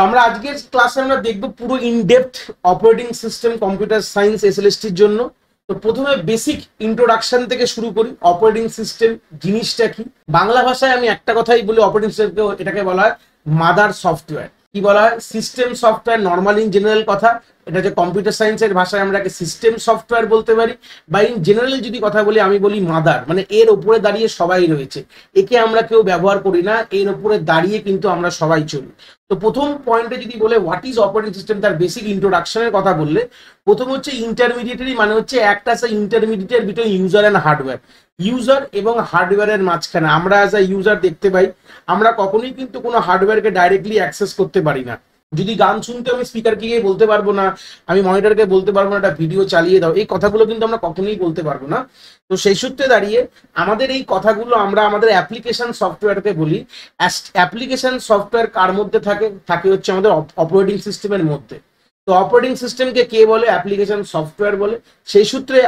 আমরা আজকের ক্লাসে আমরা দেখব পুরো in-depth operating system computer science এসএলএসটির জন্য। তো প্রথমে বেসিক ইন্ট্রোডাকশন থেকে শুরু করি। অপারেটিং সিস্টেম জিনিসটা কি? বাংলা ভাষায় আমি একটা কথাই বলি, অপারেটিং সিস্টেমকে এটাকে বলা হয় মাদার সফটওয়্যার। কি বলা হয়? System software normal in general কথা, এটা যে কম্পিউটার সায়েন্সের ভাষায় আমরা সিস্টেম সফটওয়্যার বলতে পারি, বা ইন জেনারেল যদি কথা বলি আমি বলি মাদার, মানে এর উপরে দাঁড়িয়ে সবাই রয়েছে, একে আমরা কেউ ব্যবহার করি না, এর উপরে দাঁড়িয়ে কিন্তু আমরা সবাই চলি। তো প্রথম পয়েন্টে যদি বলে হোয়াট ইজ অপারেটিং সিস্টেম, তার বেসিক ইন্ট্রোডাকশনের কথা বললে প্রথম হচ্ছে ইন্টারমিডিয়েটারি, মানে হচ্ছে একটা ইন্টারমিডিয়েটের between user and hardware. User এবং হার্ডওয়্যারের মাঝখানে আমরা অ্যাজ আ ইউজার দেখতে পাই আমরা কখনোই কিন্তু কোনো হার্ডওয়্যারকে ডাইরেক্টলি অ্যাক্সেস করতে পারি না। যদি গান শুনতে আমি স্পিকারকে গিয়ে বলতে পারবো না, আমি মনিটরকে বলতে পারবো না একটা ভিডিও চালিয়ে দাও, এই কথাগুলো কিন্তু আমরা কখনোই বলতে পারবো না। তো সেই সূত্রে দাঁড়িয়ে আমাদের এই কথাগুলো আমরা আমাদের অ্যাপ্লিকেশন সফটওয়্যারকে বলি। অ্যাপ্লিকেশন সফটওয়্যার কার মধ্যে থাকে? থাকে হচ্ছে আমাদের অপারেটিং সিস্টেমের মধ্যে। তো অপারেটিং সিস্টেমকে কে বলে? অ্যাপ্লিকেশন সফটওয়্যার বলে। সেই সূত্রে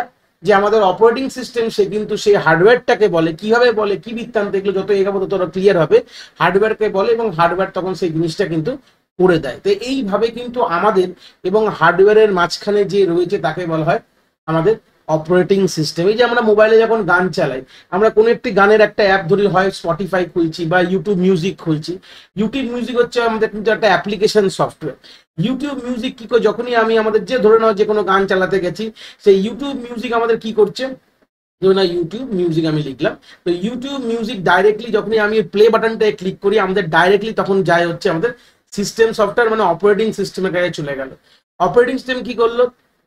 যে আমাদের অপারেটিং সিস্টেম, সে কিন্তু সেই হার্ডওয়্যারটাকে বলে। কিভাবে বলে, কি বৃত্তান্ত, এগুলো যত এগাবো তত ক্লিয়ার হবে। হার্ডওয়্যারকে বলে এবং হার্ডওয়্যার তখন সেই জিনিসটা কিন্তু করে দেয়। তো এইভাবে কিন্তু আমাদের এবং হার্ডওয়্যারের মাঝখানে যে রয়েছে তাকে বলা হয় আমাদের অপারেটিং সিস্টেম। এই যে আমরা মোবাইলে যখন গান চালাই, আমরা কোনো একটি গানের একটা অ্যাপ ধরি, হয় স্পটিফাই খুলছি বা ইউটিউব মিউজিক খুলছি। ইউটিউব মিউজিক হচ্ছে আমাদের কিন্তু একটা অ্যাপ্লিকেশন সফটওয়্যার। ইউটিউব মিউজিক কি করে? যখনই আমি আমাদের যে ধরে নাও যে কোনো গান চালাতে গেছি, সেই ইউটিউব মিউজিক আমাদের কি করছে, ধরুন না ইউটিউব মিউজিক আমি লিখলাম, তো ইউটিউব মিউজিক ডাইরেক্টলি যখনই আমি প্লে বাটনটায় ক্লিক করি আমাদের ডাইরেক্টলি তখন যায় হচ্ছে আমাদের সিস্টেম সফটওয়্যার, মানে অপারেটিং সিস্টেমের কাছে চলে গেল। অপারেটিং সিস্টেম কি করলো?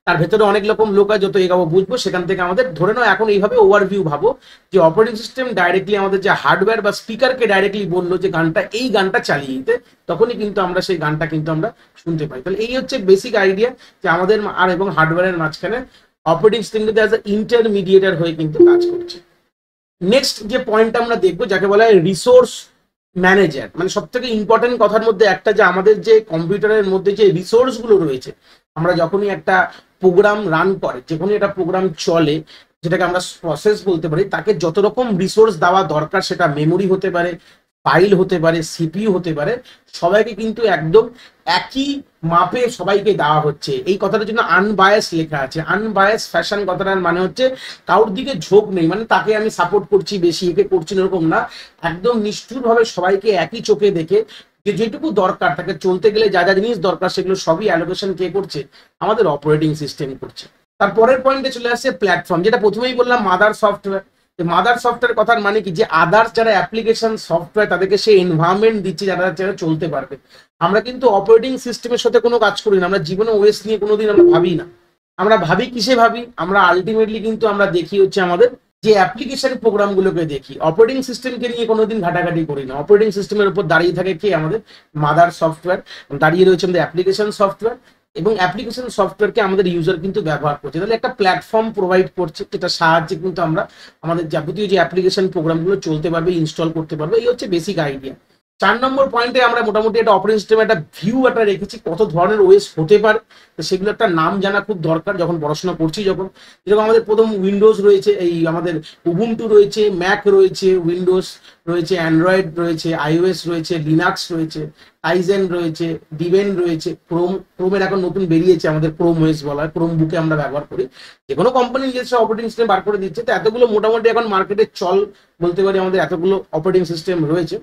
তার ভেতরে অনেক রকম লোক আছে, যত এগাবো বুঝবো। সেখান থেকে আমাদের ধরে নাও এখন এইভাবে ওভারভিউ ভাবো যে অপারেটিং সিস্টেম ডাইরেক্টলি আমাদের যে হার্ডওয়্যার বা স্পিকারকে ডাইরেক্টলি বললো যে গানটা, এই গানটা চালিয়ে দিতে, তখনই কিন্তু আমরা সেই গানটা কিন্তু আমরা শুনতে পাই। তাহলে এই হচ্ছে বেসিক আইডিয়া যে আমাদের আর এবং হার্ডওয়্যারের মাঝখানে অপারেটিং সিস্টেম কিন্তু অ্যাজ এ ইন্টারমিডিয়েটার হয়ে কিন্তু কাজ করছে। নেক্সট যে পয়েন্ট আমরা দেখবো যাকে বলা হয় রিসোর্স ম্যানেজার, মানে সব থেকে ইম্পর্টেন্ট কথার মধ্যে একটা, যে আমাদের যে কম্পিউটারের মধ্যে যে রিসোর্স গুলো রয়েছে, আমরা যখনই একটা প্রোগ্রাম রান করে, যখনই একটা প্রোগ্রাম চলে, যেটাকে আমরা প্রসেস বলতে পারি, তাকে যত রকম রিসোর্স দেওয়া দরকার, সেটা মেমোরি হতে পারে, ফাইল হতে পারে, সিপিইউ হতে পারে, সবাইকে কিন্তু একদম একই মাপে সবাইকে দেওয়া হচ্ছে। এই কথাটার জন্য আনবায়াস লেখা আছে। আনবায়াস ফ্যাশন কথাটার মানে হচ্ছে কারোর দিকে ঝোঁক নেই, মানে তাকে আমি সাপোর্ট করছি বেশি, একে করছি না, এরকম না। একদম নিষ্ঠুরভাবে সবাইকে একই চোখে দেখে যে যেটুকু দরকার তাকে চলতে গেলে যা যা জিনিস দরকার, সেগুলো সবই অ্যালোকেশন কে করছে? আমাদের অপারেটিং সিস্টেম করছে। তারপরের পয়েন্টে চলে আসছে প্ল্যাটফর্ম, যেটা প্রথমেই বললাম মাদার সফটওয়্যার। মাদার সফটওয়্যার কথার মানে কি? যে আদার্স যারা অ্যাপ্লিকেশন সফটওয়্যার, তাদেরকে সেই এনভায়রনমেন্ট দিচ্ছে যারা চলতে পারবে। আমরা কিন্তু অপারেটিং সিস্টেমের সাথে কোনো কাজ করি না, আমরা জীবনে ওএস নিয়ে কোনোদিন আমরা ভাবি না। আমরা ভাবি কিসে ভাবি? আমরা আলটিমেটলি কিন্তু আমরা দেখি হচ্ছে আমাদের যে অ্যাপ্লিকেশন প্রোগ্রামগুলোকে দেখি, অপারেটিং সিস্টেমকে নিয়ে কোনোদিন ঘাটাঘাটি করি না। অপারেটিং সিস্টেমের উপর দাঁড়িয়ে থাকে কি? আমাদের মাদার সফটওয়্যার। দাঁড়িয়ে রয়েছে আমাদের অ্যাপ্লিকেশন সফটওয়্যার, এবং অ্যাপ্লিকেশন সফটওয়্যারকে আমাদের ইউজার কিন্তু ব্যবহার করছে। তাহলে একটা প্ল্যাটফর্ম প্রোভাইড করছে, যেটা সাহায্যে কিন্তু আমরা আমাদের যাবতীয় যে অ্যাপ্লিকেশন প্রোগ্রামগুলো চলতে পারবে, ইনস্টল করতে পারবে। এই হচ্ছে বেসিক আইডিয়া। 4 নম্বর পয়েন্টে আমরা মোটামুটি একটা অপারেটিং সিস্টেম একটা ভিউ একটা রেখেছি, কত ধরনের ওএস হতে পারে, তো সেগুলো একটা নাম জানা খুব দরকার যখন পড়াশোনা করছি। যখন যেরকম আমাদের প্রথম উইন্ডোজ রয়েছে, এই আমাদের উবুন্টু রয়েছে, ম্যাক রয়েছে, উইন্ডোজ রয়েছে, অ্যান্ড্রয়েড রয়েছে, আইওএস রয়েছে, লিনাক্স রয়েছে, টাইজেন রয়েছে, ডিভেন রয়েছে, ক্রোমের এখন নতুন বেরিয়েছে আমাদের ক্রোম ওএস বলা হয়, ক্রোম বুকে আমরা ব্যবহার করি। যে কোনো কোম্পানি নিজস্ব অপারেটিং সিস্টেম বার করে দিচ্ছে, তো এতগুলো মোটামুটি এখন মার্কেটে চল বলতে পারি, আমাদের এতগুলো অপারেটিং সিস্টেম রয়েছে।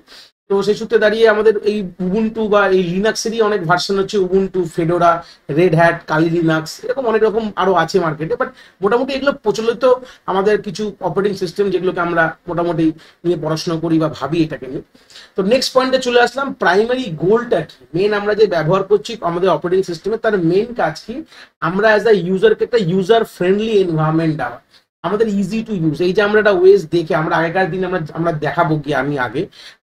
তো সেই সূত্রে দাঁড়িয়ে আমাদের এই উবুন্টু বা এই লিনাক্সেরই অনেক ভার্সন হচ্ছে, Ubuntu, Fedora, Red Hat, Kali Linux, এরকম অনেক রকম আরো আছে মার্কেটে। বাট মোটামুটি এগুলো প্রচলিত আমাদের কিছু অপারেটিং সিস্টেম, যেগুলোকে আমরা মোটামুটি নিয়ে পড়াশোনা করি বা ভাবি এটাকে নিয়ে। তো নেক্সট পয়েন্টে চলে আসলাম, প্রাইমারি গোলটা কি? মেন আমরা যে ব্যবহার করছি আমাদের অপারেটিং সিস্টেমে, তার মেন কাজ কি? আমরা অ্যাজ আ ইউজারকে একটা ইউজার ফ্রেন্ডলি এনভায়রনমেন্ট দেওয়া, আমাদের ইজি টু ইউজ। এই যে আমরা একটা ওয়েস দেখে, আমরা আগেকার দিনে আমরা দেখাবো কি, আমি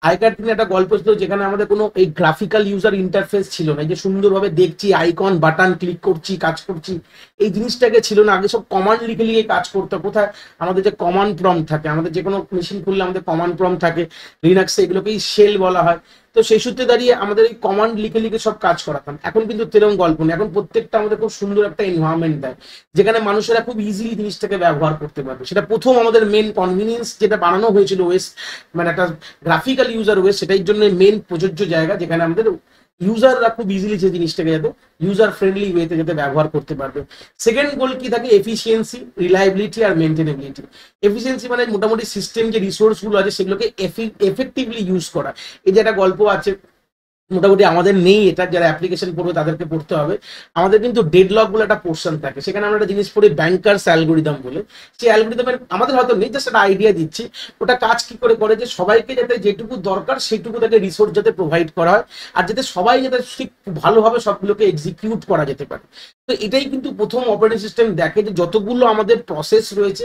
আগেকার দিনে একটা গল্প ছিল যেখানে আমাদের কোনো এই গ্রাফিক্যাল ইউজার ইন্টারফেস ছিল না। এই যে সুন্দরভাবে দেখছি, আইকন বাটন ক্লিক করছি, কাজ করছি, এই জিনিসটাকে ছিল না। আগে সব কমান্ড লিখে লিখে কাজ করতে। কোথায় আমাদের যে কমান্ড প্রম্পট থাকে, আমাদের যে কোনো মেশিন খুললে আমাদের কমান্ড প্রম্পট থাকে, লিনাক্সে এগুলোকেই শেল বলা হয়। তো সেই সূত্রে দাঁড়িয়ে আমাদের এই কমান্ড লিখে লিখে সব কাজ করাতাম। এখন কিন্তু তেরম গল্প নেই, এখন প্রত্যেকটা আমাদের খুব সুন্দর একটা এনভায়রনমেন্ট দেয়, যেখানে মানুষেরা খুব ইজিলি জিনিসটাকে ব্যবহার করতে পারবে। সেটা প্রথম আমাদের মেন কনভিনিয়েন্স যেটা বানানো হয়েছিল ওএস, মানে একটা গ্রাফিক্যাল ইউজার ওএস, সেটার জন্য মেন প্রযোজ্য জায়গা, যেখানে আমাদের ইউজাররা খুব ইজিলি যে জিনিসটাকে যাতে ইউজার ফ্রেন্ডলি ওয়েতে যাতে ব্যবহার করতে পারবে। সেকেন্ড গোল কি থাকে? এফিসিয়েন্সি, রিলায়েবিলিটি আর মেনটেনেবিলিটি। এফিসিয়েন্সি মানে মোটামুটি সিস্টেম যে রিসোর্সগুলো আছে সেগুলোকে এফেক্টিভলি ইউজ করা। এই যে একটা গল্প আছে, মোটামুটি আমাদের নেই, এটা যারা অ্যাপ্লিকেশন পড়বে তাদেরকে পড়তে হবে। আমাদের কিন্তু ডেডলক বলে একটা পোর্শন থাকে, সেখানে আমরা একটা জিনিস পড়ি ব্যাংকার্স অ্যালগোরিদম বলে। সেই অ্যালগোরিদমের আমাদের হয়তো নেই, জাস্ট একটা আইডিয়া দিচ্ছি। ওটা কাজ কি করে করে যে সবাইকে যাতে যেটুকু দরকার সেইটুকু তাকে রিসোর্স যাতে প্রোভাইড করা হয়, আর যাতে সবাই যাতে ঠিক ভালোভাবে সবগুলোকে এক্সিকিউট করা যেতে পারে। তো এটাই কিন্তু প্রথম অপারেটিং সিস্টেম দেখে যে যতগুলো আমাদের প্রসেস রয়েছে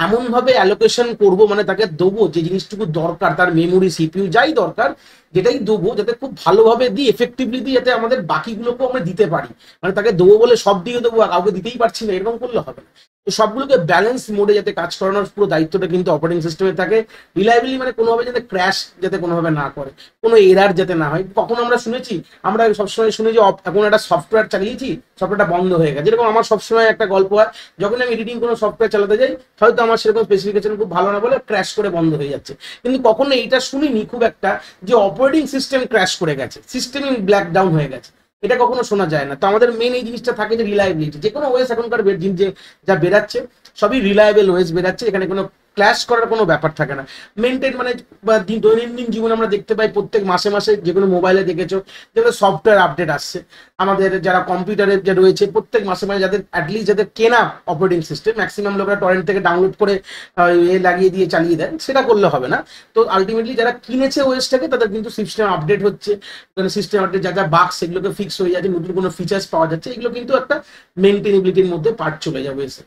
এমনভাবে অ্যালোকেশন করব, মানে তাকে দেবো যে জিনিসটুকু দরকার, তার মেমোরি সিপিইউ যাই দরকার, যেটাই দেবো যাতে খুব ভালোভাবে দিই, এফেক্টিভলি দিই, যাতে আমাদের বাকিগুলোকেও আমরা দিতে পারি। মানে তাকে দেবো বলে সব দিয়ে দেবো আর কাউকে দিতেই পারছি না, এরকম করলে হবে না। তো সবগুলোকে ব্যালেন্স মোডে যাতে কাজ করানোর পুরো দায়িত্বটা কিন্তু অপারেটিং সিস্টেমে থাকে। রিলায়েবলি মানে কোনোভাবে যাতে ক্র্যাশ যাতে কোনোভাবে না করে, কোনো এরার যাতে না হয়। কখন আমরা শুনেছি, আমরা সবসময় শুনি যে এখন একটা সফটওয়্যার চালিয়েছি, সফটওয়্যারটা বন্ধ হয়ে গেছে। যেরকম আমার সবসময় একটা গল্প হয়, যখন আমি এডিটিং কোনো সফটওয়্যার চালাতে যাই, হয়তো আমার সেরকম স্পেসিফিকেশন খুব ভালো না বলে ক্র্যাশ করে বন্ধ হয়ে যাচ্ছে। কিন্তু কখনো এইটা শুনিনি খুব একটা যে অপারেটিং সিস্টেম ক্র্যাশ করে গেছে, সিস্টেমই ব্ল্যাক ডাউন হয়ে গেছে, এটা কখনো শোনা যায় না। তো আমাদের মেন এই জিনিসটা থাকে যে রিলায়েবিলিটি। যে কোনো ওয়েস এখনকার যে যা বেরাচ্ছে সবই রিলায়েবল ওয়েস বেরাচ্ছে, এখানে কোনো ক্ল্যাশ করার কোনো ব্যাপার থাকে না। মেনটেন মানে দৈনন্দিন জীবনে আমরা দেখতে পাই প্রত্যেক মাসে মাসে, যে কোনো মোবাইলে দেখেছো যেগুলো সফটওয়্যার আপডেট আসছে। আমাদের যারা কম্পিউটারে যে রয়েছে প্রত্যেক মাসে মাসে যাদের অ্যাটলিস্ট যাদের কেনা অপারেটিং সিস্টেম, ম্যাক্সিমাম লোকরা টরেন্ট থেকে ডাউনলোড করে লাগিয়ে দিয়ে চালিয়ে দেন, সেটা করলে হবে না। তো আলটিমেটলি যারা কিনেছে ওয়েসটাকে তাদের কিন্তু সিস্টেম আপডেট হচ্ছে, সিস্টেম আপডেট যা যা বাগ সেগুলোকে ফিক্স হয়ে যাচ্ছে, নতুন কোনো ফিচার্স পাওয়া যাচ্ছে, এগুলো কিন্তু একটা মেনটেনেবিলিটির মধ্যে পার্ট চলে যাবে এসে।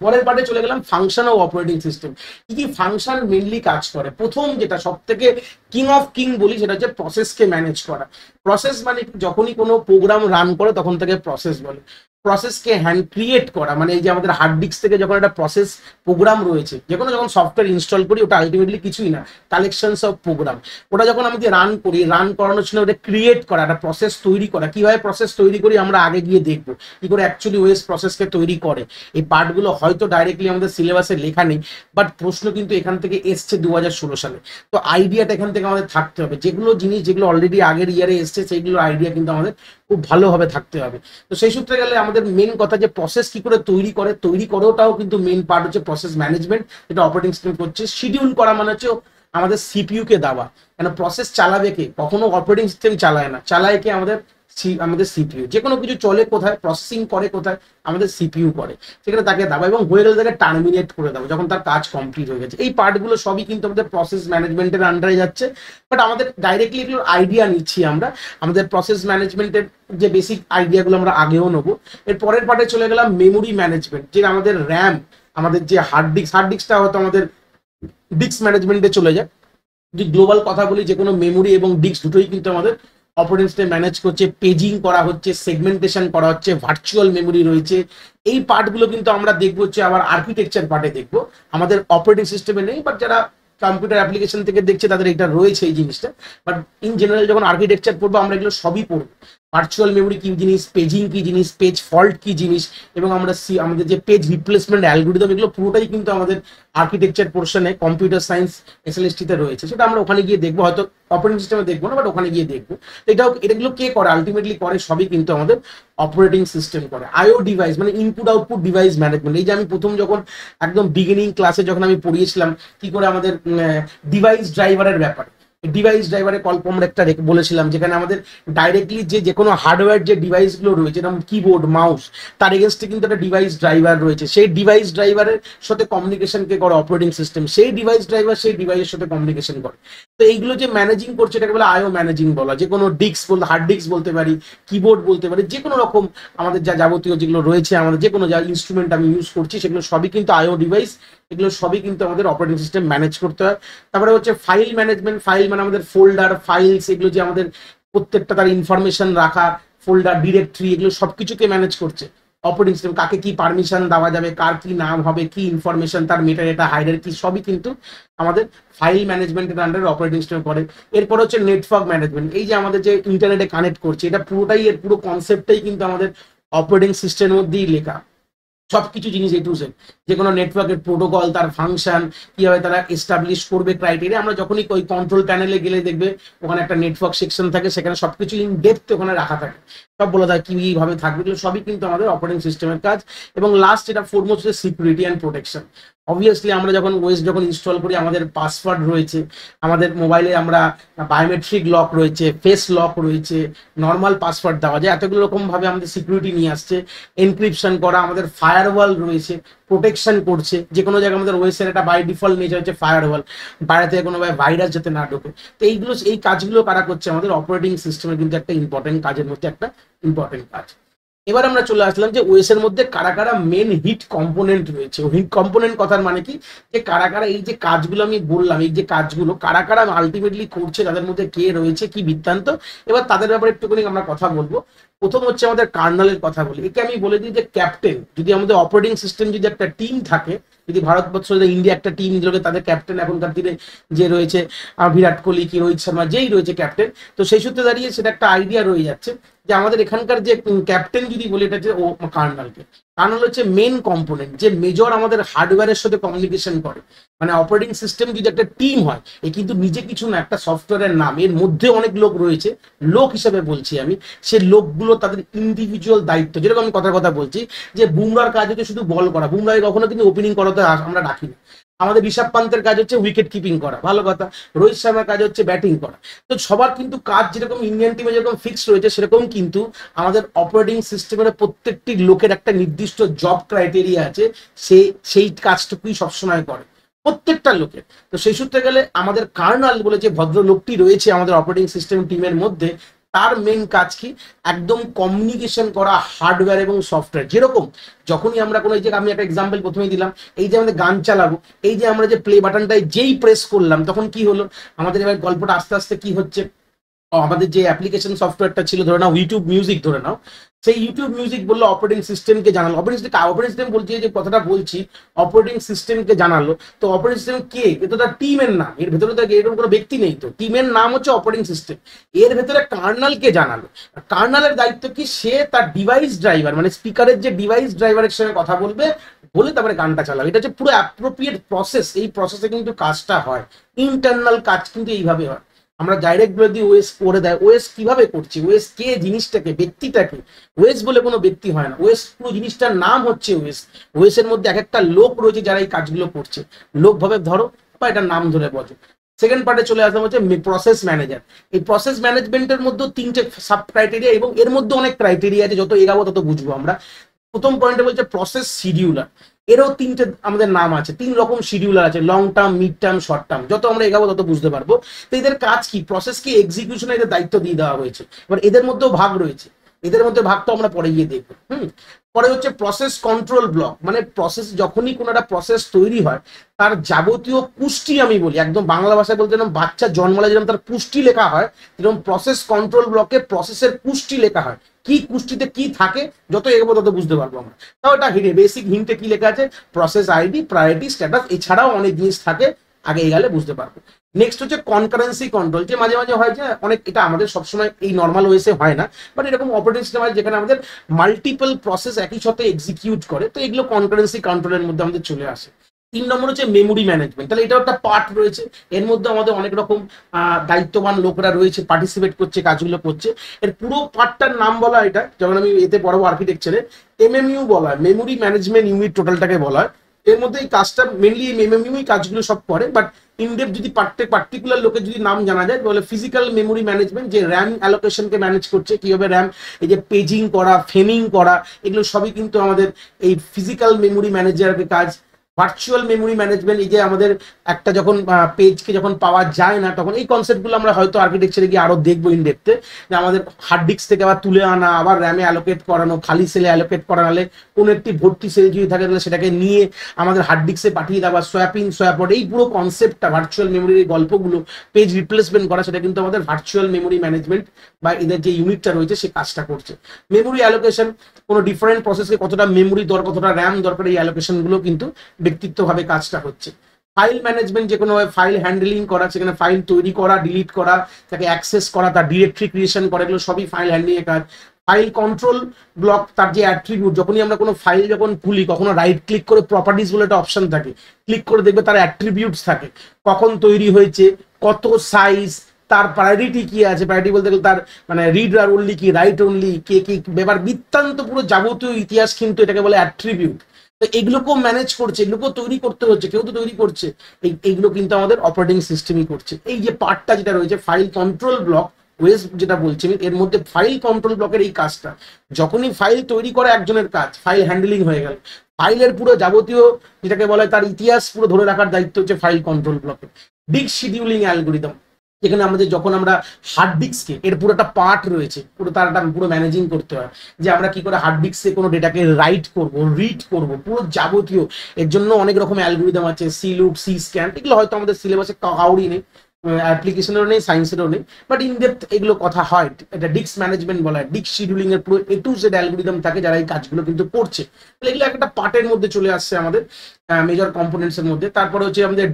পরের পার্টে চলে গেলাম ফাংশন অফ অপারেটিং সিস্টেম। কি কি ফাংশন মেনলি কাজ করে? প্রথম যেটা সব থেকে কিং অফ কিং বলি সেটা হচ্ছে প্রসেসকে ম্যানেজ করা। প্রসেস মানে যখনই কোনো প্রোগ্রাম রান করে তখন থেকে প্রসেস বলে। প্রসেসকে হ্যান্ড ক্রিয়েট করা মানে এই যে আমাদের হার্ড ডিস্ক থেকে যখন একটা প্রসেস প্রোগ্রাম রয়েছে, যে কোনো যখন সফটওয়্যার ইনস্টল করি ওটা আলটিমেটলি কিছুই না, কালেকশনস অফ প্রোগ্রাম। ওটা যখন আমাদের রান করি, রান করানোর জন্য ওটা ক্রিয়েট করা, একটা প্রসেস তৈরি করা। কিভাবে প্রসেস তৈরি করি আমরা আগে গিয়ে দেখবো, কি করে অ্যাকচুয়ালি ওএস প্রসেসকে তৈরি করে। এই পার্টগুলো হয়তো ডাইরেক্টলি আমাদের সিলেবাসে লেখা নেই, বাট প্রশ্ন কিন্তু এখান থেকে এসছে 2016 সালে। তো আইডিয়াটা এখান থেকে আমাদের থাকতে হবে, যেগুলো জিনিস যেগুলো অলরেডি আগের ইয়ারে এসছে সেইগুলোর আইডিয়া কিন্তু আমাদের খুব ভালোভাবে থাকতে হবে। তো সেই সূত্রে গেলে আমাদের মেন কথা যে প্রসেস কি করে তৈরি করে, তৈরি করাটাও কিন্তু মেন পার্ট হচ্ছে প্রসেস ম্যানেজমেন্ট, যেটা অপারেটিং সিস্টেম করছে। শিডিউল করা মানে হচ্ছে আমাদের সিপিইউ কে দেওয়া, কেন প্রসেস চালাবে কে? কখনো অপারেটিং সিস্টেম চালায় না, চালায় কে? আমাদের সিপিইউ। যে কোনো কিছু চলে কোথায়, প্রসেসিং করে কোথায়? আমাদের সিপিইউ করে। সেখানে তাকে দাবা এবং হয়ে গেলে তাকে টার্মিনেট করে দেবো যখন তার কাজ কমপ্লিট হয়ে গেছে। এই পার্টগুলো সবই কিন্তু আমাদের প্রসেস ম্যানেজমেন্টের আন্ডারে যাচ্ছে। বাট আমাদের ডাইরেক্টলি এগুলোর আইডিয়া নিচ্ছি আমরা, আমাদের প্রসেস ম্যানেজমেন্টের যে বেসিক আইডিয়াগুলো আমরা আগেও নেবো। এর পরের পার্টে চলে গেলাম মেমোরি ম্যানেজমেন্ট, যে আমাদের র্যাম, আমাদের যে হার্ড ডিস্কটা হয়তো আমাদের ডিস্ক ম্যানেজমেন্টে চলে যায়। যদি গ্লোবাল কথা বলি, যে কোনো মেমোরি এবং ডিস্ক দুটোই কিন্তু আমাদের অপারেটিং সিস্টেম ম্যানেজ করছে। পেজিং করা হচ্ছে, সেগমেন্টেশন করা হচ্ছে, ভার্চুয়াল মেমোরি রয়েছে। এই পার্টগুলো কিন্তু আমরা দেখবো হচ্ছে আবার আর্কিটেকচার পার্টে দেখবো, আমাদের অপারেটিং সিস্টেমে নেই, বাট যারা কম্পিউটার অ্যাপ্লিকেশন থেকে দেখছে তাদের এটা রয়েছে এই জিনিসটা। বাট ইন জেনারেল যখন আর্কিটেকচার পড়বো আমরা এগুলো সবই পড়বো। ভার্চুয়াল মেমোরি কি জিনিস, পেজিং কি জিনিস, পেজ ফল্ট কি জিনিস, এবং আমরা আমাদের যে পেজ রিপ্লেসমেন্ট অ্যালগোরিদম, এগুলো পুরোটাই কিন্তু আমাদের আর্কিটেকচার পোর্শনে কম্পিউটার সায়েন্স এসএলএসটি-তে রয়েছে। সেটা আমরা ওখানে গিয়ে দেখবো, হয়তো অপারেটিং সিস্টেমে দেখবো না, বাট ওখানে গিয়ে দেখবো। তো এগুলো কে করে? আলটিমেটলি করে সবই কিন্তু আমাদের অপারেটিং সিস্টেম করে। আইও ডিভাইস মানে ইনপুট আউটপুট ডিভাইস ম্যানেজমেন্ট। এই যে আমি প্রথম যখন একদম বিগিনিং ক্লাসে যখন আমি পড়িয়েছিলাম কি করে আমাদের ডিভাইস ড্রাইভারের ব্যাপার, ডিভাইস ড্রাইভারের গল্প আমরা একটা বলেছিলাম, যেখানে আমাদের ডাইরেক্টলি যে কোনো হার্ডওয়্যার যে ডিভাইসগুলো রয়েছে, যেমন কিবোর্ড, মাউস, তার এগেনস্টে কিন্তু একটা ডিভাইস ড্রাইভার রয়েছে। সেই ডিভাইস ড্রাইভারের সাথে কমিউনিকেশন কে করে অপারেটিং সিস্টেম। সেই ডিভাইস ড্রাইভার সেই ডিভাইসের সাথে কমিউনিকেশন করে। তো এইগুলো যে ম্যানেজিং করছে এটাকে বলে আইও ম্যানেজিং বলা। যে কোনো ডিস্ক বলতে, হার্ড ডিস্ক বলতে পারি, কিবোর্ড বলতে পারি, যে কোনো রকম আমাদের যা যাবতীয় যেগুলো রয়েছে, আমাদের যে কোনো যা ইনস্ট্রুমেন্ট আমি ইউজ করছি সেগুলো সবই কিন্তু আইও ডিভাইস। এগুলো সবই কিন্তু আমাদের অপারেটিং সিস্টেম ম্যানেজ করতে হয়। তারপরে হচ্ছে ফাইল ম্যানেজমেন্ট। ফাইল মানে আমাদের ফোল্ডার, ফাইলস, এগুলো যে আমাদের প্রত্যেকটা তার ইনফরমেশন রাখা, ফোল্ডার, ডিরেক্টরি, এগুলো সবকিছুকে ম্যানেজ করছে অপারেটিং সিস্টেম। কাকে কি পারমিশন দেওয়া যাবে, কার কি নাম হবে, কি ইনফরমেশন, তার মেটাডেটা, হায়ারার্কি, সবই কিন্তু আমাদের ফাইল ম্যানেজমেন্টের আন্ডারে অপারেটিং সিস্টেম করে। এরপর হচ্ছে নেটওয়ার্ক ম্যানেজমেন্ট। এই যে আমাদের যে ইন্টারনেটে কানেক্ট করছে, এটা পুরোটাই, এর পুরো কনসেপ্টটাই কিন্তু আমাদের অপারেটিং সিস্টেমের মধ্যেই লেখা। সবকিছু জিনিস A to Z, যে কোনো নেটওয়ার্কের প্রোটোকল, তার ফাংশন, কিভাবে তারা এস্টাবলিশ করবে ক্রাইটেরিয়া। আমরা যখনই ওই কন্ট্রোল প্যানেলে গেলে দেখবে ওখানে একটা নেটওয়ার্ক সেকশন থাকে, সেখানে সবকিছু ইন ডেপথ ওখানে রাখা থাকে, সব বলা যায় কিভাবে থাকবে, এগুলো সবই কিন্তু আমাদের অপারেটিং সিস্টেমের কাজ। এবং লাস্ট যেটা ফোরমোস্ট হচ্ছে সিকিউরিটি অ্যান্ড প্রোটেকশন। অবভিয়াসলি আমরা যখন ওএস যখন ইনস্টল করি, আমাদের পাসওয়ার্ড রয়েছে, আমাদের মোবাইলে আমরা বায়োমেট্রিক লক রয়েছে, ফেস লক রয়েছে, নর্মাল পাসওয়ার্ড দেওয়া যায়, এতগুলো রকমভাবে আমাদের সিকিউরিটি নিয়ে আসছে। এনক্রিপশন করা, আমাদের ফায়ারওয়াল রয়েছে, প্রোটেকশন করছে। যে কোনো জায়গায় আমাদের ওএস এর একটা বাই ডিফল্ট নেচার হচ্ছে ফায়ারওয়াল, বাইরে থেকে কোনো ভাইরাস যাতে না ঢোকে। তো এই কাজগুলো কারা করছে? আমাদের অপারেটিং সিস্টেমের কিন্তু একটা ইম্পর্টেন্ট কাজের মধ্যে একটা ইম্পর্টেন্ট কাজ। এবার আমরা চলে আসলাম যে ওএস এর মধ্যে কারা কারা মেন হিট কম্পোনেন্ট রয়েছে। হিট কম্পোনেন্ট কথার মানে কি, যে কারা কারা এই যে কাজগুলো আমি বললাম, এই যে কাজগুলো কারা কারা আলটিমেটলি করছে, তাদের মধ্যে কে রয়েছে, কি বৃত্তান্ত, এবার তাদের ব্যাপারে একটুখানি আমরা কথা বলবো। প্রথম হচ্ছে আমাদের কার্নালের কথা বলি। একে আমি বলে দিই যে ক্যাপ্টেন। যদি আমাদের অপারেটিং সিস্টেম যদি একটা টিম থাকে, যদি ভারতবর্ষ ইন্ডিয়া একটা টিম দিল, তাদের ক্যাপ্টেন এখনকার দিনে যে রয়েছে বিরাট কোহলি কি রোহিত শর্মা, যেই রয়েছে ক্যাপ্টেন, তো সেই সূত্রে দাঁড়িয়ে সেটা একটা আইডিয়া রয়ে যাচ্ছে যে আমাদের এখানকার যে ক্যাপ্টেন যদি বলি, এটা হচ্ছে ও কার্নালকে। কার্নাল হচ্ছে মেন কম্পোনেন্ট, যে মেজর আমাদের হার্ডওয়্যারের সাথে কমিউনিকেশন করে। মানে অপারেটিং সিস্টেম যদি একটা টিম হয়, এ কিন্তু নিজে কিছু না, একটা সফটওয়্যারের নাম, এর মধ্যে অনেক লোক রয়েছে। লোক হিসাবে বলছি আমি, সে লোকগুলো তাদের ইন্ডিভিজুয়াল দায়িত্ব। যেরকম আমি কথা বলছি যে বুমরার কাজ হচ্ছে শুধু বল করা, বুমরাকে কখনো কিন্তু ওপেনিং করাতে আমরা রাখি না। আমাদের ঋষভ পান্তের কাজ হচ্ছে উইকেট কিপিং করা, ভালো কথা। রোহিত শর্মার কাজ হচ্ছে ব্যাটিং করা। তো সবার কিন্তু কাজ যেরকম ইন্ডিয়ান টিমে যেরকম ফিক্স রয়েছে, সেরকম কিন্তু আমাদের অপারেটিং সিস্টেমের প্রত্যেকটি লোকের একটা নির্দিষ্ট জব ক্রাইটেরিয়া আছে, সেই কাজটুকুই সবসময় করে প্রত্যেকটা লোকের। তো সেই সূত্রে গেলে আমাদের কার্নাল বলে যে ভদ্রলোকটি রয়েছে আমাদের অপারেটিং সিস্টেম টিমের মধ্যে, তার মেন কাজ কি, একদম কমিউনিকেশন করা হার্ডওয়্যার এবং সফটওয়্যার। যেরকম যখনই আমরা কোনো, এই যে আমি একটা এক্সাম্পল প্রথমেই দিলাম, এই যে আমাদের গান চালাবো, এই যে আমরা যে প্লে বাটনটায় যেই প্রেস করলাম, তখন কি হলো আমাদের, এবার গল্পটা আস্তে আস্তে কি হচ্ছে, আমাদের যে অ্যাপ্লিকেশন সফটওয়্যারটা ছিল, ধরে নাও ইউটিউব মিউজিক, ধরে নাও সেই ইউটিউব মিউজিক বললো অপারেটিং সিস্টেমকে জানালো। অপারেটিং সিস্টেম বলছি, যে কথাটা বলছি অপারেটিং সিস্টেমকে জানালো। তো অপারেটিং সিস্টেম কে? এ তো তার টিমের নাম, এর ভেতরে তো এরকম কোনো ব্যক্তি নেই, তো টিমের নাম হচ্ছে অপারেটিং সিস্টেম। এর ভেতরে কার্নালকে জানালো। কার্নালের দায়িত্ব কি, সে তার ডিভাইস ড্রাইভার, মানে স্পিকারের যে ডিভাইস ড্রাইভারের সঙ্গে কথা বলবে, বলে তারপরে গানটা চালাবে। এটা হচ্ছে পুরো অ্যাপ্রোপ্রিয়েট প্রসেস। এই প্রসেসে কিন্তু কাজটা হয়, ইন্টারনাল কাজ কিন্তু এইভাবে হয়। আমরা ডাইরেক্ট বলে দিই ওএস করে দেয়। ওএস কিভাবে করছি, ওএস কে, জিনিসটাকে, ব্যক্তিটাকে। ওএস বলে কোনো ব্যক্তি হয় না, ওএস পুরো জিনিসটার নাম হচ্ছে ওএস। ওএস এর মধ্যে এক একটা লোক রয়েছে যারা এই কাজগুলো করছে, লোক ভাবে ধরো বা এটার নাম ধরে বোঝো। সেকেন্ড পার্টে চলে আসলাম হচ্ছে প্রসেস ম্যানেজার। এই প্রসেস ম্যানেজমেন্টের মধ্যে তিনটে সাব ক্রাইটেরিয়া, এবং এর মধ্যে অনেক ক্রাইটেরিয়া আছে, যত এগাবো তত বুঝবো আমরা। প্রথম পয়েন্টে বলছে প্রসেস শিডিউলার। এরও তিনটে আমাদের নাম আছে, 3 রকম শিডিউলার আছে, long term, mid term, short term. যত আমরা এগাবো তত বুঝতে পারবো। তো এদের কাজ কি, প্রসেসকে এক্সিকিউশনে এদের দায়িত্ব দিয়ে দেওয়া হয়েছে। এবার এদের মধ্যেও ভাগ রয়েছে, এদের মধ্যে ভাগ তো আমরা পরে গিয়ে দেখবো। পরে হচ্ছে প্রসেস কন্ট্রোল ব্লক। মানে প্রসেস, যখনই কোনো একটা প্রসেস তৈরি হয়, তার যাবতীয় পুষ্টি, আমি বলি একদম বাংলা ভাষায় বলতে, যেরকম বাচ্চা জন্মালে যেরকম তার পুষ্টি লেখা হয়, যেরকম প্রসেস কন্ট্রোল ব্লকে প্রসেসের পুষ্টি লেখা হয়। কি পুষ্টিতে কি থাকে, যত এগোবো তত বুঝতে পারবো আমরা। তাও এটা বেসিক হিন্টে কি লেখা আছে, প্রসেস আইডি, প্রায়োরিটি, স্ট্যাটাস, এছাড়াও অনেক জিনিস থাকে, আগে এগেলে বুঝতে পারবো। নেক্সট হচ্ছে কনকারেন্সি কন্ট্রোল, যে মাঝে মাঝে হয় যে অনেক, এটা আমাদের সবসময় এই নর্মাল ওয়েসে হয় না, বাট এরকম অপারেটিং সিস্টেম হয় যেখানে আমাদের মাল্টিপল প্রসেস একই সাথে এক্সিকিউট করে, তো এগুলো কনকারেন্সি কন্ট্রোলের মধ্যে আমাদের চলে আসে। 3 নম্বর হচ্ছে মেমোরি ম্যানেজমেন্ট। তাহলে এটা একটা পার্ট রয়েছে, এর মধ্যে আমাদের অনেক রকম দায়িত্ববান লোকরা রয়েছে, পার্টিসিপেট করছে, কাজগুলো করছে। এর পুরো পার্টটার নাম বলা, এটা যেমন আমি এতে পড়াবো আর্কিটেকচারে, এমএমইউ বলা হয়, মেমোরি ম্যানেজমেন্ট ইউনিট টোটালটাকে বলা হয়। এর মধ্যে এই কাজটা মেনলি এমএমইউ কাজগুলো সব করে, বাট ইনডেপ যদি পার্টিকুলার লোকের যদি নাম জানা যায়, তাহলে ফিজিক্যাল মেমোরি ম্যানেজমেন্ট, যে র্যাম অ্যালোকেশনকে ম্যানেজ করছে, কিভাবে র্যাম, এই যে পেজিং করা, ফ্রেমিং করা, এগুলো সবই কিন্তু আমাদের এই ফিজিক্যাল মেমোরি ম্যানেজারের কাজ। ভার্চুয়াল মেমোরি ম্যানেজমেন্ট, এই যে আমাদের একটা যখন পেজকে যখন পাওয়া যায় না, তখন এই কনসেপ্টগুলো আমরা হয়তো আর্কিটেকচারে গিয়ে আরো দেখবো ইন ডেপথে, যে আমাদের হার্ড ডিস্ক থেকে আবার তুলে আনা, আবার র্যামে অ্যালোকেট করানো, খালি সেলে অ্যালোকেট করালে কোনো একটি ভর্তি সেল যদি থাকে তাহলে সেটাকে নিয়ে আমাদের হার্ড ডিস্কে পাঠিয়ে দেওয়া, সোয়াপিং, সোয়াপড, এই পুরো কনসেপ্টটা ভার্চুয়াল মেমোরির এই গল্পগুলো, পেজ রিপ্লেসমেন্ট করা, সেটা কিন্তু আমাদের ভার্চুয়াল মেমোরি ম্যানেজমেন্ট বা এদের যে ইউনিটটা রয়েছে সে কাজটা করছে। মেমোরি অ্যালোকেশন, কোনো ডিফারেন্ট প্রসেসকে কতটা মেমোরি দরকার, কতটা র্যাম দরকার, এই অ্যালোকেশনগুলো কিন্তু ব্যক্তিত্বভাবে কাজটা হচ্ছে। ফাইল ম্যানেজমেন্ট, যে কোনো ফাইল হ্যান্ডেলিং করা, সেখানে ফাইল তৈরি করা, ডিলিট করা, তাকে অ্যাক্সেস করা, তার ডিরেক্টরি ক্রিয়েশন করা, এগুলো সবই ফাইল হ্যান্ডলিং এর কাজ। ফাইল কন্ট্রোল ব্লক তার যে অ্যাট্রিবিউট, যখনই আমরা কোনো ফাইল যখন খুলি কখনো রাইট ক্লিক করে প্রপার্টিজ বলে একটা অপশন থাকে, ক্লিক করে দেখবে তার অ্যাট্রিবিউটস থাকে, কখন তৈরি হয়েছে, কত সাইজ, তার প্রায়োরিটি কি আছে, প্রায়োরিটি বলতে গেলে তার মানে রিড আর অনলি কি, রাইট অনলি, কে কি ব্যাপার বৃত্তান্ত পুরো যাবতীয় ইতিহাস কিন্তু এটাকে বলে অ্যাট্রিবিউট। তো এগুলোকেও ম্যানেজ করছে, এগুলোকেও তৈরি করতে হচ্ছে, কেউ তো তৈরি করছে, এইগুলো কিন্তু আমাদের অপারেটিং সিস্টেমই করছে। এই যে পার্টটা যেটা রয়েছে ফাইল কন্ট্রোল ব্লক, ওয়েস যেটা বলছি আমি, এর মধ্যে ফাইল কন্ট্রোল ব্লকের এই কাজটা, যখনই ফাইল তৈরি করে একজনের কাজ, ফাইল হ্যান্ডলিং হয়ে গেল, ফাইলের পুরো যাবতীয় যেটাকে বলে তার ইতিহাস পুরো ধরে রাখার দায়িত্ব হচ্ছে ফাইল কন্ট্রোল ব্লকের। ডিস্ক শিডিউলিং অ্যালগোরিদম, যেখানে আমাদের যখন আমরা হার্ড ডিস্কে, এর পুরো একটা পার্ট রয়েছে, পুরো তার একটা পুরো ম্যানেজিং করতে হয়, যে আমরা কি করে হার্ড ডিস্কে কোনো ডেটাকে রাইট করব, রিড করব, পুরো যাবতীয় এর জন্য অনেক রকম অ্যালগোরিদম আছে, সি লুপ, সি স্ক্যান, এগুলো হয়তো আমাদের সিলেবাসে কাউরি নেই, অ্যাপ্লিকেশনেরও নেই, সায়েন্সেরও নেই, বাট ইন ডেপথ এগুলো কথা হয়। এটা ডিস্ক ম্যানেজমেন্ট বলা হয়, ডিস্ক শিডিউলিং এর পুরো A to Z অ্যালগোরিদম থাকে যারা এই কাজগুলো কিন্তু করছে। তাহলে এগুলো একটা পার্টের মধ্যে চলে আসছে আমাদের মেজর কম্পোনেন্টস এর মধ্যে। তারপরে হচ্ছে আমাদের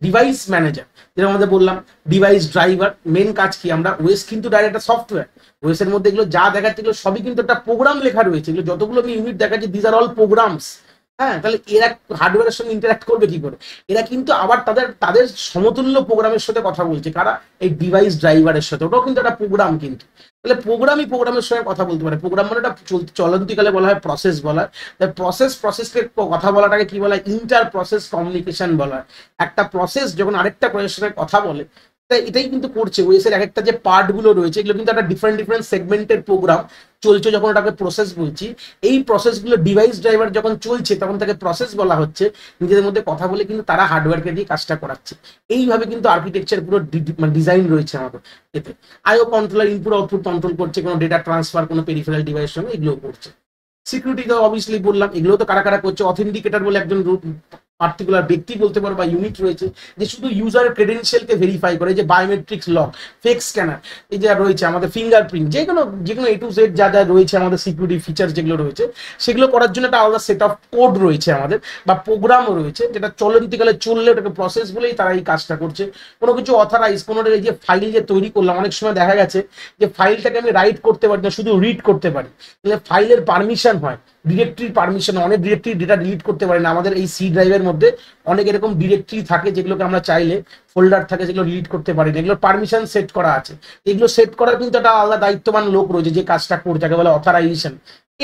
ডিভাইস ম্যানেজার, যেটা আমাদের বললাম ডিভাইস ড্রাইভার, মেন কাজ কি, আমরা ওয়েস কিন্তু ডাইরেক্ট একটা সফটওয়্যার, ওয়েসের মধ্যে এগুলো যা দেখাচ্ছে এগুলো সবই কিন্তু একটা প্রোগ্রাম লেখা রয়েছে, এগুলো যতগুলো আমি ইউনিট দেখাচ্ছি দিস আর অল প্রোগ্রামস। হ্যাঁ, তাহলে এরা হার্ডওয়্যারের সঙ্গে ইন্টারাক্ট করবে কি করে, এরা কিন্তু আবার তাদের তাদের সমতুল্য প্রোগ্রামের সাথে কথা বলছে, কারা, এই ডিভাইস ড্রাইভারের সাথে, ওটাও কিন্তু একটা প্রোগ্রাম কিন্তু। তাহলে প্রোগ্রামের সঙ্গে কথা বলতে পারে, প্রোগ্রাম মানে একটা চলন্তিকালে বলা হয় প্রসেস বলা হয়, প্রসেসকে কথা বলাটাকে কি বলা হয়, ইন্টার প্রসেস কমিউনিকেশন বলা হয়। একটা প্রসেস যখন আরেকটা প্রসেসের সঙ্গে কথা বলে, তাই এটাই কিন্তু করছে। ওয়েসের এক একটা যে পার্ট গুলো রয়েছে এগুলো কিন্তু একটা ডিফারেন্ট সেগমেন্টের প্রোগ্রাম চলছে, যখন ওটাকে প্রসেস বলছি, এই প্রসেসগুলো ডিভাইস ড্রাইভার যখন চলছে তখন তাকে প্রসেস বলা হচ্ছে, নিজেদের মধ্যে কথা বলে কিন্তু তারা হার্ডওয়্যারকে দিয়ে কাজটা করাচ্ছে। এইভাবে কিন্তু আর্কিটেকচার পুরো ডিজাইন রয়েছে আমাদের। এতে আইও কন্ট্রোলার ইনপুট আউটপুট কন্ট্রোল করছে, কোনো ডেটা ট্রান্সফার কোনো পেরিফেরাল ডিভাইসের সঙ্গে এগুলো করছে। সিকিউরিটি তো অবভিয়াসলি বললাম, এগুলো তো কারা কারা করছে, অথেন্টিকেটর বলে একজন পার্টিকুলার ব্যক্তি বলতে পারো বা ইউনিট রয়েছে, যে শুধু ইউজারের ক্রেডেনশিয়ালকে ভেরিফাই করে, যে বায়োমেট্রিক্স লক, ফেক স্ক্যানার, এই যে রয়েছে আমাদের ফিঙ্গারপ্রিন্ট, যেগুলো A to Z যা যা রয়েছে আমাদের সিকিউরিটি ফিচার যেগুলো রয়েছে, সেগুলো করার জন্য একটা আলাদা সেট অফ কোড রয়েছে আমাদের, বা প্রোগ্রামও রয়েছে, যেটা চলন্তিকালে চললে ওটাকে প্রসেস বলেই তারা এই কাজটা করছে। কোনো কিছু অথরাইজ, কোনো এই যে ফাইল যে তৈরি করলাম, অনেক সময় দেখা গেছে যে ফাইলটাকে আমি রাইট করতে পারি না, শুধু রিড করতে পারি, তাহলে ফাইলের পারমিশন হয়, ডিরেক্টরির পারমিশন, অনেক ডিরেক্টরি ডেটা ডিলিট করতে পারি না। আমাদের এই সি ড্রাইভের মধ্যে অনেক এরকম ডিরেক্টরি থাকে যেগুলোকে আমরা চাইলে, ফোল্ডার থাকে যেগুলো ডিলিট করতে পারি না, এগুলো পারমিশন সেট করা আছে। এগুলো সেট করার কিন্তু একটা আলাদা দায়িত্ববান লোক রয়েছে যে কাজটা করছে, যাকে বলে অথরাইজেশন,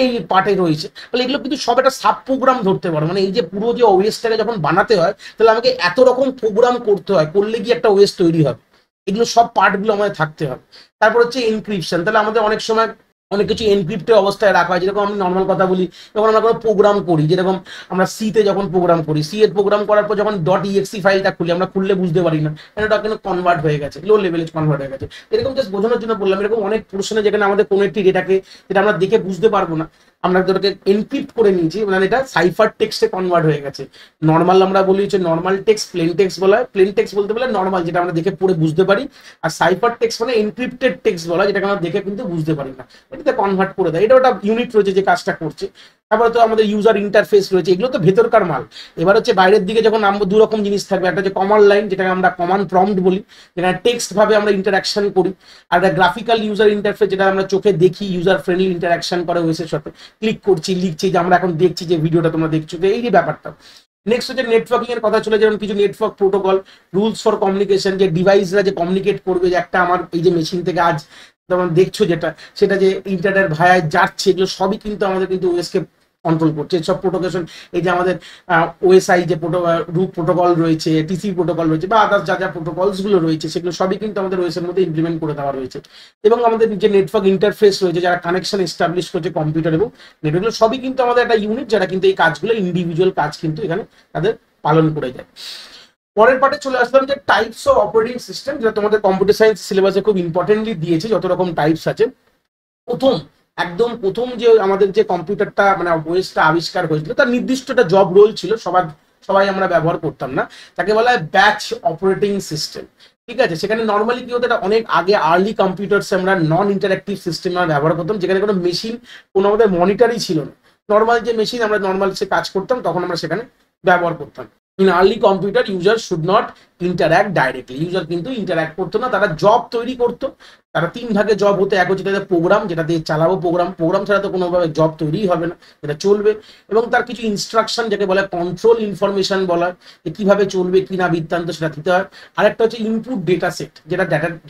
এই পার্টে রয়েছে। তাহলে এগুলো কিন্তু সব একটা সাব প্রোগ্রাম ধরতে পারো, মানে এই যে পুরো যে ওয়েসটাকে যখন বানাতে হয় তাহলে আমাকে এত রকম প্রোগ্রাম করতে হয়, করলে কি একটা ওয়েস তৈরি হবে, এগুলো সব পার্টগুলো আমাদের থাকতে হবে। তারপর হচ্ছে এনক্রিপশন, তাহলে আমাদের অনেক সময় অনেক কিছু এনক্রিপ্টেড অবস্থায় রাখা হয়, যেরকম আমি নর্মাল কথা বলি, যখন আমরা কোনো প্রোগ্রাম করি, যেরকম আমরা সিতে যখন প্রোগ্রাম করি, সি এর প্রোগ্রাম করার পর যখন .exe ফাইলটা খুলি, আমরা খুললে বুঝতে পারি না এটা কিন্তু কনভার্ট হয়ে গেছে, লো লেভেলে কনভার্ট হয়ে গেছে। এরকম জাস্ট বোঝানোর জন্য বললাম, এরকম অনেক প্রশ্নে যেখানে আমাদের কোনো একটি ডেটাকে, যেটা আমরা দেখে বুঝতে পারবো না, আমরা যেটাকে এনক্রিপ্ট করে নিয়েছি, মানে এটা সাইফার টেক্সটে কনভার্ট হয়ে গেছে। নর্মাল আমরা বলি হচ্ছে নর্মাল টেক্সট, প্লেন টেক্সট বলা হয়, প্লেন টেক্সট বলতে বলে নর্মাল, যেটা আমরা দেখে পড়ে বুঝতে পারি, আর সাইফার টেক্সট মানে এনক্রিপ্টেড টেক্সট বলা, যেটাকে আমরা দেখে কিন্তু বুঝতে পারি না, এটাতে কনভার্ট করে দেয়। এটা একটা ইউনিট রয়েছে যে কাজটা করছে। তারপরে তো আমাদের ইউজার ইন্টারফেস রয়েছে, এগুলো তো ভেতরকার মাল। এবার হচ্ছে বাইরের দিকে যখন নামবো, দু রকম জিনিস থাকবে, একটা হচ্ছে কমান্ড লাইন, যেটাকে আমরা কমান্ড প্রম্পট বলি, যেখানে টেক্সট ভাবে আমরা ইন্টারাকশন করি, আর একটা গ্রাফিক্যাল ইউজার ইন্টারফেস, যেটা আমরা চোখে দেখি, ইউজার ফ্রেন্ডলি ইন্টারাকশন করে ওয়েসের সাথে, ক্লিক করছি, লিখছি, যে আমরা এখন দেখছি যে ভিডিওটা তোমরা দেখছো, তো এই যে ব্যাপারটা। নেক্সট হচ্ছে নেটওয়ার্কিং এর কথা চলে, যেমন কিছু network protocol, rules for communication, যে ডিভাইসরা যে কমিউনিকেট করবে, যে একটা আমার এই যে মেশিন থেকে আজ তোমরা দেখছো যেটা, সেটা যে ইন্টারনেট ভায়ায় যাচ্ছে, এগুলো সবই কিন্তু আমাদের কিন্তু ওএসকে কন্ট্রোল করছে। সব প্রোটোকল, এই যে আমাদের ওএসআই যে রুট প্রোটোকল রয়েছে, টিসি প্রোটোকল রয়েছে, বা আদার্স যা যা প্রোটোকলস গুলো রয়েছে, সেগুলো সবই কিন্তু আমাদের ওএস এর মধ্যে ইমপ্লিমেন্ট করে দেওয়া রয়েছে। এবং আমাদের যে নেটওয়ার্ক ইন্টারফেস রয়েছে, যারা কানেকশন এস্টাবলিশ করছে কম্পিউটার এবং নেটওয়ার্ক, সবই কিন্তু আমাদের একটা ইউনিট, যারা কিন্তু এই কাজগুলো ইন্ডিভিজুয়াল কাজ কিন্তু এখানে তাদের পালন করে যায়। পরের পার্টে চলে আসলাম যে টাইপস অফ অপারেটিং সিস্টেম, যেটা তোমাদের কম্পিউটার সায়েন্স সিলেবাসে খুব ইম্পর্টেন্টলি দিয়েছে, যত রকম টাইপস আছে। একদম প্রথম যে আমাদের যে কম্পিউটারটা মানে ওএসটা আবিষ্কার হয়েছিল, তার নির্দিষ্ট একটা জব রোল ছিল, সবাই আমরা ব্যবহার করতাম না, তাকে বলা হয় ব্যাচ অপারেটিং সিস্টেম। ঠিক আছে, সেখানে নর্মালি কি হতো, এটা অনেক আগে আর্লি কম্পিউটারসে আমরা নন ইন্টারাক্টিভ সিস্টেম আমরা ব্যবহার করতাম, যেখানে কোনো মেশিন, কোনো আমাদের মনিটরই ছিল না। নর্মাল যে মেশিন আমরা নর্মাল সে কাজ করতাম, তখন আমরা সেখানে ব্যবহার করতাম। In early computer, users should not interact directly, user কিন্তু ইন্টারঅ্যাক্ট করতো না, তারা জব তৈরি করতো। তারা 3 ভাগে জব হতো, এক হচ্ছে তাদের প্রোগ্রাম, যেটা দিয়ে চালাবো প্রোগ্রাম, প্রোগ্রাম ছাড়া তো কোনোভাবে জব তৈরিই হবে না, যেটা চলবে, এবং তার কিছু ইনস্ট্রাকশন যাকে বলে কন্ট্রোল ইনফরমেশন বলা, যে কিভাবে চলবে কি না বৃত্তান্ত সেটা দিতে হয়। আরেকটা হচ্ছে ইনপুট ডেটা সেট,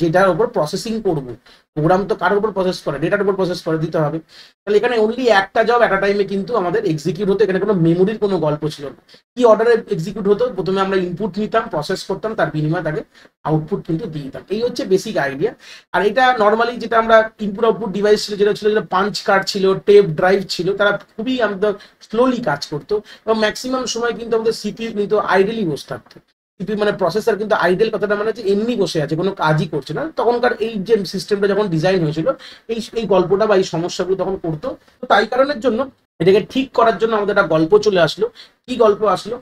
যেটার উপর প্রসেসিং করবো। প্রোগ্রাম তো কারোর উপর প্রসেস করে, ডেটার উপর প্রসেস করে দিতে হবে। তাহলে এখানে অনলি একটা জব একটা টাইমে কিন্তু আমাদের এক্সিকিউট হতো, এখানে কোনো মেমোরির কোনো গল্প ছিল না। কি অর্ডারে এক্সিকিউট হতো, প্রথমে আমরা ইনপুট নিতাম, প্রসেস করতাম, তার বিনিময়ে তাকে আউটপুট কিন্তু দিয়ে দিতাম। এই হচ্ছে বেসিক আইডিয়া। আর এটা নর্মালি যেটা আমরা ইনপুট আউটপুট ডিভাইস ছিল, যেটা ছিল, যেটা পাঞ্চ কার্ড ছিল, টেপ ড্রাইভ ছিল, তারা খুবই আমাদের স্লোলি কাজ করতো, এবং ম্যাক্সিমাম সময় কিন্তু আমাদের সিপিইউ কিন্তু আইডেলি বসে থাকতো। সিপিইউ মানে প্রসেসর কিন্তু আইডেল, কথাটা মানে যে এমনি বসে আছে, কোনো কাজই করছে না। তখনকার এই যে সিস্টেমটা যখন ডিজাইন হয়েছিল, এই গল্পটা বা এই সমস্যাগুলো তখন করতো। তো তাই কারণের জন্য এটাকে ঠিক করার জন্য আমাদের একটা গল্প চলে আসলো। কি গল্প আসলো,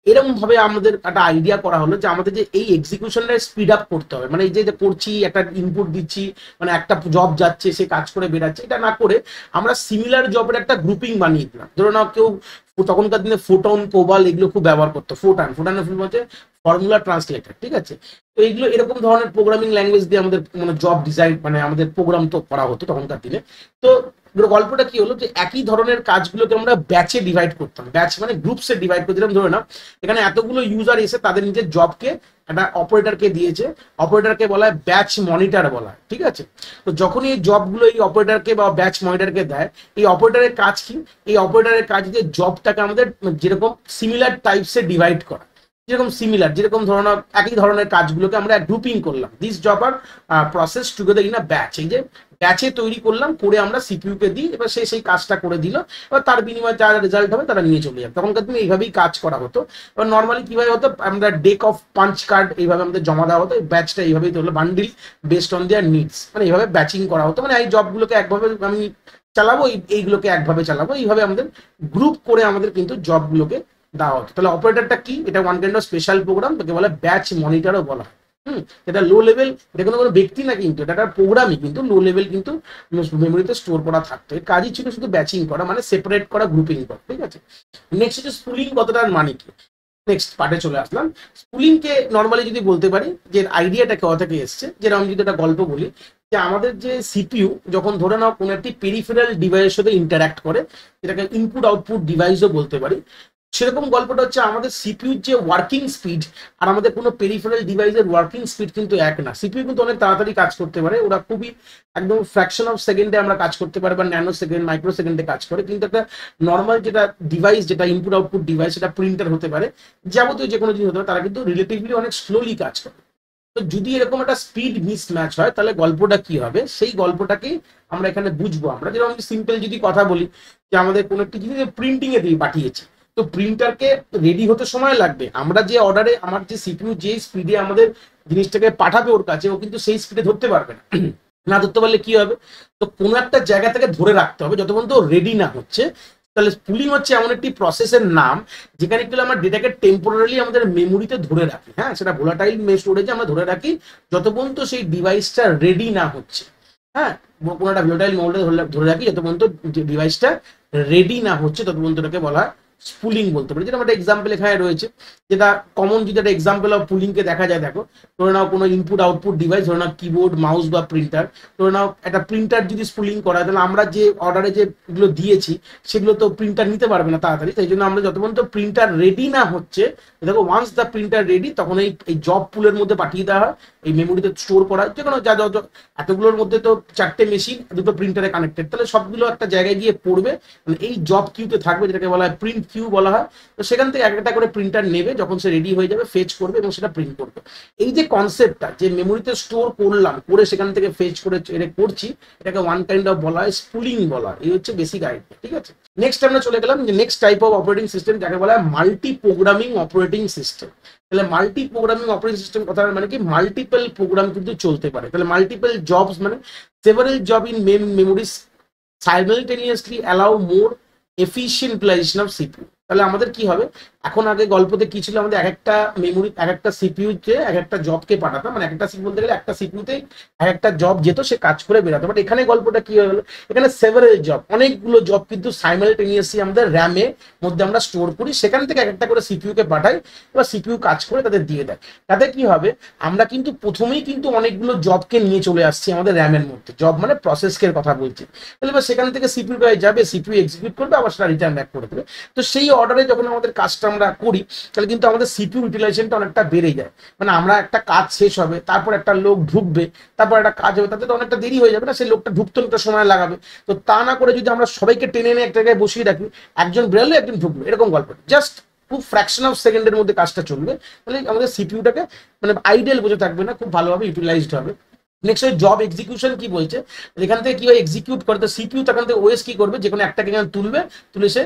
এরকম ভাবে আমাদের একটা আইডিয়া করা হলো যে আমাদের যে এই এক্সিকিউশনটা স্পিড আপ করতে হবে, মানে এই যে করছি, একটা ইনপুট দিচ্ছি, মানে একটা জব যাচ্ছে, সে কাজ করে বেরাচ্ছে, এটা না করে আমরা সিমিলার জবের একটা গ্রুপিং বানিয়ে দিলাম। ধরো না কেউ তখনকার দিনে ফোটন, কোবাল এগুলো খুব ব্যবহার করতো, ফোটানের ফুল হচ্ছে ফর্মুলা ট্রান্সলেটার, ঠিক আছে। তো এইগুলো এরকম ধরনের প্রোগ্রামিং ল্যাঙ্গুয়েজ দিয়ে আমাদের মানে জব ডিজাইন, মানে আমাদের প্রোগ্রাম তো করা হতো তখনকার দিনে। তো গল্পটা কি হলো, যে একই ধরনের কাজগুলোকে আমরা ব্যাচে ডিভাইড করতাম, ব্যাচ মানে গ্রুপসে ডিভাইড করে দিলাম। ধরে না এখানে এতগুলো ইউজার এসে তাদের নিজের জবকে একটা অপারেটরকে দিয়েছে, অপারেটরকে বলা হয় ব্যাচ মনিটর বলা হয়, ঠিক আছে। তো যখনই এই জবগুলো এই অপারেটরকে বা ব্যাচ মনিটরকে দেয়, এই অপারেটরের কাজ কি, এই অপারেটরের কাজ যে জবটাকে আমাদের যেরকম সিমিলার টাইপসে ডিভাইড করা, যেরকম সিমিলার, যেরকম ধরনের একই ধরনের কাজগুলোকে আমরা গ্রুপিং করলাম, this job are process together in a batch. এই যে ব্যাচে তৈরি করলাম, করে আমরা সিপিইউ কে দিই, এবার সেই কাজটা করে দিল, এবার তার বিনিময়ে যা রেজাল্ট হবে তারা নিয়ে চলে যাবে। তখনকার দিনে এইভাবেই কাজ করা হতো। এবার নর্মালি কিভাবে হতো, আমরা ডেক অফ পাঞ্চ কার্ড এইভাবে আমাদের জমা দেওয়া হতো, ব্যাচটা এইভাবেই হলো bundle based on their needs, মানে এইভাবে ব্যাচিং করা হতো, মানে এই জবগুলোকে একভাবে আমি চালাবো, এইগুলোকে একভাবে চালাবো, এইভাবে আমাদের গ্রুপ করে আমাদের কিন্তু জবগুলোকে দেওয়া হতো। তাহলে অপারেটরটা কি, এটা one kind of special program, তাকে বলে ব্যাচ মনিটরও বলা হয়। এটা লো লেভেল, এটা কোনো ব্যক্তি না, কিন্তু এটা একটা প্রোগ্রামই, কিন্তু লো লেভেল কিন্তু মেমোরিতে স্টোর করা থাকতো। এর কাজই ছিল শুধু ব্যাচিং করা, মানে সেপারেট করা, গ্রুপিং করা, ঠিক আছে। নেক্সট হচ্ছে স্পুলিং, কতটার মানে কি, নেক্সট পার্টে চলে আসলাম। স্পুলিংকে নর্মালি যদি বলতে পারি যে আইডিয়াটা কেওয়া থেকে এসছে, যেরকম যদি একটা গল্প বলি, যে আমাদের যে সিপিইউ যখন ধরে নাও কোনো একটি পেরিফেরাল ডিভাইসের সাথে ইন্টারঅ্যাক্ট করে, যেটাকে ইনপুট আউটপুট ডিভাইসও বলতে পারি, সেরকম গল্পটা হচ্ছে আমাদের সিপিইউর যে ওয়ার্কিং স্পিড আর আমাদের কোনো পেরিফেরাল ডিভাইসের ওয়ার্কিং স্পিড কিন্তু এক না। সিপিইউ কিন্তু অনেক তাড়াতাড়ি কাজ করতে পারে, ওরা খুবই একদম ফ্র্যাকশন অফ সেকেন্ডে আমরা কাজ করতে পারি, বা ন্যানো সেকেন্ড, মাইক্রো সেকেন্ডে কাজ করে। কিন্তু একটা নর্মাল যেটা ডিভাইস, যেটা ইনপুট আউটপুট ডিভাইস, সেটা প্রিন্টার হতে পারে, যাবতীয় যে কোনো জিনিস হতে পারে, তারা কিন্তু রিলেটিভলি অনেক স্লোলি কাজ করে। তো যদি এরকম একটা স্পিড মিস ম্যাচ হয়, তাহলে গল্পটা কি হবে, সেই গল্পটাকেই আমরা এখানে বুঝবো। আমরা যেরকম সিম্পল যদি কথা বলি, যে আমাদের কোনো একটি জিনিস প্রিন্টিং এ দিয়ে পাঠিয়েছে, তো প্রিন্টারকে রেডি হতে সময় লাগবে। আমরা যে অর্ডারে, আমার যে সিপিইউ যে স্পিডে আমাদের জিনিসটাকে পাঠাবে ওর কাছে, ও কিন্তু সেই স্পিডে ধরতে পারবে না। না ধরতে পারলে কি হবে, তো কোনো একটা জায়গা থেকে ধরে রাখতে হবে যতক্ষণ তো রেডি না হচ্ছে। তাহলে স্পুলিং হচ্ছে এমন একটি প্রসেসের নাম, যেখানে কিন্তু আমরা ডেটাকে টেম্পোরারি আমাদের মেমোরিতে ধরে রাখি, হ্যাঁ, সেটা ভোলাটাইল স্টোরেজে আমরা ধরে রাখি যতক্ষণ তো সেই ডিভাইসটা রেডি না হচ্ছে। হ্যাঁ, কোনো একটা ভোলাটাইল মোডে ধরে রাখি যতক্ষণ তো ডিভাইসটা রেডি না হচ্ছে, ততক্ষণ এটাকে বলা হয় স্পুলিং বলতে পারি। যেটা একটা এক্সাম্পল এখানে রয়েছে, যেটা কমন যদি একটা এক্সাম্পল অফ পুলিংকে দেখা যায়, দেখো ধরে নাও কোনো ইনপুট আউটপুট ডিভাইস, ধরে নাও কিবোর্ড, মাউস বা প্রিন্টার, ধরে নাও একটা প্রিন্টার যদি স্পুলিং করা হয়, তাহলে আমরা যে অর্ডারে যেগুলো দিয়েছি সেগুলো তো প্রিন্টার নিতে পারবে না তাড়াতাড়ি, তাই জন্য আমরা যতক্ষণ তো প্রিন্টার রেডি না হচ্ছে, দেখো ওয়ান্স দ্য প্রিন্টার রেডি, তখন এই জব পুলের মধ্যে পাঠিয়ে দেওয়া হয়, এই মেমোরিতে স্টোর করা হয়। যে কোনো যা যত এতগুলোর মধ্যে তো 4টে মেশিন, 2টো প্রিন্টারে কানেক্টেড, তাহলে সবগুলো একটা জায়গায় গিয়ে পড়বে, মানে এই জব কিউতে থাকবে, যেটাকে বলা হয় প্রিন্ট কিউ বলা হয়। তো সেখান থেকে একটা করে প্রিন্টার নেবে, যখন সে রেডি হয়ে যাবে ফেচ করবে এবং সেটা প্রিন্ট করবে। এই যে কনসেপ্টটা, যে মেমোরিতে স্টোর করলাম, করে সেখান থেকে ফেচ করে এটা করছি, এটাকে ওয়ান কাইন্ড অফ বলা হয় স্পুলিং বলা হয়। এই হচ্ছে বেসিক আইডিয়া, ঠিক আছে। নেক্সট আমরা চলে গেলাম যে next type of operating system, যাকে বলা হয় মাল্টি প্রোগ্রামিং অপারেটিং সিস্টেম। তাহলে মাল্টি প্রোগ্রামিং অপারেটিং সিস্টেম কথা মানে কি, মাল্টিপল প্রোগ্রাম কিন্তু চলতে পারে। তাহলে মাল্টিপল জবস মানে several job in memories simultaneously allow more efficient utilization of CPU. তাহলে আমাদের কি হবে, এখন আগে গল্পতে কি ছিল, আমাদের এক একটা মেমোরি এক একটা সিপিইউতে এক একটা জবকে পাঠাতাম, মানে একটা সিপিইউ বলতে গেলে একটা সিপিইউতে এক একটা জব যেত, সে কাজ করে বেরাতো। বাট এখানে গল্পটা কি হয়ে গেলো, এখানে সেভারেল জব, অনেকগুলো জব কিন্তু সাইমালটেনিয়াসলি আমাদের র্যামে মধ্যে আমরা স্টোর করি, সেখান থেকে এক একটা করে সিপিইউকে পাঠাই, এবার সিপিইউ কাজ করে তাদের দিয়ে দেয়। তাতে কি হবে, আমরা কিন্তু প্রথমেই কিন্তু অনেকগুলো জবকে নিয়ে চলে আসছি আমাদের র্যামের মধ্যে, জব মানে প্রসেসকে কথা বলছি। তাহলে এবার সেখান থেকে সিপিইউ যাবে, সিপিইউ এক্সিকিউট করবে, আবার সেটা রিটার্ন ব্যাক করে দেবে। তো সেই অর্ডারে যখন আমাদের কাজটা আমরা করি, তাহলে কিন্তু আমাদের সিপিইউ ইউটিলাইজেশনটা অনেকটা বেড়ে যায়। মানে আমরা একটা কাজ শেষ হবে, তারপর একটা লোক ঢুকবে, তারপর একটা কাজ হবে, তাতে তো অনেকটা দেরি হয়ে যাবে না, সেই লোকটা ঢুকতে একটা সময় লাগাবে। তো তা না করে যদি আমরা সবাইকে টেনে এনে একটা জায়গায় বসিয়ে রাখি, একজন বেরোলে একজন ঢুকলো, এরকম গল্প, জাস্ট খুব ফ্র্যাকশন অফ সেকেন্ডের মধ্যে কাজটা চলবে, তাহলে আমাদের সিপিইউটাকে মানে আইডিয়াল বসে থাকবে না, খুব ভালোভাবে ইউটিলাইজড হবে। নেক্সট ওই জব এক্সিকিউশন কি বলছে, এখান থেকে কি হয় এক্সিকিউট করে, তো সিপিইউ তখন থেকে ওএস কি করবে, যে কোনো একটাকে এখানে তুলবে, তুলে সে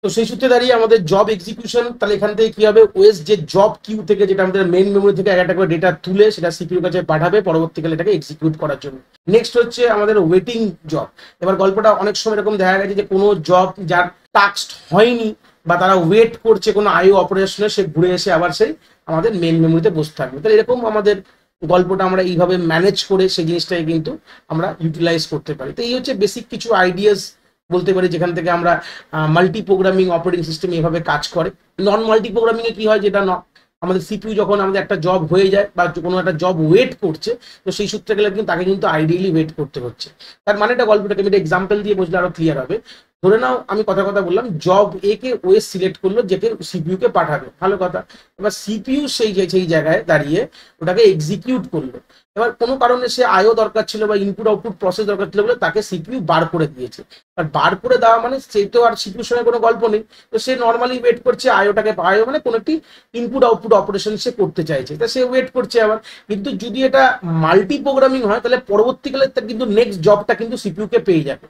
তো সেই সূত্রে দাঁড়িয়ে আমাদের জব এক্সিকিউশন, তাহলে এখান থেকে কি হবে, ওএস যে জব কিউ থেকে যেটা আমাদের মেইন মেমোরি থেকে একটা করে ডেটা তুলে সেটা সিপিইউর কাছে পাঠাবে পরবর্তীকালে এটাকে এক্সিকিউট করার জন্য। নেক্সট হচ্ছে আমাদের ওয়েটিং জব। এবার গল্পটা অনেক সময় এরকম দেখা গেছে যে কোনো জব যার টাস্ক হয়নি বা তারা ওয়েট করছে কোনো আইও অপারেশনে, সে ঘুরে এসে আবার সেই আমাদের মেইন মেমোরিতে বসে থাকবে। তাহলে এরকম আমাদের গল্পটা আমরা এইভাবে ম্যানেজ করে সেই জিনিসটাকে কিন্তু আমরা ইউটিলাইজ করতে পারি। তো এই হচ্ছে বেসিক কিছু আইডিয়াস বলতে পারি, যেখান থেকে আমরা মাল্টি প্রোগ্রামিং অপারেটিং সিস্টেম এইভাবে কাজ করে। নন মাল্টি প্রোগ্রামিং এ কি হয়, যেটা আমাদের সিপিইউ যখন আমাদের একটা জব হয়ে যায় বা কোনো একটা জব ওয়েট করছে, তো সেই সূত্রে গেলে কিন্তু তাকে কিন্তু আইডিয়ালি ওয়েট করতে হচ্ছে। তার মানে এটা গল্পটাকে আমি একটা এক্সাম্পল দিয়ে বুঝলে আরো ক্লিয়ার হবে। ধরে নাও আমি কথা বললাম, জব এ কে ওএস সিলেক্ট করলো, যেকে সিপিইউ কে পাঠাবে, ভালো কথা। এবার সিপিইউ সেই জায়গায় দাঁড়িয়ে ওটাকে এক্সিকিউট করলো। এবার কোনো কারণে সে আইও দরকার ছিল বা ইনপুট আউটপুট প্রসেস দরকার ছিল বলে তাকে সিপিইউ বার করে দিয়েছে। আর বার করে দেওয়া মানে সে তো আর সিপিইউর সঙ্গে কোনো গল্প নেই, তো সে নর্মালি ওয়েট করছে আইওটাকে, আইও মানে কোনো একটি ইনপুট আউটপুট অপারেশন সে করতে চাইছে, তা সে ওয়েট করছে আবার। কিন্তু যদি এটা মাল্টি প্রোগ্রামিং হয়, তাহলে পরবর্তীকালে তার কিন্তু নেক্সট জবটা কিন্তু সিপিইউ কে পেয়ে যাবে।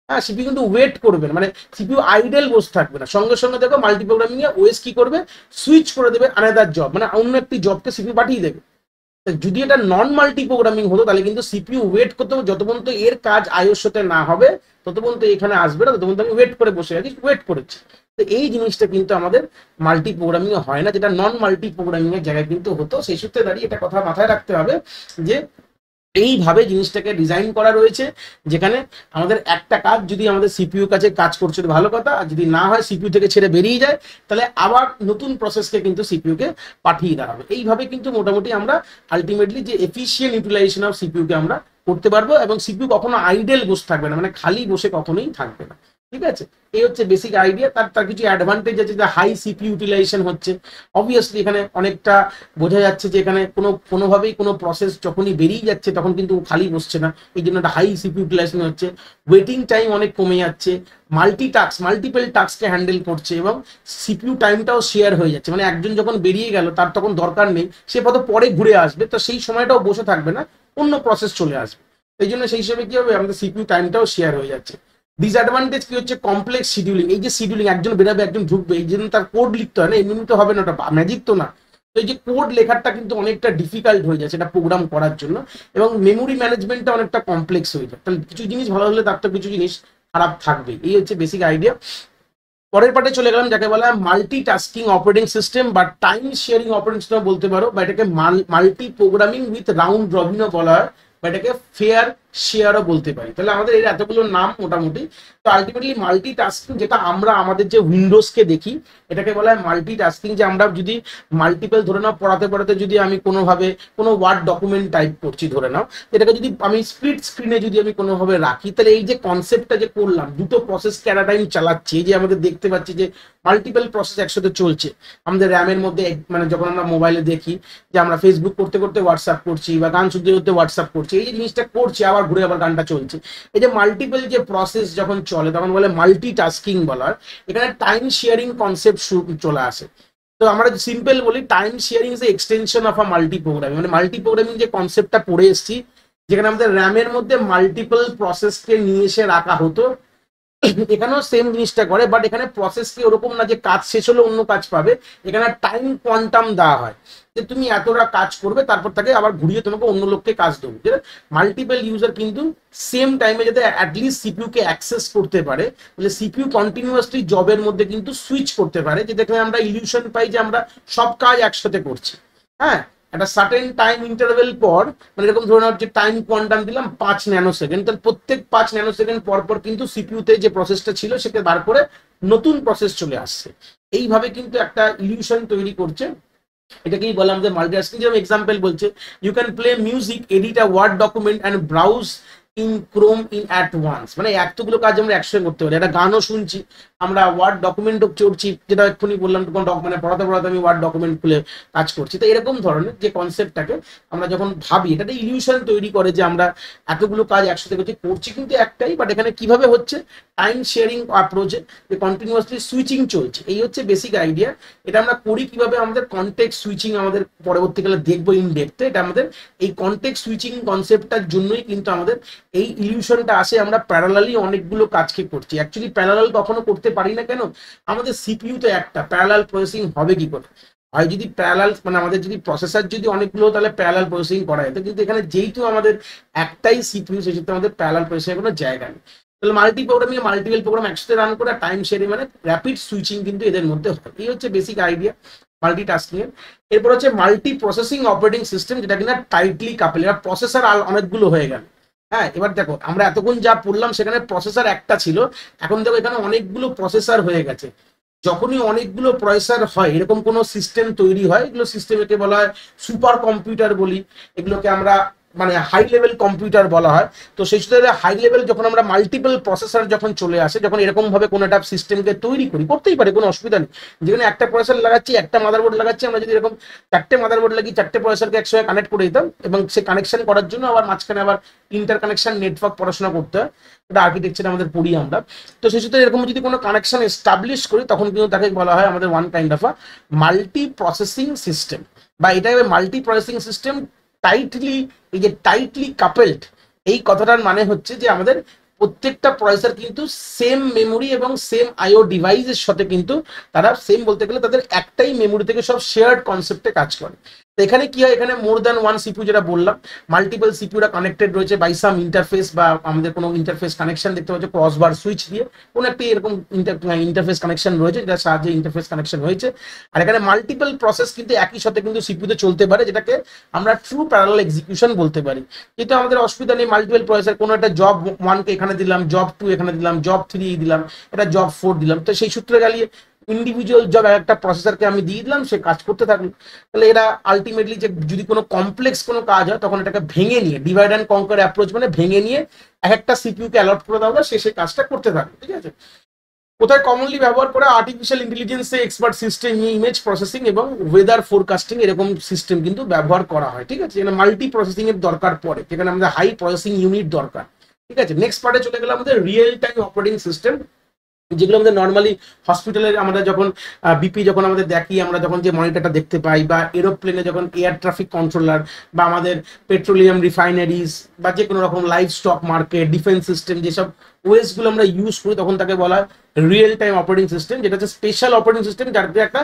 হ্যাঁ, সিপিইউ কিন্তু ওয়েট করবে না, মানে সিপিইউ আইডেল বসে থাকবে না, সঙ্গে সঙ্গে দেখো মাল্টি প্রোগ্রামিং এ ওএস কি করবে, সুইচ করে দেবে আনাদার জব, মানে অন্য একটি জবকে সিপিইউ পাঠিয়ে দেবে। যদি এটা নন মাল্টি প্রোগ্রামিং হতো, তাহলে কিন্তু সিপিইউ ওয়েট করতে হবে, যত পর্যন্ত এর কাজ আইওর সাথে না হবে তত পর্যন্ত এখানে আসবে না, তত পর্যন্ত আমি ওয়েট করে বসে আছি, ওয়েট করেছি। তো এই জিনিসটা কিন্তু আমাদের মাল্টি প্রোগ্রামিং এ হয় না, যেটা নন মাল্টি প্রোগ্রামিং এর জায়গায় কিন্তু হতো। সেই সূত্রে দাঁড়িয়ে এটা কথা মাথায় রাখতে হবে যে এইভাবে জিনিসটাকে ডিজাইন করা রয়েছে, যেখানে আমাদের একটা কাজ যদি আমাদের সিপিইউ কাছে কাজ করছে তো ভালো কথা, আর যদি না হয় সিপিইউ থেকে ছেড়ে বেরিয়ে যায়, তাহলে আবার নতুন প্রসেসকে কিন্তু সিপিইউ কে পাঠিয়ে দেওয়া হবে। এইভাবে কিন্তু মোটামুটি আমরা আলটিমেটলি যে এফিশিয়েন্ট ইউটিলাইজেশন অফ সিপিইউ কে আমরা করতে পারবো, এবং সিপিইউ কখনো আইডেল বসে থাকবে না, মানে খালি বসে কখনোই থাকবে না। ঠিক আছে, এই হচ্ছে বেসিক আইডিয়া। তার কিছু অ্যাডভান্টেজ আছে, যে হাই সিপিইউ ইউটিলাইজেশন হচ্ছে। অবভিয়াসলি এখানে অনেকটা বোঝা যাচ্ছে যে এখানে কোনোভাবেই কোনো প্রসেস যখনই বেরিয়ে যাচ্ছে তখন কিন্তু খালি বসছে না, এই জন্য একটা হাই সিপিইউ ইউটিলাইজেশন হচ্ছে। ওয়েটিং টাইম অনেক কমে যাচ্ছে, মাল্টিপল টাস্ককে হ্যান্ডেল করছে, এবং সিপিইউ টাইমটাও শেয়ার হয়ে যাচ্ছে। মানে একজন যখন বেরিয়ে গেল, তার তখন দরকার নেই, সে কত পরে ঘুরে আসবে, তো সেই সময়টাও বসে থাকবে না, অন্য প্রসেস চলে আসবে। এই জন্য সেই হিসেবে কি হবে, আমাদের সিপিইউ টাইমটাও শেয়ার হয়ে যাচ্ছে। ডিসঅ্যাডভান্টেজ কি হচ্ছে, কমপ্লেক্স শিডিউলিং। এই যে শিডিউলিং, একজন বেরাবে একজন ঢুকবে, এই জন্য তার কোড লিখতে হয় না, এমনি তো হবে না, ওটা ম্যাজিক তো না। তো এই যে কোড লেখাটা কিন্তু অনেকটা ডিফিকাল্ট হয়ে যায় সেটা প্রোগ্রাম করার জন্য, এবং মেমোরি ম্যানেজমেন্টটা অনেকটা কমপ্লেক্স হয়ে যায়। তাহলে কিছু জিনিস ভালো হলে তার তো কিছু জিনিস খারাপ থাকবে। এই হচ্ছে বেসিক আইডিয়া। পরের পার্টে চলে গেলাম, যাকে বলা হয় মাল্টি টাস্কিং অপারেটিং সিস্টেম বা টাইম শেয়ারিং অপারেটিং সিস্টেম বলতে পারো, বা এটাকে মাল্টি প্রোগ্রামিং উইথ রাউন্ড রবিনও বলা হয়, বা এটাকে ফেয়ার শেয়ারও বলতে পারি। তাহলে আমাদের এই এতগুলো নাম মোটামুটি। তো আলটিমেটলি মাল্টি টাস্কিং, যেটা আমরা আমাদের যে উইন্ডোজকে দেখি, এটাকে বলা হয় মাল্টি টাস্কিং। যে আমরা যদি মাল্টিপল, ধরে নাও পড়াতে যদি আমি কোনোভাবে কোনো ওয়ার্ড ডকুমেন্ট টাইপ করছি, ধরে নাও এটাকে যদি আমি স্প্লিট স্ক্রিনে যদি আমি কোনোভাবে রাখি, তাহলে এই যে কনসেপ্টটা যে করলাম, দুটো প্রসেসকে অ্যাট আ টাইম চালাচ্ছি, এই যে আমাদের দেখতে পাচ্ছি যে মাল্টিপল প্রসেস একসাথে চলছে আমাদের র্যামের মধ্যে। মানে যখন আমরা মোবাইলে দেখি যে আমরা ফেসবুক করতে করতে হোয়াটসঅ্যাপ করছি, বা গান শুনতে করতে হোয়াটসঅ্যাপ করছি, এই যে জিনিসটা করছি, আবার ঘুরে আবার গানটা চলছে, এই যে মাল্টিপল যে প্রসেস যখন চলে তখন বলে মাল্টি টাস্কিং বলা হয়। এখানে টাইম শেয়ারিং কনসেপ্ট চলে আসে। তো আমরা সিম্পল বলি, time sharing is extension of a multi programming. মানে মাল্টি প্রোগ্রামিং যে কনসেপ্টটা পড়ে এসেছি, যেখানে আমাদের র্যামের মধ্যে মাল্টিপল প্রসেসকে নিয়ে এসে রাখা হতো, এখানেও সেম জিনিসটা করে, বাট এখানে প্রসেস কি ওরকম না যে কাজ শেষ হলে অন্য কাজ পাবে। এখানে টাইম কোয়ান্টাম দেওয়া হয় যে তুমি এতটা কাজ করবে, তারপর তাকে আবার ঘুরিয়ে তোমাকে অন্য লোককে কাজ দেবো। যেটা মাল্টিপল ইউজার কিন্তু সেম টাইমে যাতে অ্যাটলিস্ট সিপিইউ কে অ্যাক্সেস করতে পারে, তাহলে সিপিইউ কন্টিনিউয়াসলি জবের মধ্যে কিন্তু সুইচ করতে পারে, যেটা আমরা ইলিউশন পাই যে আমরা সব কাজ একসাথে করছি। হ্যাঁ, একটা সার্টেন টাইম ইন্টারভেল পর, মানে এরকম ধরে নেওয়ার যে টাইম কোয়ান্টাম দিলাম 5 ন্যানো সেকেন্ড, তাহলে প্রত্যেক 5 ন্যানো সেকেন্ড পর পর কিন্তু সিপিইউতে যে প্রসেসটা ছিল সেটা বার করে নতুন প্রসেস চলে আসছে। এইভাবে কিন্তু একটা ইলিউশন তৈরি করছে। এটাকেই বলে আমাদের মাল্টিটাস্কিং। যেরকম এক্সাম্পল বলছে, you can play music, edit a word document and browse in Chrome in at once. মানে এতগুলো কাজ আমরা একসাথে করতে পারি। একটা গানও শুনছি, আমরা ওয়ার্ড ডকুমেন্টও চড়ছি, যেটা এক্ষুনি বললাম, মানে পড়াতে পড়াতে আমি ওয়ার্ড ডকুমেন্ট খুলে কাজ করছি। তো এরকম ধরনের যে কনসেপ্টটাকে আমরা যখন ভাবি, এটাতে ইলিউশন তৈরি করে যে আমরা এতগুলো কাজ একসাথে করছি কিন্তু একটাই, বাট এখানে কিভাবে হচ্ছে টাইম শেয়ারিং অ্যাপ্রোচে যে কন্টিনিউয়াসলি সুইচিং চলছে। এই হচ্ছে বেসিক আইডিয়া। এটা আমরা করি কিভাবে, আমাদের কনটেক্সট সুইচিং আমাদের পরবর্তীকালে দেখবো ইন ডেপথে। এটা আমাদের এই কনটেক্সট সুইচিং কনসেপ্টটার জন্যই কিন্তু আমাদের এই ইলিউশনটা আসে। আমরা প্যারালালি অনেকগুলো কাজকে করছি। অ্যাকচুয়ালি প্যারালাল কখনো করতে পারি না কেন, আমাদের সিপিইউ তো একটা, প্যারালাল প্রসেসিং হবে কি করে? হয় যদি প্যারালাল, মানে আমাদের যদি প্রসেসর যদি অনেকগুলো, তাহলে প্যারালাল প্রসেসিং করা যেত, কিন্তু এখানে যেহেতু আমাদের একটাই সিপিইউ, সেক্ষেত্রে আমাদের প্যারালাল প্রসেসিং কোনো জায়গা নেই। তাহলে মাল্টি প্রোগ্রামিং, মাল্টিপল প্রোগ্রাম একসাথে রান করে টাইম শেয়ারিং, মানে র্যাপিড সুইচিং কিন্তু এদের মধ্যে হয়। এই হচ্ছে বেসিক আইডিয়া মাল্টিটাস্কিং এর। এরপর হচ্ছে মাল্টি প্রসেসিং অপারেটিং সিস্টেম, যেটা কিনা টাইটলি কাপল। এবার প্রসেসর অনেকগুলো হয়ে গেল। হ্যাঁ, এবার দেখো আমরা এতক্ষণ যা পড়লাম সেখানে প্রসেসর একটা ছিল, এখন দেখো এখানে অনেকগুলো প্রসেসর হয়ে গেছে। যখনই অনেকগুলো প্রসেসর হয়, এরকম কোনো সিস্টেম তৈরি হয়, এগুলো সিস্টেমকে বলা হয় সুপার কম্পিউটার বলি। এগুলোকে আমরা মানে হাই লেভেল কম্পিউটার বলা হয়। তো সেই সূত্রে হাই লেভেল যখন আমরা মাল্টিপল প্রসেসর যখন চলে আসে, যখন এরকম ভাবে কোনো একটা সিস্টেমকে তৈরি করি, করতেই পারে, কোনো অসুবিধা নেই। যেখানে একটা প্রসেসর লাগাচ্ছি, একটা মাদারবোর্ড লাগাচ্ছি, আমরা যদি এরকম 4টে মাদারবোর্ড লাগিয়ে 4টে প্রসেসরকে একসঙ্গে কানেক্ট করে দিতাম, এবং সে কানেকশন করার জন্য আবার মাঝখানে আবার ইন্টার কানেকশন নেটওয়ার্ক পড়াশোনা করতে হয়, এটা আর্কিটেকচার আমাদের পড়ি আমরা। তো সেই সূত্রে এরকম যদি কোনো কানেকশন এস্টাবলিশ করি, তখন কিন্তু তাকে বলা হয় আমাদের one kind of a multi processing system, বা এটা মাল্টি প্রসেসিং সিস্টেম টাইটলি, এই যে টাইটলি কাপেলড, এই কথাটার মানে হচ্ছে যে আমাদের প্রত্যেকটা প্রসেসর কিন্তু সেম মেমোরি এবং সেম আইও ডিভাইসের সাথে কিন্তু তারা সেম, বলতে গেলে তাদের একটাই মেমোরি থেকে সব শেয়ার্ড কনসেপ্টে কাজ করে। তো এখানে কি হয়, এখানে মোর দ্যান ওয়ান সিপিইউ, যেটা বললাম মাল্টিপল সিপিইউরা কানেক্টেড রয়েছে বাই সাম ইন্টারফেস, বা আমাদের কোনো ইন্টারফেস কানেকশন দেখতে পাচ্ছি ক্রসবার সুইচ দিয়ে, কোনো একটি এরকম ইন্টারফেস কানেকশন রয়েছে, যেটার সাহায্যে ইন্টারফেস কানেকশন হয়েছে। আর এখানে মাল্টিপল প্রসেস কিন্তু একই সাথে কিন্তু সিপিইউতে চলতে পারে, যেটাকে আমরা ট্রু প্যারালাল এক্সিকিউশন বলতে পারি। কিন্তু আমাদের অসুবিধা নেই, মাল্টিপল প্রসেসর, কোনো একটা জব 1কে এখানে দিলাম, জব 2 এখানে দিলাম, জব 3 দিলাম, এটা জব 4 দিলাম। তো সেই সূত্রে গেলে ইন্ডিভিজুয়াল জব একটা প্রসেসরকে আমি দিয়ে দিলাম, সে কাজ করতে থাকলো। তাহলে এরা আলটিমেটলি যে যদি কোনো কমপ্লেক্স কোনো কাজ হয়, তখন এটাকে ভেঙে নিয়ে, ডিভাইড অ্যান্ড কনকার অ্যাপ্রোচ, মানে ভেঙে নিয়ে এক একটা সিপিইউকে অ্যালট করে দেওয়া, সে সেই কাজটা করতে থাকবে। ঠিক আছে, কোথায় কমনলি ব্যবহার করে, আর্টিফিশিয়াল ইন্টেলিজেন্সে এক্সপার্ট সিস্টেম, ইমেজ প্রসেসিং এবং ওয়েদার ফোরকাস্টিং, এরকম সিস্টেম কিন্তু ব্যবহার করা হয়। ঠিক আছে, এখানে মাল্টি প্রসেসিং এর দরকার পড়ে, যেখানে আমাদের হাই প্রসেসিং ইউনিট দরকার। ঠিক আছে, নেক্সট পার্টে চলে গেলে আমাদের রিয়েল টাইম অপারেটিং সিস্টেম, যেগুলো আমাদের নর্মালি হসপিটালের আমরা যখন বিপি যখন আমাদের দেখি, আমরা যখন যে মনিটরটা দেখতে পাই, বা এরোপ্লেনে যখন এয়ার ট্রাফিক কন্ট্রোলার, বা আমাদের পেট্রোলিয়াম রিফাইনারিজ, বা যে কোনো রকম live stock market, defence system, যেসব ওয়েসগুলো আমরা ইউজ করি, তখন তাকে বলা হয় রিয়েল টাইম অপারেটিং সিস্টেম, যেটা হচ্ছে স্পেশাল অপারেটিং সিস্টেম, যার একটা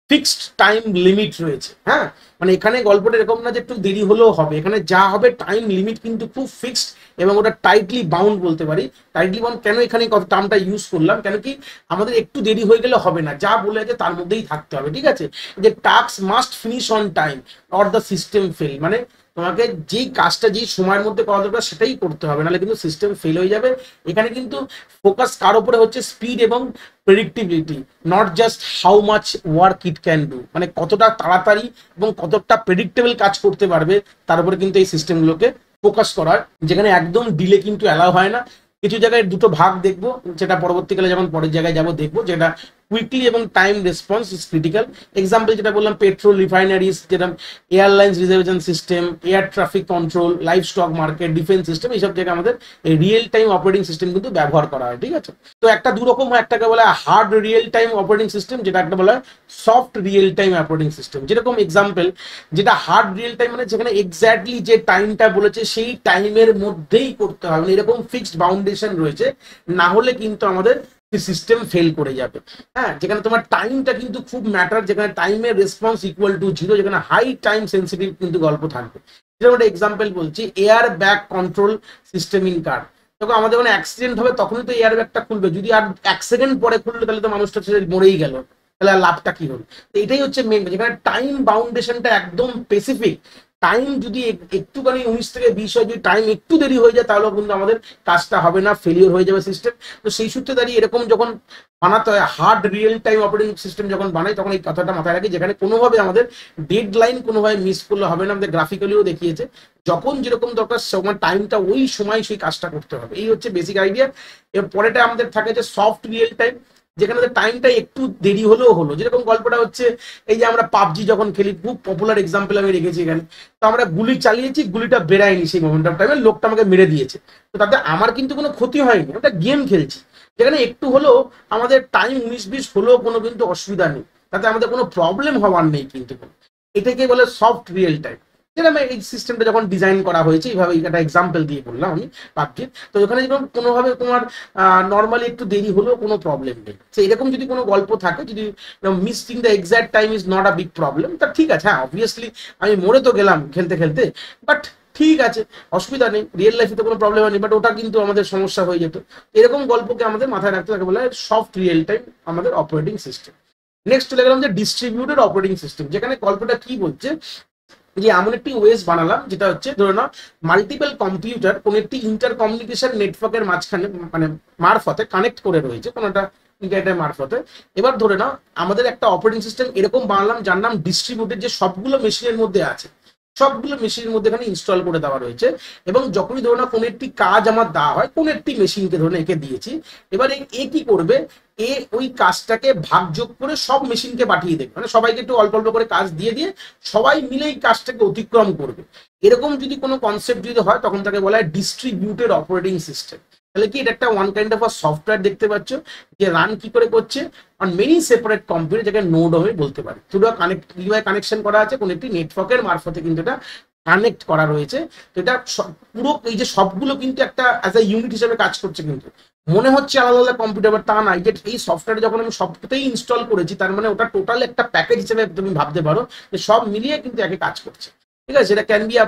ফিক্সড টাইম লিমিট রয়েছে। হ্যাঁ, মানে এখানে গল্পটা এরকম না যে একটু দেরি হলেও হবে, এখানে যা হবে টাইম লিমিট কিন্তু খুব ফিক্সড, এবং ওটা টাইটলি বাউন্ড বলতে পারি। টাইটলি বাউন্ড কেন এখানে কত টার্মটা ইউজ করলাম, কেন কি আমাদের একটু দেরি হয়ে গেলে হবে না, যা বলে আছে তার মধ্যেই থাকতে হবে। ঠিক আছে, যে task must finish on time or the system fail, মানে তোমাকে যেই কাজটা যেই সময়ের মধ্যে করা দরকার সেটাই করতে হবে, নাহলে কিন্তু সিস্টেম ফেল হয়ে যাবে। এখানে কিন্তু ফোকাস কার উপরে হচ্ছে, স্পিড এবং প্রেডিক্টিবিলিটি, not just how much work it can do, মানে কতটা তাড়াতাড়ি এবং কতটা প্রেডিক্টেবল কাজ করতে পারবে, তার উপরে কিন্তু এই সিস্টেমগুলোকে ফোকাস করা হয়, যেখানে একদম ডিলে কিন্তু অ্যালাউ হয় না। কিছু জায়গায় দুটো ভাগ দেখবো, যেটা পরবর্তীকালে যখন পরের জায়গায় যাবো দেখবো, যেটা কুইকলি এবং time response is critical. Example যেটা বললাম, পেট্রোল রিফাইনারিজ, যেটা airlines reservation system, air traffic control, live stock market, defence system, এইসব জায়গায় আমাদের এই রিয়েল টাইম অপারেটিং সিস্টেম কিন্তু ব্যবহার করা হয়। ঠিক আছে, তো একটা দুরকম হয়, একটাকে বলা হয় hard real time operating system, যেটা একটা বলা হয় soft real time operating system. যেরকম এক্সাম্পল, যেটা হার্ড রিয়েল টাইম মানে যেখানে এক্স্যাক্টলি যে টাইমটা বলেছে সেই টাইমের মধ্যেই করতে হবে, মানে এরকম ফিক্সড বাউন্ডেশন রয়েছে, না হলে কিন্তু আমাদের সিস্টেম ফেল করে যাবে। হ্যাঁ, যেখানে তোমার টাইমটা কিন্তু খুব ম্যাটার, যেখানে টাইমের রেসপন্স ইকুয়াল টু 0, যেখানে হাই টাইম সেন্সিটিভ কিন্তু গল্প থাকবে। যেরকম একটা এক্সাম্পল বলছি, air bag control system in car. যখন আমাদের কোনো অ্যাক্সিডেন্ট হবে তখনই তো এয়ার ব্যাগটা খুলবে, যদি আর 1 সেকেন্ড পরে খুললে তাহলে তো মানুষটা ছেড়ে মরেই গেল, তাহলে লাভটা কি হলো? তো এটাই হচ্ছে মেন, যেখানে টাইম বাউন্ডেশনটা একদম স্পেসিফিক। টাইম যদি একটুখানি 19 থেকে 20 হয়, যদি টাইম একটু দেরি হয়ে যায় তাহলেও কিন্তু আমাদের কাজটা হবে না, ফেলিওর হয়ে যাবে সিস্টেম। তো সেই সূত্রে দাঁড়িয়ে এরকম যখন বানাতে হয় hard real time operating system যখন বানাই, তখন এই কথাটা মাথায় রাখি, যেখানে কোনোভাবে আমাদের ডেড লাইন কোনোভাবে মিস করলে হবে না। আমাদের গ্রাফিক্যালিও দেখিয়েছে যখন যেরকম দরকার সময় টাইমটা ওই সময় সেই কাজটা করতে হবে। এই হচ্ছে বেসিক আইডিয়া। এর পরেটা আমাদের থাকে যে সফট রিয়েল টাইম, যেখানে টাইমটা একটু দেরি হলেও হলো। যেরকম গল্পটা হচ্ছে, এই যে আমরা পাবজি যখন খেলি, খুব পপুলার এক্সাম্পল আমি রেখেছি এখানে। তো আমরা গুলি চালিয়েছি, গুলিটা বেরায়নি সেই মোমেন্ট অফ টাইমে, লোকটা আমাকে মেরে দিয়েছে, তো তাতে আমার কিন্তু কোনো ক্ষতি হয়নি, আমরা গেম খেলছি। যেখানে একটু হলেও আমাদের টাইম 19-20 হলেও কোনো কিন্তু অসুবিধা নেই, তাতে আমাদের কোনো প্রবলেম হওয়ার নেই কিন্তু। এটাকে বলে সফট রিয়েল টাইম। যেরকম এই সিস্টেমটা যখন ডিজাইন করা হয়েছে, এইভাবে একটা এক্সাম্পল দিয়ে বললাম আমি পাবজির। তো ওখানে যখন কোনোভাবে তোমার নর্মালি একটু দেরি হলেও কোনো প্রবলেম নেই। তো এরকম যদি কোনো গল্প থাকে, যদি missing the exact time is not a big problem, তা ঠিক আছে। হ্যাঁ, অবভিয়াসলি আমি মরে তো গেলাম খেলতে খেলতে, বাট ঠিক আছে, অসুবিধা নেই, রিয়েল লাইফে তো কোনো প্রবলেম হয়নি, বাট ওটা কিন্তু আমাদের সমস্যা হয়ে যেত। এরকম গল্পকে আমাদের মাথায় রাখতে থাকে, বলা হয় সফট রিয়েল টাইম আমাদের অপারেটিং সিস্টেম। নেক্সট চলে গেলাম যে ডিস্ট্রিবিউটেড অপারেটিং সিস্টেম, যেখানে গল্পটা কি বলছে, যে এমন একটি ওয়েস বানালাম যেটা হচ্ছে, ধরে নাও মাল্টিপল কম্পিউটার কোন একটি ইন্টার কমিউনিকেশন নেটওয়ার্কের মাঝখানে মানে মারফতে কানেক্ট করে রয়েছে, কোনটা ইন্টারনেটের মারফতে। এবার ধরে নাও আমাদের একটা অপারেটিং সিস্টেম এরকম বানালাম যার নাম ডিস্ট্রিবিউটেড, যে সবগুলো মেশিনের মধ্যে আছে, সবগুলো মেশিনের মধ্যে এখানে ইনস্টল করে দেওয়া রয়েছে। এবং যখনই ধরো না কোনো একটি কাজ আমার দেওয়া হয়, কোন একটি মেশিনকে ধরে একে দিয়েছি, এবারে এ কি করবে, এ ওই কাজটাকে ভাগযোগ করে সব মেশিনকে পাঠিয়ে দেবে, মানে সবাইকে একটু অল্প অল্প করে কাজ দিয়ে দিয়ে সবাই মিলে এই কাজটাকে অতিক্রম করবে। এরকম যদি কোনো কনসেপ্ট যদি হয়, তখন তাকে বলা হয় ডিস্ট্রিবিউটেড অপারেটিং সিস্টেম। তাহলে কি এটা একটা ওয়ান কাইন্ড অফ সফটওয়্যার দেখতে পাচ্ছ, যে রান কি করে করছে অন মেনি সেপারেট কম্পিউটার, যেটাকে নোড আমি বলতে পারি। পুরো কানেকশন করা আছে কোন একটি নেটওয়ার্কের মারফতে, কিন্তু এটা কানেক্ট করা রয়েছে। তো এটা পুরো এই যে সবগুলো কিন্তু একটা অ্যাজ এ ইউনিট হিসেবে কাজ করছে, কিন্তু মনে হচ্ছে আলাদা আলাদা কম্পিউটার, তা না। এই সফটওয়্যার যখন আমি সবটাই ইনস্টল করেছি, তার মানে ওটা টোটাল একটা প্যাকেজ হিসেবে তুমি ভাবতে পারো, যে সব মিলিয়ে কিন্তু একে কাজ করছে। ঠিক আছে, এটা can be a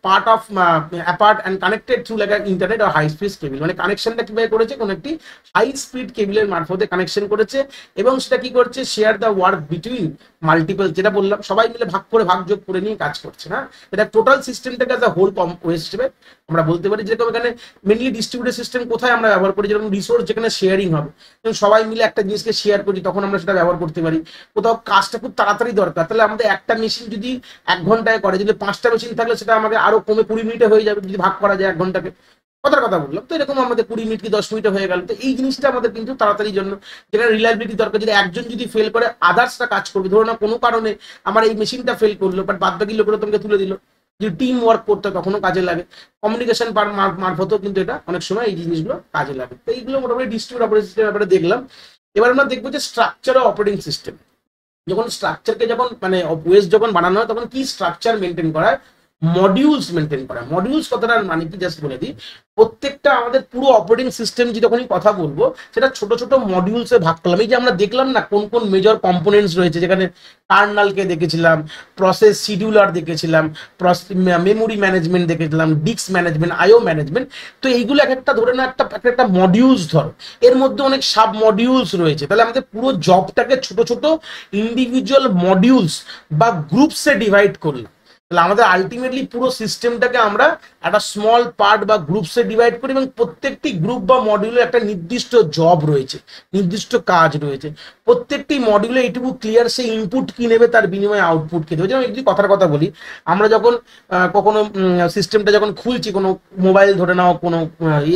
part of apart and connected through like internet আর হাই স্পিড কেবল। মানে কানেকশনটা কিভাবে করেছে, কোন একটি হাই স্পিড কেবলের মারফতে কানেকশন করেছে, এবং সেটা কি করছে, share the work between multiple, যেটা বললাম সবাই মিলে ভাগ করে নিয়ে কাজ করছে না। এটা টোটাল সিস্টেমটাকে অ্যাজ আ হোল ওয়ে হিসেবে আমরা বলতে পারি। যেরকম এখানে মেনলি ডিস্ট্রিবিউটেড সিস্টেম কোথায় আমরা ব্যবহার করি, যেরকম রিসোর্স যেখানে শেয়ারিং হবে, যেমন সবাই মিলে একটা জিনিসকে শেয়ার করি, তখন আমরা সেটা ব্যবহার করতে পারি। কোথাও কাজটা খুব তাড়াতাড়ি দরকার, তাহলে আমাদের একটা মেশিন যদি 1 ঘন্টায় করে, যদি 5টা মেশিন থাকলে সেটা আমাকে আরো কমে 20 মিনিটে হয়ে যাবে, যদি ভাগ করা যায় 1 ঘন্টাকে। কথার কথা বললাম, তো এরকম আমাদের 20 মিনিট কি 10 মিনিটে হয়ে গেল। তো এই জিনিসটা আমাদের কিন্তু তাড়াতাড়ির জন্য, যেখানে রিলায়েবিলিটি দরকার, যদি একজন যদি ফেল করে আদার্সটা কাজ করবে। ধরো না কোনো কারণে আমার এই মেশিনটা ফেল করলো, বাট বাদ বাকি লোকেরা তোমাকে তুলে দিল, যদি টিম ওয়ার্ক করতে তখনও কাজে লাগে। কমিউনিকেশন মারফতেও কিন্তু এটা অনেক সময় এই জিনিসগুলো কাজে লাগে। তো এইগুলো মোটামুটি ডিস্ট্রিবিউটেড অপারেটিং সিস্টেম ব্যাপারে দেখলাম। এবার আমরা দেখবো যে স্ট্রাকচার অফ অপারেটিং সিস্টেম। যখন স্ট্রাকচারকে যখন মানে ওয়েস যখন বানানো হয়, তখন কি স্ট্রাকচার মেনটেন করা হয়, মডিউলস মেনটেন করা। মডিউলস কথাটার মানে কি জাস্ট বলে দিই, প্রত্যেকটা আমাদের পুরো অপারেটিং সিস্টেম যে যখনই কথা বলবো, সেটা ছোট ছোট মডিউলসে ভাগ করলাম। এই যে আমরা দেখলাম না কোন কোন মেজর কম্পোনেন্টস রয়েছে, যেখানে কার্নালকে দেখেছিলাম, প্রসেস শিডিউলার দেখেছিলাম, মেমোরি ম্যানেজমেন্ট দেখেছিলাম, ডিস্ক ম্যানেজমেন্ট, আইও ম্যানেজমেন্ট। তো এইগুলো এক একটা ধরে না একটা মডিউলস ধরো, এর মধ্যে অনেক সাব মডিউলস রয়েছে। তাহলে আমাদের পুরো জবটাকে ছোট ছোট ইন্ডিভিজুয়াল মডিউলস বা গ্রুপসে ডিভাইড করলাম। তাহলে আমাদের আলটিমেটলি পুরো সিস্টেমটাকে আমরা একটা স্মল পার্ট বা গ্রুপসে ডিভাইড করি এবং প্রত্যেকটি গ্রুপ বা মডিউলের একটা নির্দিষ্ট জব রয়েছে, নির্দিষ্ট কাজ রয়েছে। প্রত্যেকটি মডিউলে এইটুকু ক্লিয়ার, সে ইনপুট কি নেবে তার বিনিময়ে আউটপুট কি দেবে। যেমন একটি কথার কথা বলি, আমরা যখন কখনো সিস্টেমটা যখন খুলছি, কোনো মোবাইল ধরে নাও, কোনো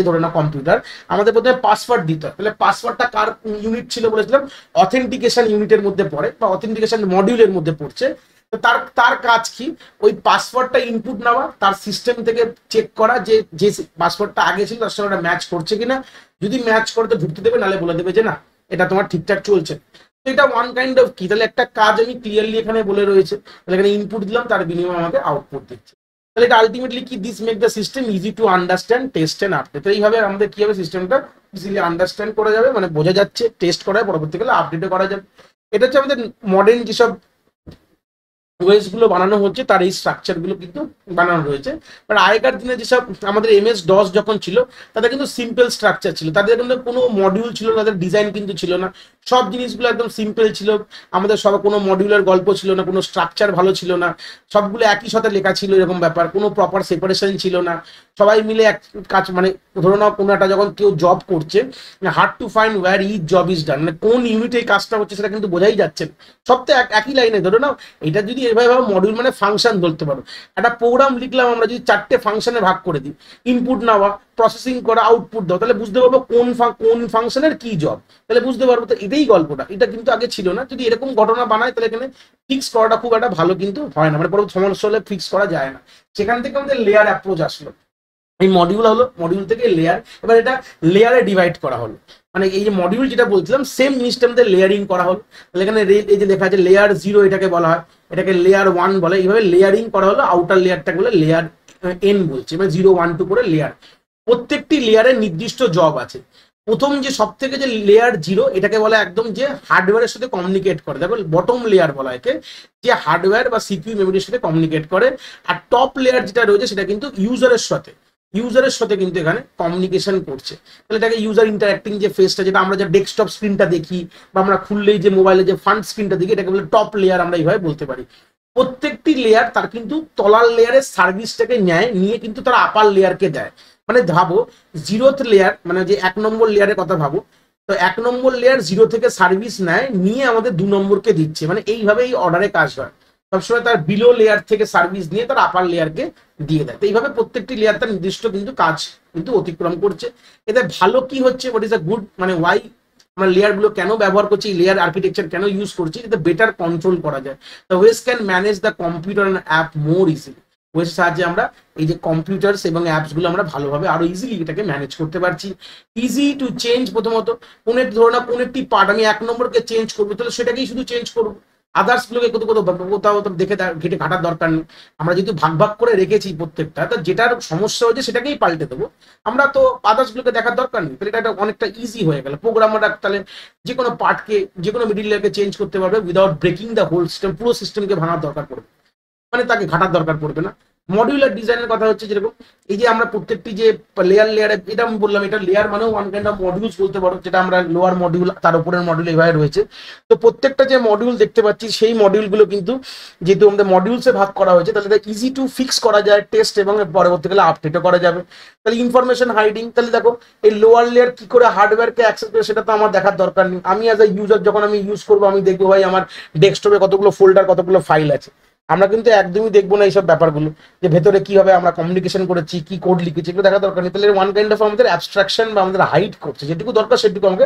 ধরে নাও কম্পিউটার, আমাদের প্রথমে পাসওয়ার্ড দিতে হয়। তাহলে পাসওয়ার্ডটা কার ইউনিট ছিল বলেছিলাম, অথেন্টিকেশন ইউনিটের মধ্যে পড়ে বা অথেন্টিকেশন মডিউলের মধ্যে পড়ছে। তো তার তার কাজ কি, ওই পাসওয়ার্ডটা ইনপুট নেওয়া, তার সিস্টেম থেকে চেক করা যে যে পাসওয়ার্ডটা আগে ছিল তার সঙ্গে ম্যাচ করছে কিনা। যদি ম্যাচ করে তো ঢুকতে দেবে, নাহলে বলে দেবে যে না এটা তোমার ঠিকঠাক চলছে। তো এটা ওয়ান কাইন্ড অফ কি, তাহলে একটা কাজ আমি ক্লিয়ারলি এখানে বলে রয়েছে, তাহলে এখানে ইনপুট দিলাম, তার বিনিময়ে আমাকে আউটপুট দিচ্ছে। তাহলে এটা আলটিমেটলি কি, this make the system easy to understand, test and update. তো এইভাবে আমাদের কি হবে, সিস্টেমটা ইজিলি আন্ডারস্ট্যান্ড করা যাবে, মানে বোঝা যাচ্ছে, টেস্ট করা যায়, পরবর্তীকালে আপডেটও করা যাবে। এটা হচ্ছে আমাদের মডার্ন যেসব ওয়েস গুলো বানানো হচ্ছে, তার এই স্ট্রাকচার গুলো কিন্তু বানানো রয়েছে। বাট আগেকার দিনে যেসব আমাদের MS DOS যখন ছিল, তাদের কিন্তু সিম্পল স্ট্রাকচার ছিল, তাদের কিন্তু কোনো মডিউল ছিল না, তাদের ডিজাইন কিন্তু ছিল না, সব জিনিসগুলো একদম সিম্পল ছিল। আমাদের সব কোনো মডিউলের গল্প ছিল না, কোনো স্ট্রাকচার ভালো ছিল না, সবগুলো একই সাথে লেখা ছিল এরকম ব্যাপার, কোনো প্রপার সেপারেশন ছিল না। সবাই মিলে এক কাজ, মানে ধরো না কোনো একটা যখন কেউ জব করছে, hard to find where each job is done, মানে কোন ইউনিটে এই কাজটা হচ্ছে সেটা কিন্তু বোঝাই যাচ্ছে না। সব তো একই লাইনে, ধরো না এটা যদি এভাবে মডিউল মানে ফাংশন ধরতে পারো, একটা প্রোগ্রাম লিখলাম আমরা, যদি 4টে ফাংশনে ভাগ করে দিই, ইনপুট নেওয়া, প্রসেসিং করা, আউটপুট দাও, তাহলে বুঝতে পারবো কোন ফাংশনের কি জব, তাহলে বুঝতে পারবো। তো এটাই গল্পটা, এটা কিন্তু আগে ছিল না। যদি এরকম ঘটনা বানায় তাহলে এখানে ফিক্স করাটা খুব একটা ভালো কিন্তু হয় না, মানে পরে সমস্যা হলে ফিক্স করা যায় না। সেখান থেকে আমাদের লেয়ার অ্যাপ্রোচ আসলো, এই মডিউল হলো, মডিউল থেকে লেয়ার, এবার এটা লেয়ারে ডিভাইড করা হলো। মানে এই যে মডিউল যেটা বলছিলাম, সেম জিনিসটা আমাদের লেয়ারিং করা হলো। তাহলে এখানে এই যে লেখা আছে লেয়ার 0 এটাকে বলা হয়, এটাকে লেয়ার 1 বলে, এইভাবে লেয়ারিং করা হলো। আউটার লেয়ারটাকে বলে লেয়ার N বলছে, মানে 0 1 2 করে লেয়ার। প্রত্যেকটি লেয়ারের নির্দিষ্ট জব আছে। প্রথম যে সব থেকে যে লেয়ার 0, এটাকে বলা একদম যে হার্ডওয়্যারের সাথে কমিউনিকেট করে, দেখো বটম লেয়ার বলা একে, যে হার্ডওয়্যার বা CPU মেমোরির সাথে কমিউনিকেট করে। আর টপ লেয়ার যেটা রয়েছে সেটা কিন্তু ইউজারের সাথে কিন্তু এখানে কমিউনিকেশন করছে। তাহলে এটাকে ইউজার ইন্টারাক্টিং যে ফেসটা, যেটা আমরা যে ডেস্কটপ স্ক্রিনটা দেখি বা আমরা খুললেই যে মোবাইলে যে ফ্রন্ট স্ক্রিনটা দেখি, এটাকে বলে টপ লেয়ার, আমরা এইভাবে বলতে পারি। প্রত্যেকটি লেয়ার তার কিন্তু তলার লেয়ারের সার্ভিসটাকে নিয়ে কিন্তু তারা আপার লেয়ারকে দেয়। মানে ভাবো 0th লেয়ার, মানে যে 1 নম্বর লেয়ারের কথা ভাবো, তো 1 নম্বর লেয়ার 0 থেকে সার্ভিস নেয়, নিয়ে আমাদের 2 নম্বরকে দিচ্ছে। মানে এইভাবে এই অর্ডারে কাজ হয়, সবসময় তার বিলো লেয়ার থেকে সার্ভিস নিয়ে তার আপার লেয়ারকে দিয়ে দেয়। তো এইভাবে প্রত্যেকটি লেয়ার তার নির্দিষ্ট কিন্তু কাজ কিন্তু অতিক্রম করছে। এতে ভালো কি হচ্ছে, হোয়াট ইজ আ গুড, মানে ওয়াই আমরা লেয়ার গুলো কেন ব্যবহার করছি, লেয়ার আর্কিটেকচার কেন ইউজ করছি, যাতে বেটার কন্ট্রোল করা যায়। The OS can manage the computer and app more easily. ওয়েসের সাহায্যে আমরা এই যে কম্পিউটার্স এবং অ্যাপস গুলো আমরা ভালোভাবে আরো ইজিলি এটাকে ম্যানেজ করতে পারছি। ইজি টু চেঞ্জ, প্রথমত ধরো না কোন একটি পার্ট আমি 1 নম্বরকে চেঞ্জ করবো, তাহলে সেটাকেই শুধু চেঞ্জ করবো, আদার্স গুলোকে কোথাও দেখে ঘেটে ঘাটার দরকার নেই। আমরা যেহেতু ভাগ ভাগ করে রেখেছি প্রত্যেকটা, তা যেটার সমস্যা হয়েছে সেটাকেই পাল্টে দেবো, আমরা তো আদার্স গুলোকে দেখার দরকার নেই। তাহলে এটা অনেকটা ইজি হয়ে গেল। প্রোগ্রামাররা তাহলে যে কোনো পার্টকে, যে কোনো মিডিল লেয়ারকে চেঞ্জ করতে পারবে without breaking the whole system, পুরো সিস্টেমকে ভাঙার দরকার পড়বে, মানে তাকে ঘাটার দরকার পড়বে না। মডিউলার ডিজাইনের কথা হচ্ছে যেরকম, এই যে আমরা প্রত্যেকটি যে লেয়ারে, এটা আমি বললাম, এটা লেয়ার মানে ওয়ান কাইন্ড অফ মডিউলস বলতে পারো, যেটা আমরা লোয়ার মডিউল, তার উপরের মডিউল এইভাবে রয়েছে। তো প্রত্যেকটা যে মডিউল দেখতে পাচ্ছি, সেই মডিউলগুলো কিন্তু যেহেতু আমাদের মডিউলসে ভাগ করা হয়েছে, তাহলে এটা ইজি টু ফিক্স করা যায়, টেস্ট এবং পরবর্তীকালে আপডেটও করা যাবে। তাহলে ইনফরমেশন হাইডিং, তাহলে দেখো এই লোয়ার লেয়ার কি করে হার্ডওয়্যারকে অ্যাক্সেস করে সেটা তো আমার দেখার দরকার নেই। আমি অ্যাজ এ ইউজার যখন আমি ইউজ করবো, আমি দেখবো ভাই আমার ডেস্কটপে কতগুলো ফোল্ডার, কতগুলো ফাইল আছে। আমরা কিন্তু একদমই দেখবো না এইসব ব্যাপারগুলো, যে ভেতরে কিভাবে আমরা কমিউনিকেশন করেছি, কি কোড লিখেছি, এগুলো দেখা দরকার নেই। তাহলে ওয়ান কাইন্ড অফ আমাদের অ্যাবস্ট্রাকশন বা আমাদের হাইড করছে, যেটুকু দরকার সেটুকু আমাকে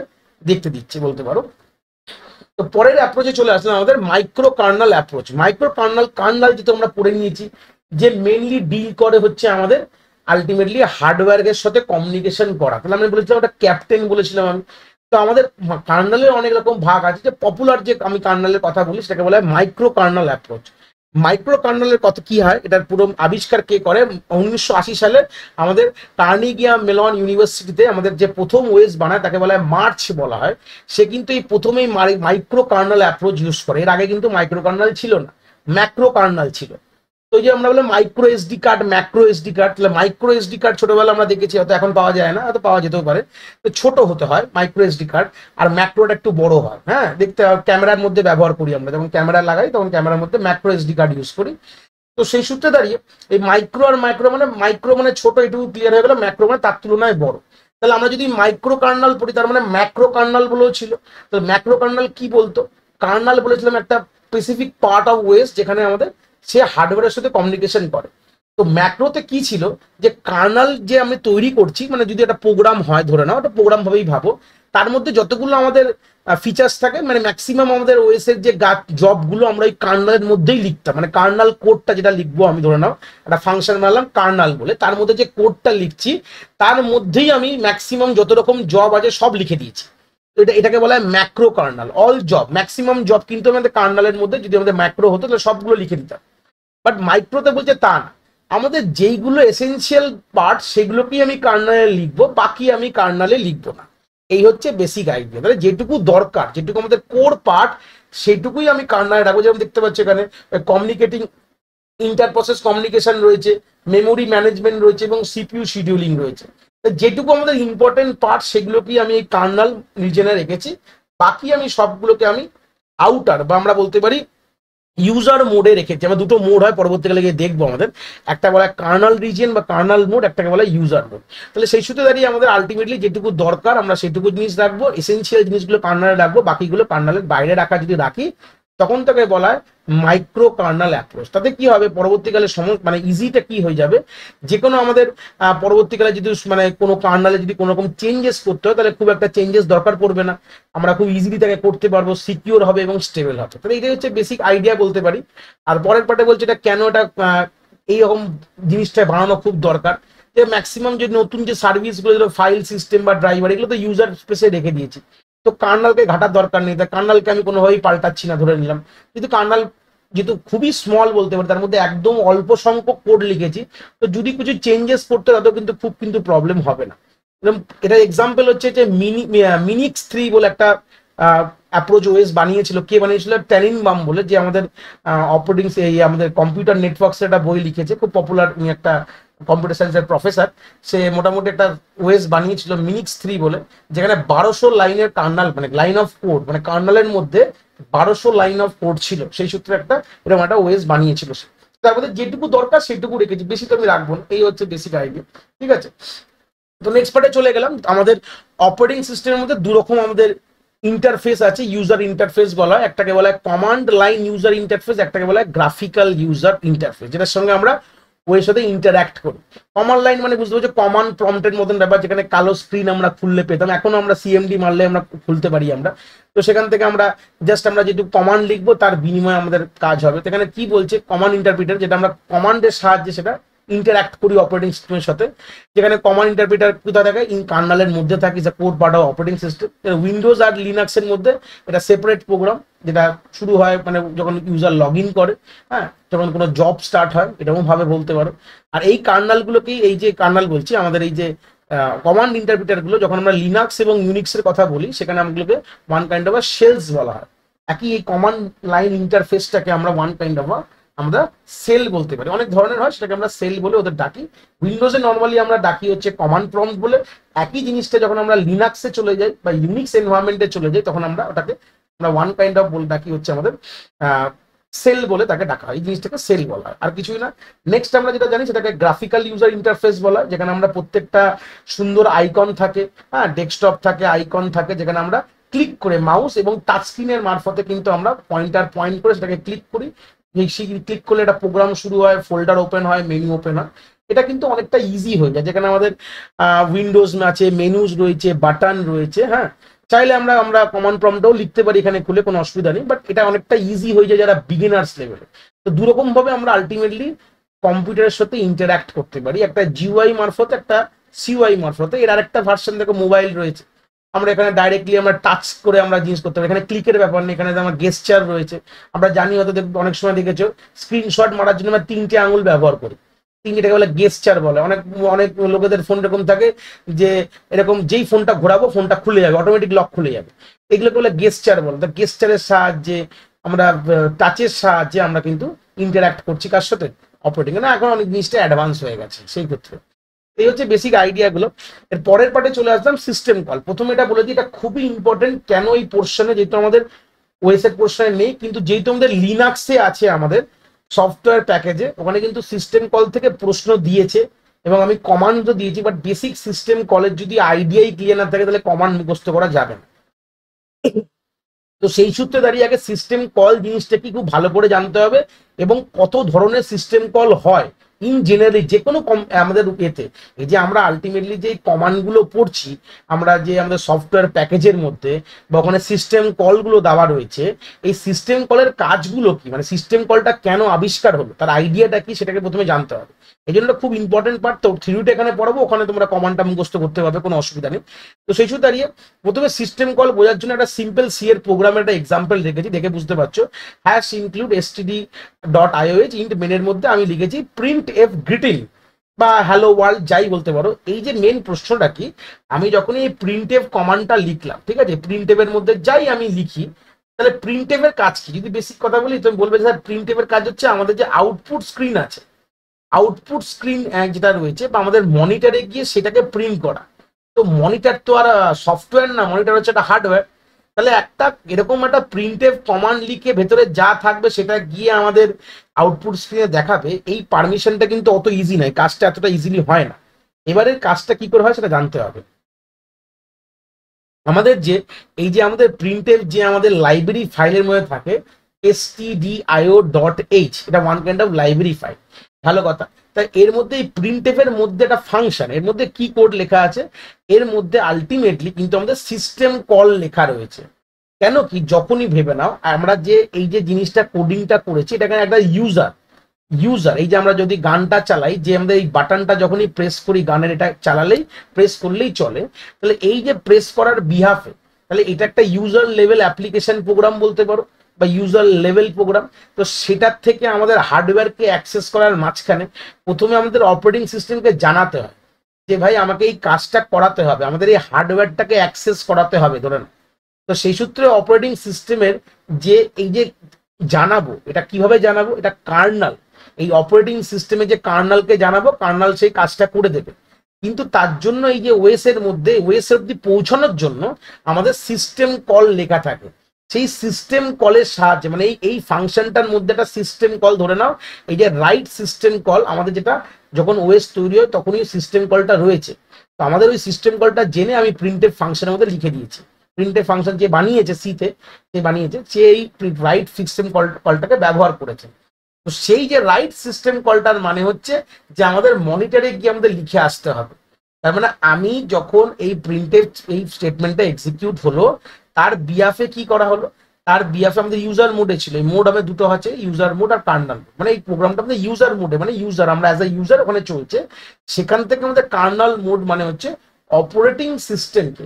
দেখতে দিচ্ছে বলতে পারো। তো পরের অ্যাপ্রোচে চলে আসলাম আমাদের micro Karnal approach. Micro Karnal যেটা আমরা পড়ে নিয়েছি, যে মেইনলি ডিল করে হচ্ছে আমাদের আলটিমেটলি হার্ডওয়্যারের সাথে কমিউনিকেশন করা। তাহলে আমি বলেছিলাম ওটা ক্যাপ্টেন বলেছিলাম আমি। তো আমাদের কার্নালের অনেক রকম ভাগ আছে, যে পপুলার যে আমি কার্নালের কথা বলি সেটাকে বলা হয় মাইক্রো কার্নাল অ্যাপ্রোচ। মাইক্রো কার্নালের কথা কি হয়, এটার পুরো আবিষ্কার কে করে, 1980 সালে আমাদের কার্নেগিয়া মেলন ইউনিভার্সিটিতে আমাদের যে প্রথম ওয়েস বানায় তাকে বলা হয় মার্চ বলা হয়। সে কিন্তু এই প্রথমেই মাইক্রো কার্নাল অ্যাপ্রোচ ইউজ করে। এর আগে কিন্তু মাইক্রো কার্নাল ছিল না, ম্যাক্রো কার্নাল ছিল। তো যে আমরা বলে micro SD card, macro SD card, তাহলে মাইক্রো এসডি কার্ড ছোটবেলা আমরা দেখেছি, হয়তো এখন পাওয়া যায় না, হয়তো পাওয়া যেতেও পারে। তো ছোট হতে হয় মাইক্রো এসডি কার্ড, আর ম্যাক্রোটা একটু বড় হয়। হ্যাঁ, দেখতে ক্যামেরার মধ্যে ব্যবহার করি আমরা, যখন ক্যামেরা লাগাই তখন ক্যামেরার মধ্যে ম্যাক্রো এসডি কার্ড ইউজ করি। তো সেই সূত্রে দাঁড়িয়ে এই মাইক্রো আর মাইক্রো মানে ছোট, এটুকু ক্লিয়ার হয়ে গেল, ম্যাক্রো মানে তার তুলনায় বড়। তাহলে আমরা যদি মাইক্রো কার্নাল পড়ি তার মানে ম্যাক্রো কার্নাল বলেও ছিল। তাহলে ম্যাক্রো কার্নাল কি বলতো? কার্নাল বলেছিলাম একটা স্পেসিফিক পার্ট অফ ওয়েস যেখানে আমাদের সে হার্ডওয়্যারের সাথে কমিউনিকেশন করে। তো ম্যাক্রোতে কি ছিল, যে কার্নাল যে আমি তৈরি করছি, মানে যদি একটা প্রোগ্রাম হয় ধরে নাও, একটা প্রোগ্রাম ভাবেই ভাবো, তার মধ্যে যতগুলো আমাদের ফিচার্স থাকে, মানে ম্যাক্সিমাম আমাদের ওএস এর যে জবগুলো আমরা ওই কার্নালের মধ্যেই লিখতাম, মানে কার্নাল কোডটা যেটা লিখবো আমি ধরে নাও একটা ফাংশন বানালাম কার্নাল বলে, তার মধ্যে যে কোডটা লিখছি তার মধ্যেই আমি ম্যাক্সিমাম যত রকম জব আছে সব লিখে দিয়েছি। এটাকে বলা হয় macro kernel. All job, maximum job কিন্তু আমাদের কার্নালের মধ্যে, যদি আমাদের ম্যাক্রো হতো তাহলে সবগুলো লিখে দিতাম। বাট মাইক্রোতে বলছে তা না, আমাদের যেইগুলো এসেনশিয়াল পার্ট সেগুলোকেই আমি কার্নালে লিখবো, বাকি আমি কার্নালে লিখবো না। এই হচ্ছে বেসিক আইডিয়া। তাহলে যেটুকু দরকার, যেটুকু আমাদের কোর পার্ট, সেটুকুই আমি কার্নালে রাখবো। যেমন দেখতে পাচ্ছি এখানে কমিউনিকেটিং, ইন্টার প্রসেস কমিউনিকেশন রয়েছে, মেমোরি ম্যানেজমেন্ট রয়েছে এবং সিপিইউ শিডিউলিং রয়েছে। যেটুকু আমাদের ইম্পর্টেন্ট পার্ট সেগুলোকেই আমি এই কার্নাল রিজনে রেখেছি, বাকি আমি সবগুলোকে আমি আউটার বা আমরা বলতে পারি ইউজার মোডে রেখেছি। আমরা দুটো মোড হয়, পরবর্তীকালে গিয়ে দেখবো আমাদের, একটা বলা হয় কার্নাল রিজিয়ন বা কার্নাল মোড, একটাকে বলা হয় ইউজার মোড। তাহলে সেই সূত্রে দাঁড়িয়ে আমাদের আলটিমেটলি যেটুকু দরকার আমরা সেটুকু জিনিস রাখবো, এসেনশিয়াল জিনিসগুলো কার্নালে রাখবো, বাকিগুলো কার্নালের বাইরে রাখা যদি রাখি তখন তাকে বলা হয় মাইক্রো কার্নাল অ্যাপ্রোচ। তাতে কি হবে, পরবর্তীকালে মানে ইজিটা কি হয়ে যাবে, যে কোনো আমাদের পরবর্তীকালে যদি মানে কোনো কার্নালে যদি কোনো রকম চেঞ্জেস করতে হয় তাহলে খুব একটা চেঞ্জেস দরকার পড়বে না, আমরা খুব ইজিলি তাকে করতে পারবো, সিকিউর হবে এবং স্টেবল হবে। তাহলে এটাই হচ্ছে বেসিক আইডিয়া বলতে পারি। আর পরের পার্টে বলছে এটা কেন এটা এইরকম জিনিসটা বানানো খুব দরকার, যে ম্যাক্সিমাম যে নতুন যে সার্ভিসগুলো, ফাইল সিস্টেম বা ড্রাইভার, এগুলো তো ইউজার স্পেসে রেখে দিয়েছি, তো কার্নালকে ঘাটার দরকার নেই। তাই কার্নালকে আমি কোনোভাবেই পাল্টাচ্ছি না ধরে নিলাম। কিন্তু কার্নাল যেহেতু খুবই স্মল বলতে পারি, তার মধ্যে একদম অল্প সংখ্যক কোড লিখেছি, তো যদি কিছু চেঞ্জেস করতে তাতেও কিন্তু প্রবলেম হবে না। এটা এক্সাম্পল হচ্ছে যে মিনিক্স 3 বলে একটা অ্যাপ্রোচ ওএস বানিয়েছিল। কে বানিয়েছিল? ট্যানিনবাম বলে, যে আমাদের অপারেটিং আমাদের কম্পিউটার নেটওয়ার্কস একটা বই লিখেছে, খুব পপুলার একটা কম্পিউটার সায়েন্সের প্রফেসর। সে মোটামুটি একটা ওএস বানিয়েছিল মিনিক্স 3 বলে, যেখানে 1200 লাইনের কার্নাল, মানে লাইন অফ কোড, মানে কার্নালের মধ্যে 1200 লাইন অফ কোড ছিল। সেই সূত্রে একটা এরকম একটা ওএস বানিয়েছিল সে। তার মধ্যে যেটুকু দরকার সেটুকু রেখেছি, বেশি তো আমি রাখবো না। এই হচ্ছে বেসিক আইডিয়া, ঠিক আছে? তো নেক্সট পার্টে চলে গেলাম। আমাদের অপারেটিং সিস্টেমের মধ্যে দুরকম আমাদের ইন্টারফেস আছে, ইউজার ইন্টারফেস বলা হয়। একটাকে বলা হয় কমান্ড লাইন ইউজার ইন্টারফেস, একটাকে বলা হয় গ্রাফিক্যাল ইউজার ইন্টারফেস, যেটার সঙ্গে আমরা ওর সাথে ইন্টারঅ্যাক্ট করি। কমান্ড লাইন মানে বুঝতে পারছো কমান্ড প্রম্পটের মতন ব্যাপার, যেখানে কালো স্ক্রিন আমরা খুললে পেতাম, এখন আমরা সিএমডি মারলে আমরা খুলতে পারি আমরা। তো সেখান থেকে আমরা জাস্ট আমরা যেটুকু কমান্ড লিখবো তার বিনিময়ে আমাদের কাজ হবে। এখানে কি বলছে, কমান্ড ইন্টারপ্রিটার, যেটা আমরা কমান্ডের সাহায্যে সেটা ইন্টারঅ্যাক্ট করি অপারেটিং সিস্টেমের সাথে। যেখানে কমান্ড ইন্টারপ্রিটার কোথায় থাকে, কার্নালের মধ্যে থাকে, is code part of operating system. Windows আর লিনাক্সের মধ্যে এটা সেপারেট প্রোগ্রাম, যেটা শুরু হয় মানে যখন ইউজার লগ ইন করে, হ্যাঁ, যখন কোনো জব স্টার্ট হয়, এরকম ভাবে বলতে পারো। আর এই কার্নালগুলোকেই, এই যে কার্নাল বলছি আমাদের এই যে কমান্ড ইন্টারপ্রিটার গুলো, যখন আমরা লিনাক্স এবং ইউনিক্সের কথা বলি সেখানে আমাগুলোকে ওয়ান কাইন্ড অফ শেলস বলা হয়। একই এই কমান্ড লাইন ইন্টারফেসটাকে আমরা ওয়ান কাইন্ড অফ আমরা সেল বলতে পারি। অনেক ধরনের হয়, সেটাকে আমরা সেল বলে ওদের ডাকি। উইন্ডোজে নর্মালি আমরা ডাকি হচ্ছে কমান্ড প্রম্পট বলে। একই জিনিসটা যখন আমরা লিনাক্সে চলে যাই বা ইউনিক্স এনভায়রনমেন্টে চলে যাই, তখন আমরা ওটাকে আমরা ওয়ান কাইন্ড অফ বলে ডাকি হচ্ছে আমাদের সেল বলে তাকে ডাকা হয়। এই জিনিসটাকে সেল বলা হয়, আর কিছুই না। নেক্সট আমরা যেটা জানি সেটাকে গ্রাফিক্যাল ইউজার ইন্টারফেস বলা হয়, যেখানে আমরা প্রত্যেকটা সুন্দর আইকন থাকে, হ্যাঁ, ডেস্কটপ থাকে, আইকন থাকে, যেখানে আমরা ক্লিক করে মাউস এবং টাচ স্ক্রিনের মারফতে কিন্তু আমরা পয়েন্ট করে সেটাকে ক্লিক করি। ক্লিক করলে একটা প্রোগ্রাম শুরু হয়, ফোল্ডার ওপেন হয়, মেনু ওপেন হয়। এটা কিন্তু অনেকটা ইজি হয়ে যায়, যেখানে আমাদের উইন্ডোজ আছে, মেনুজ রয়েছে, বাটন রয়েছে, হ্যাঁ, চাইলে আমরা কমান্ড প্রম্পটও লিখতে পারি এখানে খুলে, কোনো অসুবিধা নেই। বাট এটা অনেকটা ইজি হয়ে যায় যারা বিগিনার্স লেভেলে। তো দুরকম ভাবে আমরা আলটিমেটলি কম্পিউটারের সাথে ইন্টারঅ্যাক্ট করতে পারি, একটা জিইউআই মারফতে, একটা সিইউআই মারফতে। এর আরেকটা ভার্সন দেখো মোবাইল রয়েছে, আমরা এখানে ডাইরেক্টলি আমরা টাচ করে আমরা জিনিস করতে পারি। এখানে ক্লিকের ব্যাপার নেই, এখানে আমার গেস্টার রয়েছে। আমরা জানি হয়তো অনেক সময় দেখেছো স্ক্রিনশট মারার জন্য আমরা 3টে আঙুল ব্যবহার করি, 3টাকে বলে গেস্টার বলে। অনেক অনেক লোকেদের ফোন এরকম থাকে যে এরকম যেই ফোনটা ঘোরাবো ফোনটা খুলে যাবে, অটোমেটিক লক খুলে যাবে, এগুলোকে বলে গেস্টার বলে। তো গেস্টারের সাহায্যে আমরা টাচের সাহায্যে আমরা কিন্তু ইন্টারঅ্যাক্ট করছি কার সাথে, অপারেটিং। না, এখন অনেক জিনিসটা অ্যাডভান্স হয়ে গেছে সেই ক্ষেত্রে। এই হচ্ছে বেসিক আইডিয়া গুলো। এর পরের পার্টে চলে আসলাম সিস্টেম কল। প্রথমে এটা বলে দিই, এটা খুবই ইম্পর্টেন্ট। কেন এই পোর্শনে, যেহেতু আমাদের ওএস এর পোর্শনে নেই, কিন্তু যেহেতু আমাদের লিনাক্সে আছে আমাদের, সফটওয়্যার প্যাকেজে ওখানে কিন্তু সিস্টেম কল থেকে প্রশ্ন দিয়েছে এবং আমি কমান্ডও দিয়েছি, বাট বেসিক সিস্টেম কলের যদি আইডিয়াই ক্লিয়ার না থাকে তাহলে কমান্ড মুখস্থ করা যাবে না। তো সেই সূত্রে দাঁড়িয়ে আগে সিস্টেম কল জিনিসটা কি খুব ভালো করে জানতে হবে এবং কত ধরনের সিস্টেম কল হয় ইন জেনারেলি যে কোনো আমাদের এতে, এই যে আমরা আলটিমেটলি যে কমান্ডগুলো পড়ছি আমরা যে আমাদের সফটওয়্যার প্যাকেজের মধ্যে বা ওখানে সিস্টেম কলগুলো দেওয়া রয়েছে, এই সিস্টেম কলের কাজগুলো কি, মানে সিস্টেম কলটা কেন আবিষ্কার হলো তার আইডিয়াটা কি সেটাকে প্রথমে জানতে হবে। এই জন্য খুব ইম্পর্টেন্ট পার্ট। তো থিওরিটা এখানে পড়াবো, ওখানে তোমরা কমান্ডটা মুখস্থ করতে পারবে, কোনো অসুবিধা নেই। তো সেই সূত্রে দাঁড়িয়ে প্রথমে সিস্টেম কল বোঝার জন্য একটা সিম্পল সি এর প্রোগ্রামের একটা এক্সাম্পল রেখেছি, দেখে বুঝতে পারছো। হ্যাশ ইনক্লুড std.ioh ইন্ট মেনের মধ্যে আমি লিখেছি প্রিন্ট এফ গ্রিটিং বা হ্যালো ওয়ার্ল্ড যাই বলতে পারো। এই যে মেন প্রশ্নটা কি, আমি যখন এই প্রিন্ট এফ কমান্ডটা লিখলাম, ঠিক আছে, প্রিন্ট এফ এর মধ্যে যাই আমি লিখি, তাহলে প্রিন্ট এফ এর কাজ কি? যদি বেসিক কথা বলি তুমি বলবে স্যার প্রিন্ট এফ এর কাজ হচ্ছে আমাদের যে আউটপুট স্ক্রিন আছে, আউটপুট স্ক্রিন যেটা রয়েছে বা আমাদের মনিটরে গিয়ে সেটাকে প্রিন্ট করা। তো মনিটর তো আর সফটওয়্যার না, মনিটর হচ্ছে একটা হার্ডওয়্যার। তাহলে একটা এরকম একটা প্রিন্টএফ কমান্ড লিখে ভেতরে যা থাকবে সেটা গিয়ে আমাদের আউটপুট স্ক্রিনে দেখাবে, এই পারমিশনটা কিন্তু অত ইজি নয়, কাজটা এতটা ইজিলি হয় না। এবারে কাজটা কি করে হয় সেটা জানতে হবে। আমাদের যে এই যে আমাদের প্রিন্টএফ যে আমাদের লাইব্রেরি ফাইলের মধ্যে থাকে stdio.h, এটা one kind of library file, ভালো কথা। তাই এর মধ্যে এই প্রিন্টএফ এর মধ্যে একটা ফাংশন, এর মধ্যে কি কোড লেখা আছে, এর মধ্যে আলটিমেটলি কিন্তু আমাদের সিস্টেম কল লেখা রয়েছে। কেন কি, যখনই ভেবে নাও আমরা যে এই যে জিনিসটা কোডিংটা করেছি, এটা একটা ইউজার এই যে আমরা যদি গানটা চালাই, যে আমাদের এই বাটনটা যখনই প্রেস করি গানের, এটা চালালেই প্রেস করলেই চলে, তাহলে এই যে প্রেস করার বিহাফে, তাহলে এটা একটা ইউজার লেভেল অ্যাপ্লিকেশন প্রোগ্রাম বলতে পারো বা ইউজার লেভেল প্রোগ্রাম। তো সেটার থেকে আমাদের হার্ডওয়্যারকে অ্যাক্সেস করার মাঝখানে প্রথমে আমাদের অপারেটিং সিস্টেমকে জানাতে হয় যে ভাই আমাকে এই কাজটা করাতে হবে, আমাদের এই হার্ডওয়্যারটাকে অ্যাক্সেস করাতে হবে ধরেন। তো সেই সূত্রে অপারেটিং সিস্টেমের যে এই যে জানাবো, এটা কিভাবে জানাবো, এটা কার্নাল, এই অপারেটিং সিস্টেমে যে কার্নালকে জানাবো, কার্নাল সেই কাজটা করে দেবে। কিন্তু তার জন্য এই যে ওএস এর মধ্যে, ওএস অব্দি পৌঁছানোর জন্য আমাদের সিস্টেম কল লেখা থাকে। সেই সিস্টেম কলের সাহায্যে, মানে এই ফাংশনটার মধ্যে একটা সিস্টেম কল ধরে নাও, এই যে রাইট সিস্টেম কল আমাদের, যেটা যখন ওএস তৈরি হয় তখনই সিস্টেম কলটা রয়েছে। তো আমাদের ওই সিস্টেম কলটা জেনে আমি প্রিন্টেড ফাংশনের মধ্যে লিখে দিয়েছি। প্রিন্টেড ফাংশন যে বানিয়েছে সিতে, যে বানিয়েছে সে এই রাইট সিস্টেম কলটাকে ব্যবহার করেছে। তো সেই যে রাইট সিস্টেম কলটার মানে হচ্ছে যে আমাদের মনিটরে গিয়ে আমাদের লিখে আসতে হবে। তার মানে আমি যখন এই প্রিন্টেড এই স্টেটমেন্টটা এক্সিকিউট হলো, তার বিহাফে কি করা হলো, তার বিহাফে আমাদের ইউজার মোডে ছিল, এই মোড আমাদের দুটো আছে, ইউজার মোড আর কার্নাল মোড। মানে এই প্রোগ্রামটা আমাদের ইউজার মোডে, মানে ইউজার, আমরা অ্যাজ এ ইউজার ওখানে চলছে। সেখান থেকে আমাদের কার্নাল মোড মানে হচ্ছে অপারেটিং সিস্টেমকে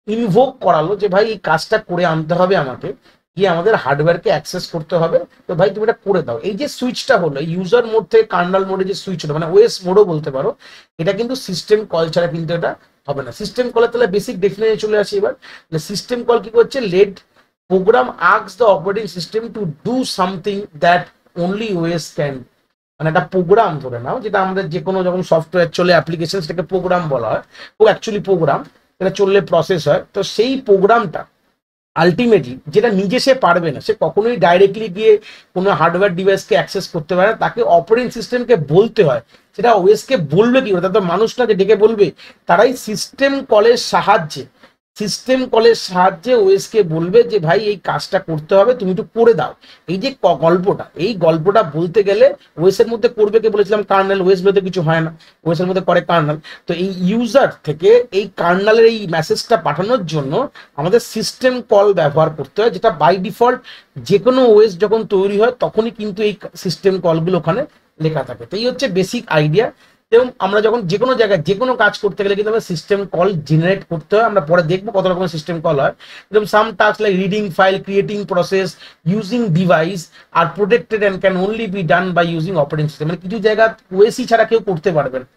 ইনভোক করালো যে ভাই এই কাজটা করে আনতে হবে আমাকে, গিয়ে আমাদের হার্ডওয়্যারকে অ্যাক্সেস করতে হবে, তো ভাই তুমি এটা করে দাও। এই যে সুইচটা হলো ইউজার মোড থেকে কার্নাল মোডে যে সুইচ হলো, মানে ওএস মোডও বলতে পারো, এটা কিন্তু সিস্টেম কল ছাড়া কিন্তু এটা হবে না। সিস্টেম কলের তাহলে বেসিক ডেফিনেশনে চলে আসি এবার। সিস্টেম কল কি করছে, let program asks the operating system to do something that only OS can. মানে একটা প্রোগ্রাম ধরে নাও, যেটা আমাদের যে কোনো যখন সফটওয়্যার চলে অ্যাপ্লিকেশন, সেটাকে প্রোগ্রাম বলা হয়, ও অ্যাকচুয়ালি প্রোগ্রাম, এটা চললে প্রসেস হয়। তো সেই প্রোগ্রামটা আলটিমেটলি যেটা নিজে সে পারবে না, সে কখনোই ডাইরেক্টলি গিয়ে কোনো হার্ডওয়্যার ডিভাইসকে অ্যাক্সেস করতে পারে না, তাকে অপারেটিং সিস্টেমকে বলতে হয়। সেটা ওএসকে বলবে কি, ওটা তো মানুষ না যে ডেকে বলবে, তারাই সিস্টেম কলের সাহায্যে ওএসকে বলবে যে ভাই এই কাজটা করতে হবে, তুমি একটু করে দাও। এই যে গল্পটা বলতে গেলে ওএস এর মধ্যে করবে কে বলেছিলাম, কার্নেল। ওএস বলতে কিছু হয় না, ওএস এর মধ্যে করে কার্নেল। তো এই ইউজার থেকে এই কার্নেলের এই মেসেজটা পাঠানোর জন্য আমাদের সিস্টেম কল ব্যবহার করতে হয়, যেটা বাই ডিফল্ট যে কোনো ওএস যখন তৈরি হয় তখনই কিন্তু এই সিস্টেম কলগুলো ওখানে লেখা থাকে। তো এই হচ্ছে বেসিক আইডিয়া। এবং আমরা যখন যে কোনো জায়গায় যে কোনো কাজ করতে গেলে কিন্তু আমরা সিস্টেম কল জেনারেট করতে হয়। আমরা পরে দেখবো কত রকমের সিস্টেম কল হয়। যেমন some task like reading file, creating process, using device আর protected and can only be done by using operating system. মানে কিছু জায়গা ওএসই ছাড়া কেউ করতে পারবে না।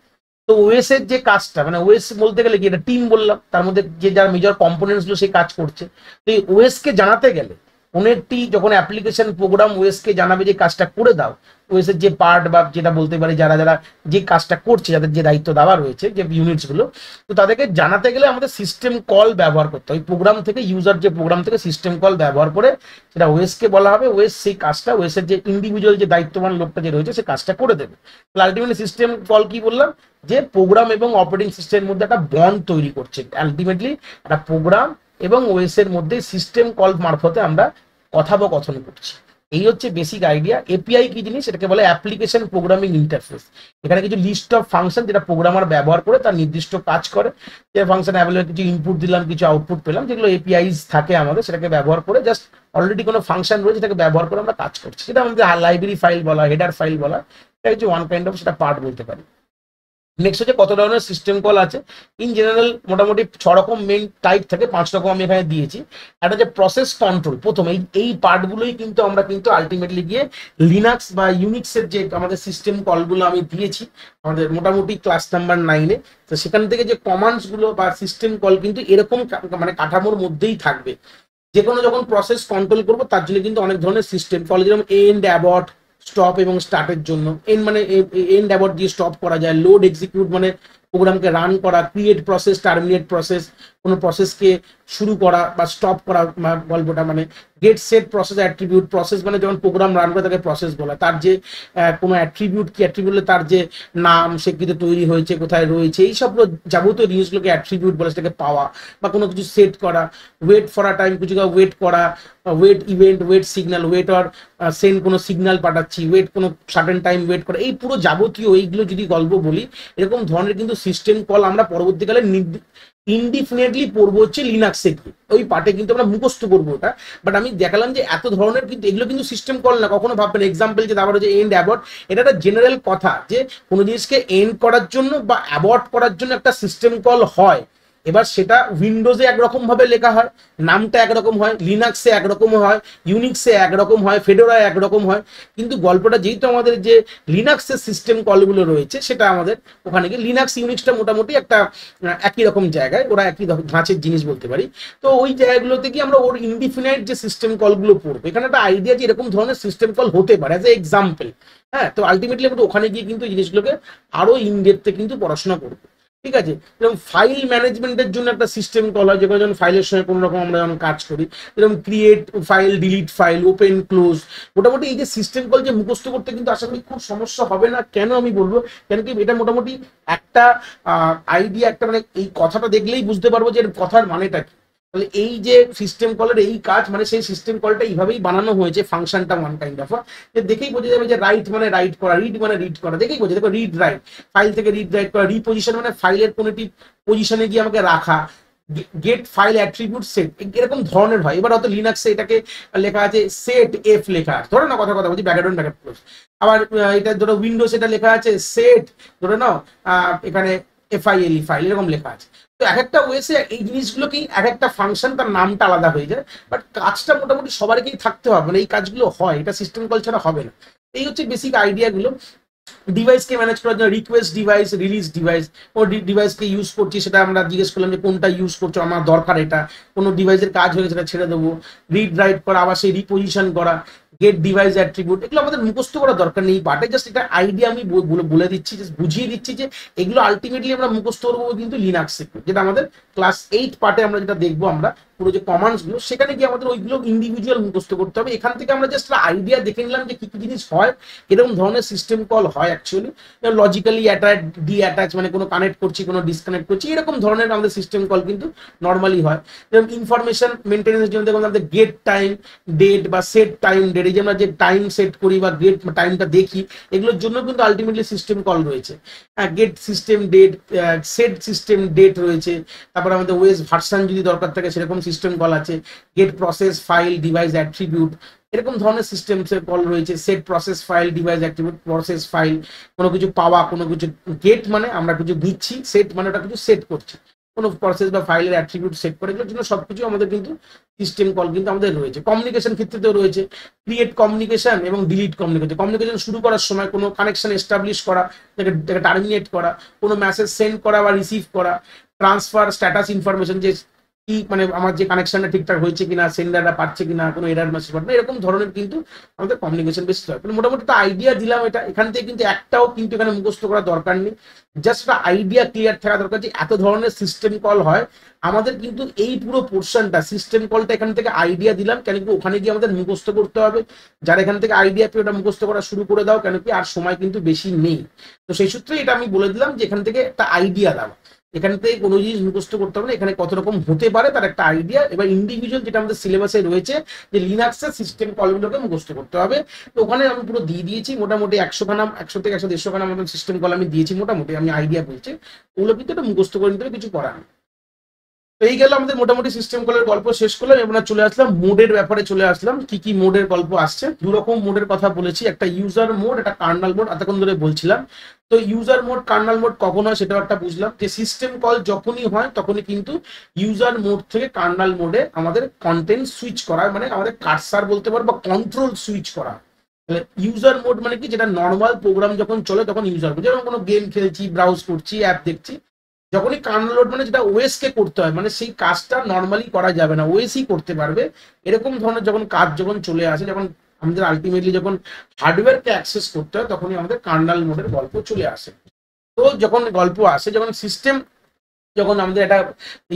তো ওএস এর যে কাজটা, মানে ওএস বলতে গেলে কি, এটা টিম বললাম, তার মধ্যে যে যার মেজর কম্পোনেন্টস গুলো সেই কাজ করছে। তো এই ওএস কে জানাতে গেলে কোনেরটি যখন অ্যাপ্লিকেশন প্রোগ্রাম ওএসকে জানাবে যে কাজটা করে দাও, ওএস এর যে পার্ট বা যেটা বলতে পারে যারা যারা যে কাজটা করছে, যাদের যে দায়িত্ব দেওয়া রয়েছে যে ইউনিটস গুলো, তো তাদেরকে জানাতে গেলে আমাদের সিস্টেম কল ব্যবহার করতে হয়। প্রোগ্রাম থেকে ইউজার যে প্রোগ্রাম থেকে সিস্টেম কল ব্যবহার করে সেটা ওএসকে বলা হবে, ওএস সেই কাজটা ওএস এর যে ইন্ডিভিজুয়াল যে দায়িত্ববান লোকটা যে রয়েছে সে কাজটা করে দেবে। তাহলে আলটিমেটলি সিস্টেম কল কি বললাম, যে প্রোগ্রাম এবং অপারেটিং সিস্টেমের মধ্যে একটা বন্ড তৈরি করছে। আলটিমেটলি একটা প্রোগ্রাম এবং ওএস এর মধ্যে সিস্টেম কল মারফতে আমরা কথোপকথন করছি। এই হচ্ছে বেসিক আইডিয়া। এপিআই কি জিনিস, এটাকে বলে অ্যাপ্লিকেশন প্রোগ্রামিং ইন্টারফেস। এখানে কিছু লিস্ট অফ ফাংশন যেটা প্রোগ্রামার ব্যবহার করে তার নির্দিষ্ট কাজ করে, যে ফাংশন অ্যাভেলেবল কিছু ইনপুট দিলাম কিছু আউটপুট পেলাম, যেগুলো এপিআইস থাকে আমাদের, সেটাকে ব্যবহার করে জাস্ট অলরেডি কোনো ফাংশন রয়েছে সেটাকে ব্যবহার করে আমরা কাজ করছি। সেটা আমাদের লাইব্রেরি ফাইল বলা, হেডার ফাইল বলা, এটা হচ্ছে ওয়ান কাইন্ড অফ সেটা পার্ট বলতে পারি। নেক্সট হচ্ছে কত ধরনের সিস্টেম কল আছে। ইন জেনারেল মোটামুটি 6 রকম মেইন টাইপ থাকে, 5 রকম আমি এখানে দিয়েছি। একটা যে প্রসেস কন্ট্রোল, প্রথম এই পার্টগুলোই কিন্তু আমরা কিন্তু আলটিমেটলি গিয়ে লিনাক্স বা ইউনিক্সের যে আমাদের সিস্টেম কলগুলো আমি দিয়েছি আমাদের মোটামুটি ক্লাস নাম্বার 9-এ, তো সেখান থেকে যে কমান্ডসগুলো বা সিস্টেম কল কিন্তু এরকম মানে কাঠামোর মধ্যেই থাকবে। যে কোনো যখন প্রসেস কন্ট্রোল করবো তার জন্য কিন্তু অনেক ধরনের সিস্টেম কল, যেরকম এন্ড, অ্যাবর্ট, স্টপ এবং স্টার্টের জন্য এন্ড মানে এন্ড অ্যাবর্ট দিয়ে স্টপ করা যায়, লোড এক্সিকিউট মানে প্রোগ্রামকে রান করা, ক্রিয়েট প্রসেস, টার্মিনেট প্রসেস কোনো প্রসেসকে শুরু করা বা স্টপ করা, গল্পটা মানে get set process attribute. Process মানে যখন প্রোগ্রাম রান করে তাকে প্রসেস বলা, তার যে কোনো অ্যাট্রিবিউট কি অ্যাট্রিবিউট তার যে নাম, সে কিন্তু তৈরি হয়েছে, কোথায় রয়েছে, এই সব যাবতীয় জিনিসগুলোকে অ্যাট্রিবিউট বলে, সেটাকে পাওয়া বা কোনো কিছু সেট করা। ওয়েট ফর আ টাইম, কিছু ওয়েট করা, wait event, wait signal, wait or send কোনো সিগন্যাল পাঠাচ্ছি, ওয়েট কোনো সার্টেন টাইম ওয়েট করা, এই পুরো যাবতীয় এইগুলো যদি গল্প বলি, এরকম ধরনের কিন্তু সিস্টেম কল আমরা পরবর্তীকালে ইনডিফিনিটলি পড়বো হচ্ছে লিনাক্সে গিয়ে, ওই পার্টে কিন্তু আমরা মুখস্থ করবো ওটা। বাট আমি দেখালাম যে এত ধরনের কিন্তু এগুলো কিন্তু সিস্টেম কল না, কখনো ভাববেন এক্সাম্পল যে তারপরে যে এন্ড অ্যাবর্ট, এটা একটা জেনারেল কথা যে কোনো জিনিসকে এন্ড করার জন্য বা অ্যাবর্ট করার জন্য একটা সিস্টেম কল হয়। এবার সেটা উইন্ডোজে একরকম ভাবে লেখা হয়, নামটা একরকম হয়, লিনাক্সে একরকম হয়, ইউনিক্সে একরকম হয়, ফেডোরায় একরকম হয়, কিন্তু গল্পটা যেহেতু আমাদের যে লিনাক্সের সিস্টেম কলগুলো রয়েছে সেটা আমাদের ওখানে গিয়ে লিনাক্স ইউনিক্সটা মোটামুটি একটা একই রকম জায়গায়, ওরা একই ধাঁচের জিনিস বলতে পারি। তো ওই জায়গাগুলোতে গিয়ে আমরা ওর ইনডিফিনাইট যে সিস্টেম কলগুলো পড়বো, এখানে একটা আইডিয়া যে এরকম ধরনের সিস্টেম কল হতে পারে অ্যাজ এ এক্সাম্পল। হ্যাঁ, তো আলটিমেটলি আমরা ওখানে গিয়ে কিন্তু এই জিনিসগুলোকে আরো ইনডেপথে কিন্তু পড়াশোনা করবো। ঠিক আছে, যেরকম ফাইল ম্যানেজমেন্টের জন্য একটা সিস্টেম কল হয়, যেখানে যখন ফাইলের সঙ্গে কোনো রকম আমরা যখন কাজ করি, যেরকম create file, delete file, open close. মোটামুটি এই যে সিস্টেম কল যে মুখস্থ করতে কিন্তু আশা করি খুব সমস্যা হবে না। কেন আমি বলবো, কেন কি এটা মোটামুটি একটা আইডিয়া, একটা মানে এই কথাটা দেখলেই বুঝতে পারবো যে এর কথার মানেটা কি। তাহলে এই যে সিস্টেম কলের এই কাজ, মানে সেই সিস্টেম কলটা এইভাবেই বানানো হয়েছে, ফাংশনটা ওয়ান কাইন্ড অফ, যে দেখেই বোঝা যাবে যে রাইট মানে রাইট করা, রিড মানে রিড করা, দেখেই বোঝা যাবে রিড রাইট, ফাইল থেকে রিড রাইট করা, রিপোজিশন মানে ফাইলের কোনোটি পজিশনে গিয়ে আমাকে রাখা, গেট ফাইল অ্যাট্রিবিউট সেট, এরকম ধরনের হয়। এবার হয়তো লিনাক্সে এটাকে লেখা আছে সেট এফ লেখা আছে, ধরো না কথা বলছি ব্যাকগ্রাউন্ড ব্যাকআপ ক্লোজ। আবার এটা ধরো উইন্ডোজ এটা লেখা আছে সেট, ধরে নাও এখানে এফআইএলই ফাইল এরকম লেখা আছে। তো এক একটা ওয়েসে এই জিনিসগুলোকেই এক একটা ফাংশন তার নামটা আলাদা হয়ে যায়, বাট কাজটা মোটামুটি সবারকেই থাকতে হবে, মানে এই কাজগুলো হয়, এটা সিস্টেম কল ছাড়া হবে না। এই হচ্ছে বেসিক আইডিয়াগুলো। ডিভাইসকে ম্যানেজ করার জন্য রিকোয়েস্ট ডিভাইস, রিলিজ ডিভাইস, ও ডিভাইসকে ইউজ করছি সেটা আমরা জিজ্ঞেস করলাম যে কোনটা ইউজ করছো, আমার দরকার এটা, কোনো ডিভাইসের কাজ হলে সেটা ছেড়ে দেবো, রিড রাইট করা, আবার সেই রিপোজিশন করা, গেট ডিভাইস অ্যাট্রিবিউট, এগুলো আমাদের মুখস্থ করার দরকার নেই পার্টে, জাস্ট এটা আইডিয়া আমি বলে দিচ্ছি, জাস্ট বুঝিয়ে দিচ্ছি যে এগুলো আলটিমেটলি আমরা মুখস্থ করবো কিন্তু লিনাক্সে, যেটা আমাদের ক্লাস 8 পার্টে আমরা যেটা দেখবো আমরা পুরো যে কমান্ডস গুলো, সেখানে গিয়ে আমাদের ওইগুলো ইন্ডিভিজুয়াল মুখস্থ করতে হবে। এখান থেকে আমরা জাস্ট আইডিয়া দেখে নিলাম যে কি কি জিনিস হয়, এরকম ধরনের সিস্টেম কল হয় actually, logically attach, D attach মানে কোনো কানেক্ট করছি, কোনো ডিসকানেক্ট করছি, এরকম ধরনের আমাদের সিস্টেম কল কিন্তু নর্মালি হয়। যেমন ইনফরমেশন মেনটেন্যান্সের জন্য দেখুন আমাদের গেট টাইম ডেট বা সেট টাইম ডেট, এই যে আমরা যে টাইম সেট করি বা গেট টাইমটা দেখি, এগুলোর জন্য কিন্তু আলটিমেটলি সিস্টেম কল রয়েছে। Get system date, set system date রয়েছে, তারপর আমাদের ওএস ভার্সন যদি দরকার থাকে সেরকম সিস্টেম কল আছে, get process file device attribute, এরকম ধরনের সিস্টেম কল রয়েছে। Set process file device attribute, process file কোনো কিছু পাওয়া, কোনো কিছু গেট মানে আমরা কিছু দিচ্ছি, সেট মানে ওটা কিছু সেট করছি, কোনো প্রসেস বা ফাইলের অ্যাট্রিবিউট সেট করে, এগুলোর জন্য সবকিছু আমাদের কিন্তু সিস্টেম কল কিন্তু আমাদের রয়েছে। কমিউনিকেশন ক্ষেত্রেতেও রয়েছে ক্রিয়েট কমিউনিকেশন এবং ডিলিট কমিউনিকেশন। কমিউনিকেশন শুরু করার সময় কোনো কানেকশন এস্টাবলিশ করা, তাকে টার্মিনেট করা, কোনো মেসেজ সেন্ড করা বা রিসিভ করা, ট্রান্সফার স্ট্যাটাস ইনফরমেশন, যে কি মানে আমার যে কানেকশনটা ঠিকঠাক হয়েছে কিনা, সেন্ডারটা পাচ্ছে কিনা, কোনো এরার মেসেজ পাচ্ছে না, এরকম ধরনের কিন্তু আমাদের কমিউনিকেশন বেসিস হয়। মোটামুটি একটা আইডিয়া দিলাম, এটা এখান থেকে কিন্তু একটাও কিন্তু এখানে মুখস্থ করার দরকার নেই, জাস্ট একটা আইডিয়া ক্লিয়ার থাকা দরকার যে এত ধরনের সিস্টেম কল হয় আমাদের। কিন্তু এই পুরো পোর্শনটা সিস্টেম কলটা এখান থেকে আইডিয়া দিলাম, কেন কি ওখানে গিয়ে আমাদের মুখস্থ করতে হবে। যারা এখান থেকে আইডিয়া পেয়ে ওটা মুখস্থ করা শুরু করে দাও, কেন কি আর সময় কিন্তু বেশি নেই। তো সেই সূত্রে এটা আমি বলে দিলাম যে এখান থেকে একটা আইডিয়া দাও, এখান থেকে কোনো জিনিস মুখস্থ করতে হবে না, এখানে কত রকম হতে পারে তার একটা আইডিয়া। এবার ইন্ডিভিজুয়াল যেটা আমাদের সিলেবাসে রয়েছে যে লিনাক্সের সিস্টেম কলগুলোকে মুখস্থ করতে হবে, তো ওখানে আমি পুরো দিয়ে দিয়েছি মোটামুটি 100খানা, 100 থেকে 150খানা মতন সিস্টেম কল আমি দিয়েছি মোটামুটি, আমি আইডিয়া বলছি ওগুলো কিন্তু এটা মুখস্থ করে নিতে হবে, কিছু করার নেই। তো এই গেল আমাদের মোটামুটি সিস্টেম কলের গল্প শেষ করলাম। এবার চলে আসলাম মোডের ব্যাপারে, চলে আসলাম কি কি মোডের গল্প আসছে। দু রকম মোডের কথা বলেছি, একটা ইউজার মোড, একটা কার্নাল মোড, এতক্ষণ ধরে বলছিলাম। তো ইউজার মোড কার্নাল মোড কখন হয় সেটাও একটা বুঝলাম, যে সিস্টেম কল যখনই হয় তখনই কিন্তু ইউজার মোড থেকে কার্নাল মোডে আমাদের কন্টেন্ট সুইচ করা, মানে আমাদের কার্সার বলতে পারবো বা কন্ট্রোল সুইচ করা। তাহলে ইউজার মোড মানে কি, যেটা নর্মাল প্রোগ্রাম যখন চলে তখন ইউজার মোড, যেমন কোনো গেম খেলছি, ব্রাউজ করছি, অ্যাপ দেখছি, যখনই কার্নেল লোড মানে যেটা ওএস কে করতে হয়, মানে সেই কাজটা নর্মালি করা যাবে না, ওএসই করতে পারবে, এরকম ধরনের যখন কাজ যখন চলে আসে, যখন আমাদের আলটিমেটলি যখন হার্ডওয়্যারকে অ্যাক্সেস করতে হয়, তখনই আমাদের কার্নেল মোডের গল্প চলে আসে। তো যখন গল্প আসে, যখন সিস্টেম যখন আমাদের এটা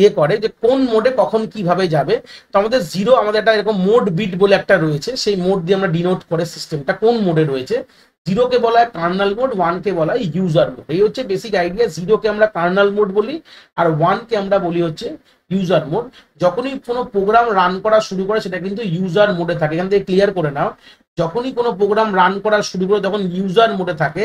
ইয়ে করে যে কোন মোডে কখন কিভাবে যাবে, তো আমাদের জিরো, আমাদের একটা এরকম মোড বিট বলে একটা রয়েছে, সেই মোড দিয়ে আমরা ডিনোট করে সিস্টেমটা কোন মোডে রয়েছে। জিরোকে বলা হয় কার্নাল মোড, ওয়ানকে বলা হয় ইউজার মোড। এই হচ্ছে বেসিক আইডিয়া। জিরোকে আমরা কার্নাল মোড বলি আর ওয়ানকে আমরা বলি হচ্ছে ইউজার মোড। যখনই কোনো প্রোগ্রাম রান করা শুরু করে সেটা কিন্তু ইউজার মোডে থাকে, এখান থেকে ক্লিয়ার করে নাও। যখনই কোনো প্রোগ্রাম রান করা শুরু করে তখন ইউজার মোডে থাকে।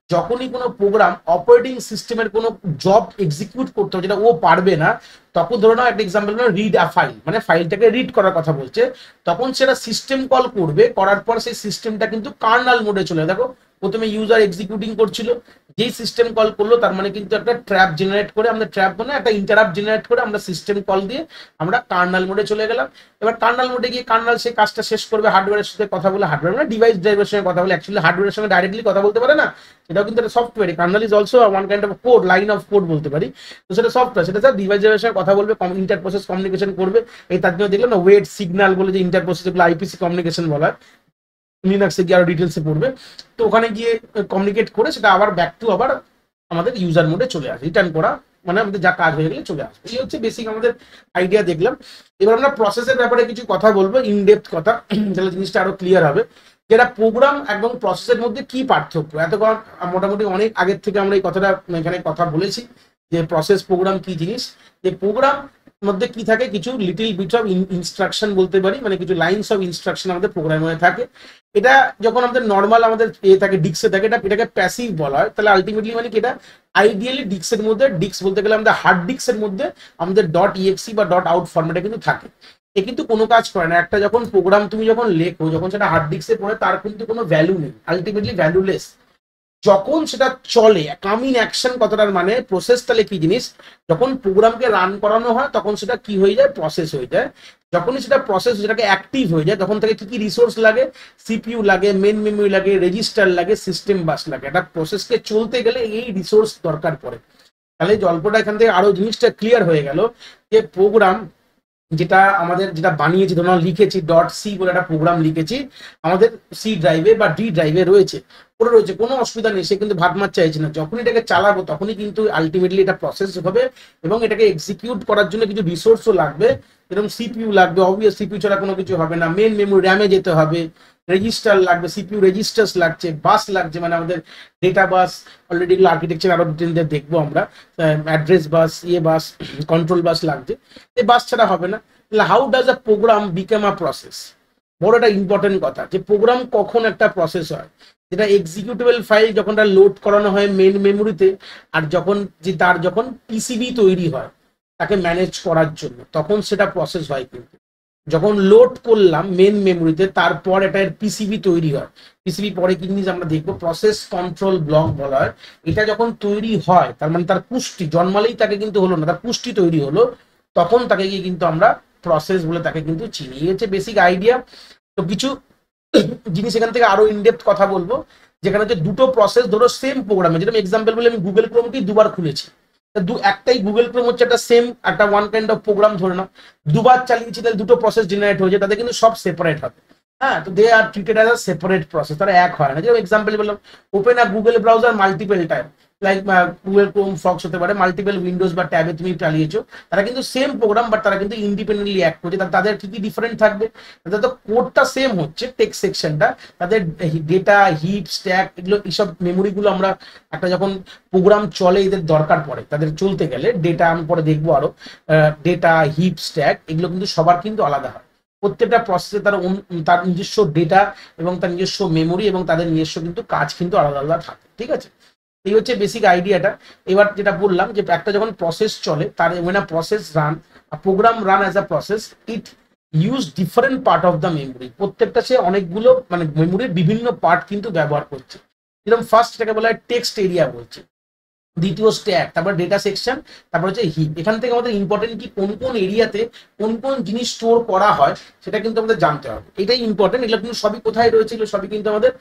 যখনই কোনো প্রোগ্রাম অপারেটিং সিস্টেমের কোনো জব এক্সিকিউট করতে হবে যেটা ও পারবে না, তখন ধরে নাও একটা এক্সাম্পল হলো রিড আ ফাইল, মানে ফাইলটাকে রিড করার কথা বলছে, তখন সেটা সিস্টেম কল করবে, করার পর সেই সিস্টেমটা কিন্তু কার্নাল মোডে চলে। দেখো প্রথমে ইউজার এক্সিকিউটিং করছিল, যেই সিস্টেম কল করলো তার মানে কিন্তু একটা ট্র্যাপ জেনারেট করে, আমরা ট্র্যাপ মানে একটা ইন্টারাপ্ট জেনারেট করে আমরা সিস্টেম কল দিয়ে আমরা কার্নাল মোডে চলে গেলাম। এবার কার্নাল মোডে গিয়ে কার্নাল সেই কাজটা শেষ করবে, হার্ডওয়্যারের সাথে কথা বলে, হার্ডওয়্যার মানে ডিভাইস ড্রাইভের সঙ্গে কথা বলে, অ্যাকচুয়ালি হার্ডওয়্যারের সঙ্গে ডাইরেক্টলি কথা বলতে পারে না, সেটাও কিন্তু একটা software. Karnal is also one kind of code, line of code বলতে পারি। তো সেটা সফটওয়্যার, সেটা স্যার ডিভাইস ড্রাইভের সঙ্গে কথা বলবে, ইন্টার প্রসেস কমিউনিকেশন করবে। এই তার জন্য দেখলাম না ওয়েট সিগন্যাল বলে যে ইন্টার প্রসেস, যেগুলো আইপিসি কমিউনিকেশন বলা হয়, লিনাক্সে গিয়ে আরো ডিটেলসে পড়বে। তো ওখানে গিয়ে কমিউনিকেট করে সেটা আবার ব্যাক টু আবার আমাদের ইউজার মোডে চলে আসে, রিটার্ন করা মানে আমাদের যা কাজ হয়ে গেলে চলে আসবে। এই হচ্ছে বেসিক আমাদের আইডিয়া দেখলাম। এবার আমরা প্রসেসের ব্যাপারে কিছু কথা বলবো, ইনডেপথ কথা, তাহলে জিনিসটা আরো ক্লিয়ার হবে। যেটা প্রোগ্রাম এবং প্রসেসের মধ্যে কি পার্থক্য, এতক্ষণ মোটামুটি অনেক আগের থেকে আমরা এই কথাটা এখানে কথা বলেছি যে প্রসেস প্রোগ্রাম কি জিনিস। যে প্রোগ্রাম মধ্যে কি থাকে, কিছু লিটিল বিট অফ ইনস্ট্রাকশন বলতে পারি, মানে কিছু লাইনস অফ ইনস্ট্রাকশন আমাদের প্রোগ্রামে থাকে। এটা যখন আমাদের নর্মাল আমাদের থাকে ডিক্সে থাকে, এটাকে প্যাসিভ বলা হয়। তাহলে আলটিমেটলি মানে কি, এটা আইডিয়ালি ডিক্সের মধ্যে, ডিক্স বলতে গেলে আমাদের হার্ড ডিক্সের মধ্যে আমাদের ডট ইএক্সি বা ডট আউট ফরম্যাটে কিন্তু থাকে। এ কিন্তু কোনো কাজ করে না। একটা যখন প্রোগ্রাম তুমি যখন লেখো, যখন সেটা হার্ড ডিস্কে পড়ে, তার কিন্তু কোনো ভ্যালু নেই, আলটিমেটলি ভ্যালুলেস। যখন সেটা চলে, কামিং অ্যাকশন কতটার মানে প্রসেস, তাহলে কি জিনিস, যখন প্রোগ্রামকে রান করানো হয় তখন সেটা কি হয়ে যায়, প্রসেস হয়ে যায়। যখনই সেটা প্রসেস যেটাকে অ্যাক্টিভ হয়ে যায়, তখন থেকে কি কি রিসোর্স লাগে, সিপিইউ লাগে, মেন মেমোরি লাগে, রেজিস্টার লাগে, সিস্টেম বাস লাগে। একটা প্রসেসকে চলতে গেলে এই রিসোর্স দরকার পড়ে। তাহলে গল্পটা এখান থেকে আরো জিনিসটা ক্লিয়ার হয়ে গেল যে প্রোগ্রাম যেটা আমাদের যেটা বানিয়েছি, ধরুন লিখেছি ডট সি বলে একটা প্রোগ্রাম লিখেছি, আমাদের সি ড্রাইভে বা ডি ড্রাইভে রয়েছে, পড়ে রয়েছে, কোনো অসুবিধা নেই, সে কিন্তু ভাগ মার চাইছে না। যখন এটাকে চালাবো তখনই কিন্তু আলটিমেটলি এটা প্রসেস হবে, এবং এটাকে এক্সিকিউট করার জন্য কিছু রিসোর্সও লাগবে, যেরকম সিপিইউ লাগবে, অবভিয়াস সিপিইউ ছাড়া কোনো কিছু হবে না, মেন মেমোরি র্যামে যেতে হবে, রেজিস্টার লাগবে, সিপিইউ রেজিস্টার্স লাগছে, বাস লাগছে, মানে আমাদের ডেটা বাস, অলরেডি এগুলো আর্কিটেকচার আরো ডিটেলসে দেখবো আমরা, অ্যাড্রেস বাস, বাস, কন্ট্রোল বাস লাগছে, এই বাস ছাড়া হবে না। তাহলে how does a program become a process, বড় একটা ইম্পর্টেন্ট কথা, যে প্রোগ্রাম কখন একটা প্রসেস হয়, যেটা এক্সিকিউটেবল ফাইল যখন লোড করানো হয় মেন মেমোরিতে, আর যখন যে তার যখন পিসিবি তৈরি হয় তাকে ম্যানেজ করার জন্য, তখন সেটা প্রসেস হয়। কিন্তু যখন লোড করলাম মেন মেমোরিতে, তারপর এটা পিসিবি তৈরি হয়, পিসিবি পরে কি জিনিস আমরা দেখবো, প্রসেস কন্ট্রোল ব্লক বলা হয়। এটা যখন তৈরি হয় তার মানে তার পুষ্টি, জন্মালেই তাকে কিন্তু হলো না, তার পুষ্টি তৈরি হলো, তখন তাকে গিয়ে কিন্তু আমরা প্রসেস বলে তাকে কিন্তু চিনি। এই হচ্ছে বেসিক আইডিয়া। তো কিছু জিনিস এখান থেকে আরো ইনডেপথ কথা বলবো, যেখানে হচ্ছে দুটো প্রসেস, ধরো সেম প্রোগ্রামে, যেরকম এক্সাম্পল বলে আমি গুগল ক্রোমটি দুবার খুলেছি, একটাই গুগল ক্রোম হচ্ছে একটা সেম একটা ওয়ান কাইন্ড অফ প্রোগ্রাম, ধরে নাও দুবার চালিয়েছি তাহলে দুটো প্রসেস জেনারেট হয়েছে, তাদের কিন্তু সব সেপারেট হবে। হ্যাঁ, তো they are treated as a separate process, তারা এক হয় না। যেরকম এক্সাম্পল বললাম, open a Google browser multiple time, like Google Chrome fox হতে পারে, মাল্টিপল উইন্ডোজ বা ট্যাবে তুমি চালিয়েছো, তারা কিন্তু সেম প্রোগ্রাম বাট তারা কিন্তু ইন্ডিপেন্ডেন্টলি অ্যাক্ট করছে। তাদের কি কি ডিফারেন্ট থাকবে, তাদের তো কোডটা সেম হচ্ছে, টেক্সট সেকশনটা, তাদের ডেটা হিপ স্ট্যাক এগুলো এইসব মেমোরিগুলো আমরা একটা যখন প্রোগ্রাম চলে এদের দরকার পড়ে তাদের চলতে গেলে, ডেটা আমি পরে দেখবো আরো, ডেটা হিপ স্ট্যাক এগুলো কিন্তু সবার কিন্তু আলাদা হয়। প্রত্যেকটা প্রসেসে তার তার নিজস্ব ডেটা এবং তার নিজস্ব মেমোরি এবং তাদের নিজস্ব কিন্তু কাজ কিন্তু আলাদা আলাদা থাকে। ঠিক আছে, এই হচ্ছে বেসিক আইডিয়াটা। এবার যেটা বললাম যে একটা যখন প্রসেস চলে, তার when a process run, a program run as a process, it use different part of the memory। প্রত্যেকটা সে অনেকগুলো মানে মেমোরির বিভিন্ন পার্ট কিন্তু ব্যবহার করছে। যেরকম ফার্স্ট এটাকে বলা হয় টেক্সট এরিয়া বলছে, দ্বিতীয় স্ট্যাক, তারপর ডেটা সেকশন, তারপর হচ্ছে হিপ। এখান থেকে আমাদের ইম্পর্টেন্ট কি কোন কোন এরিয়াতে কোন কোন জিনিস স্টোর করা হয় সেটা কিন্তু আমাদের জানতে হবে, এটাই ইম্পর্টেন্ট। এগুলো কিন্তু সবই কোথায় রয়েছে, এগুলো সবই কিন্তু আমাদের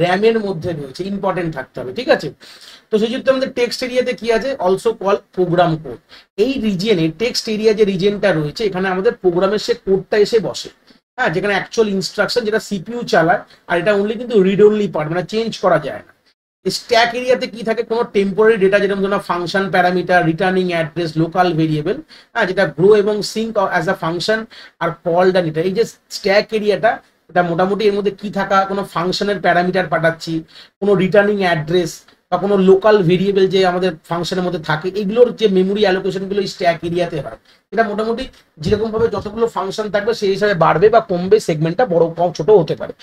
র্যামের মধ্যে রয়েছে, ইম্পর্টেন্ট থাকতে হবে। ঠিক আছে, তো সেই জন্য আমাদের টেক্সট এরিয়াতে কি আছে, অলসো কল প্রোগ্রাম কোড। এই রিজিয়নে টেক্সট এরিয়া যে রিজিয়নটা রয়েছে, এখানে আমাদের প্রোগ্রামের সে কোডটা এসে বসে। হ্যাঁ, যেখানে অ্যাকচুয়াল ইনস্ট্রাকশন যেটা সিপিইউ চালায়, আর এটা অনলি কিন্তু রিড অনলি পার্ট, মানে চেঞ্জ করা যায় না। স্ট্যাক এরিয়াতে কি থাকে, কোনো টেম্পোরারি ডেটা, যেরকম ধরুন function parameter, returning address, local variable, হ্যাঁ, যেটা গ্রো এবং sink as a function are call done এটা। এই যে স্ট্যাক এরিয়াটা, এটা মোটামুটি এর মধ্যে কি থাকা, কোনো ফাংশনের প্যারামিটার পাঠাচ্ছি, কোনো রিটার্নিং অ্যাড্রেস বা কোনো লোকাল ভেরিয়েবল যে আমাদের ফাংশনের মধ্যে থাকে, এগুলোর যে মেমোরি অ্যালোকেশনগুলো স্ট্যাক এরিয়াতে হয়। এটা মোটামুটি যেরকম ভাবে যতগুলো ফাংশন থাকবে সেই হিসাবে বাড়বে বা কমবে, সেগমেন্টটা বড় ছোট হতে পারে।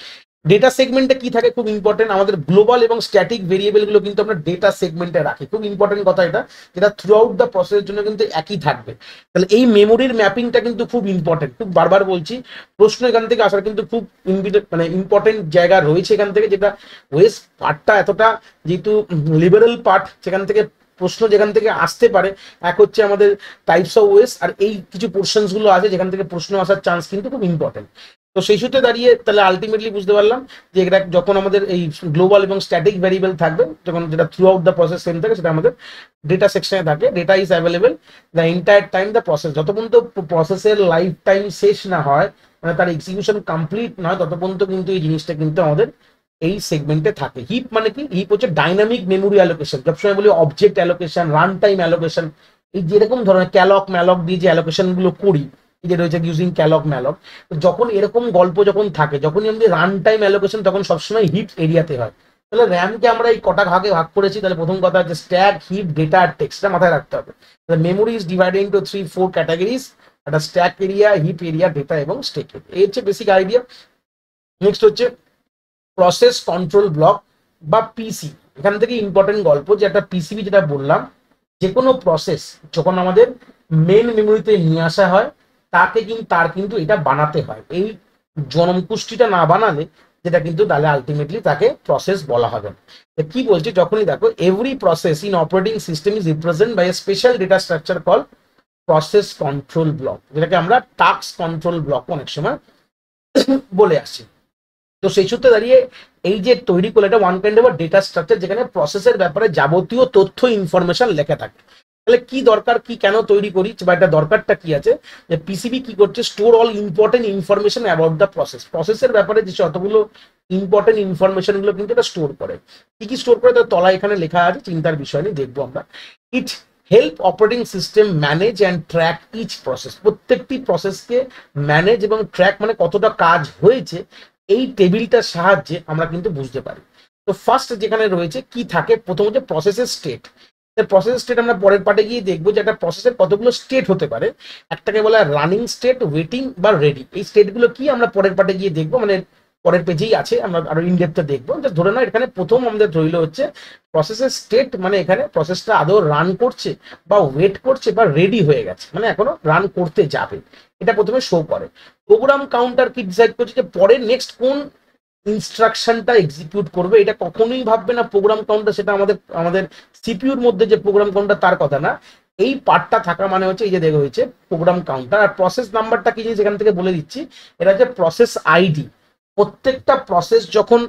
ডেটা সেগমেন্টে কি থাকে, খুব ইম্পর্টেন্ট, আমাদের গ্লোবাল এবং স্ট্যাটিক ভেরিয়েবল গুলো কিন্তু আমরা ডেটা সেগমেন্টে রাখি। খুব ইম্পর্টেন্ট কথা এটা, যেটা থ্রু আউট দ্য প্রসেসের জন্য কিন্তু একই থাকবে। তাহলে এই মেমোরির ম্যাপিংটা কিন্তু খুব ইম্পর্টেন্ট, খুব বারবার বলছি, প্রশ্ন এখান থেকে আসার কিন্তু খুব মানে ইম্পর্টেন্ট জায়গা রয়েছে এখান থেকে। যেটা ওয়েস পার্টটা এতটা যেহেতু লিবারেল পার্ট, সেখান থেকে প্রশ্ন যেখান থেকে আসতে পারে, এক হচ্ছে আমাদের টাইপস অফ ওয়েস, আর এই কিছু পোর্শনস গুলো আছে যেখান থেকে প্রশ্ন আসার চান্স কিন্তু খুব ইম্পর্টেন্ট। তো সেই সূত্রে দাঁড়িয়ে তাহলে আলটিমেটলি বুঝতে পারলাম যে এটা যখন আমাদের এই গ্লোবাল এবং স্ট্যাটিক ভ্যারিয়েবল থাকবে, যখন যেটা through out the process same থাকে, সেটা আমাদের ডেটা সেকশনে থাকে। Data is available the entire time the process, যত পর্যন্ত প্রসেসের লাইফ টাইম শেষ না হয়, মানে তার এক্সিকিউশন কমপ্লিট না হয়, তত পর্যন্ত কিন্তু এই জিনিসটা কিন্তু আমাদের এই সেগমেন্টে থাকে। হিপ মানে কি, হিপ হচ্ছে ডাইনামিক মেমোরি অ্যালোকেশন, সবসময় বলি object allocation, run time allocation, এই যেরকম ধরনের ক্যালক ম্যালক দিয়ে যে অ্যালোকেশন গুলো করি, যে রয়েছে ইউজিং ক্যালক ম্যালক, যখন এরকম গল্প যখন থাকে, যখনই আমাদের রান টাইম অ্যালোকেশন, তখন সবসময় হিপ এরিয়াতে হয়। তাহলে র্যামকে আমরা এই কটা ভাগে ভাগ করেছি, তাহলে প্রথম কথা হচ্ছে স্ট্যাক, হিপ, ডেটা আর টেক্সটটা মাথায় রাখতে হবে। Memory is divided into 3-4 categories, একটা stack area, heap area, data এবং স্টেক এরিয়া। এই হচ্ছে বেসিক আইডিয়া। নেক্সট হচ্ছে প্রসেস কন্ট্রোল ব্লক বা পিসি। এখান থেকে ইম্পর্টেন্ট গল্প যে একটা পিসিবি, যেটা বললাম, যে কোনো প্রসেস যখন আমাদের মেন মেমোরিতে নিয়ে আসা হয়, তার কিন্তু এটা বানাতে হয়। এই জনমকুষ্টিটা না বানালে যেটা কিন্তু তাহলে আলটিমেটলি তাকে প্রসেস বলা হবে না। কি বলছে, যখনই দেখো every process in operating system is represent by a special data structure call process control block, যেটাকে আমরা টাস্ক কন্ট্রোল ব্লক অনেক সময় বলে আসি। তো সেই সূত্রে দাঁড়িয়ে এই যে তৈরি করলে এটা one kind of data structure, যেখানে প্রসেসের ব্যাপারে যাবতীয় তথ্য ইনফরমেশন লেখা থাকে। তাহলে কি দরকার, কি কেন তৈরি করি, বা এটা দরকারটা কি আছে, যে পিসিবি কি করছে, store all important information about the process. প্রসেসের ব্যাপারে যে যতগুলো ইম্পর্টেন্ট ইনফরমেশন গুলো কিন্তু এটা স্টোর করে। কি কি স্টোর করে, তার তলা এখানে লেখা আছে, চিন্তার বিষয় নেই, দেখবো আমরা। It help operating system manage and track each process. প্রত্যেকটি প্রসেসকে ম্যানেজ এবং ট্র্যাক মানে কতটা কাজ হয়েছে, এই টেবিলটার সাহায্যে আমরা কিন্তু বুঝতে পারি। তো ফার্স্ট যেখানে রয়েছে কি থাকে, প্রথম হচ্ছে প্রসেসের স্টেট। প্রসেস স্টেট আমরা পরের পার্টে গিয়ে দেখবো যে একটা প্রসেসের কতগুলো স্টেট হতে পারে। একটাকে বলা হয় রানিং স্টেট, ওয়েটিং বা রেডি। এই স্টেটগুলো কি আমরা পরের পার্টে গিয়ে দেখবো, মানে পরের পেজেই আছে, আমরা আরো ইনডেপথে দেখবো। ধরে নাও এখানে প্রথম আমাদের ধরিল হচ্ছে প্রসেসের স্টেট, মানে এখানে প্রসেসটা আদৌ রান করছে বা ওয়েট করছে বা রেডি হয়ে গেছে, মানে এখনো রান করতে যাবে, এটা প্রথমে শো করে। প্রোগ্রাম কাউন্টার কি ডিসাইড করছে যে পরে নেক্সট কোন ইনস্ট্রাকশনটা এক্সিকিউট করবে। এটা কখনোই ভাববে না প্রোগ্রাম কাউন্টার, সেটা আমাদের সিপিইউর মধ্যে যে প্রোগ্রাম কাউন্টার তার কথা না। এই পার্টটা থাকা মানে হচ্ছে এই যে দেখা হয়েছে প্রোগ্রাম কাউন্টার। আর প্রসেস নাম্বারটা কি জিনিস এখান থেকে বলে দিচ্ছি, এটা হচ্ছে প্রসেস আইডি। প্রত্যেকটা প্রসেস যখন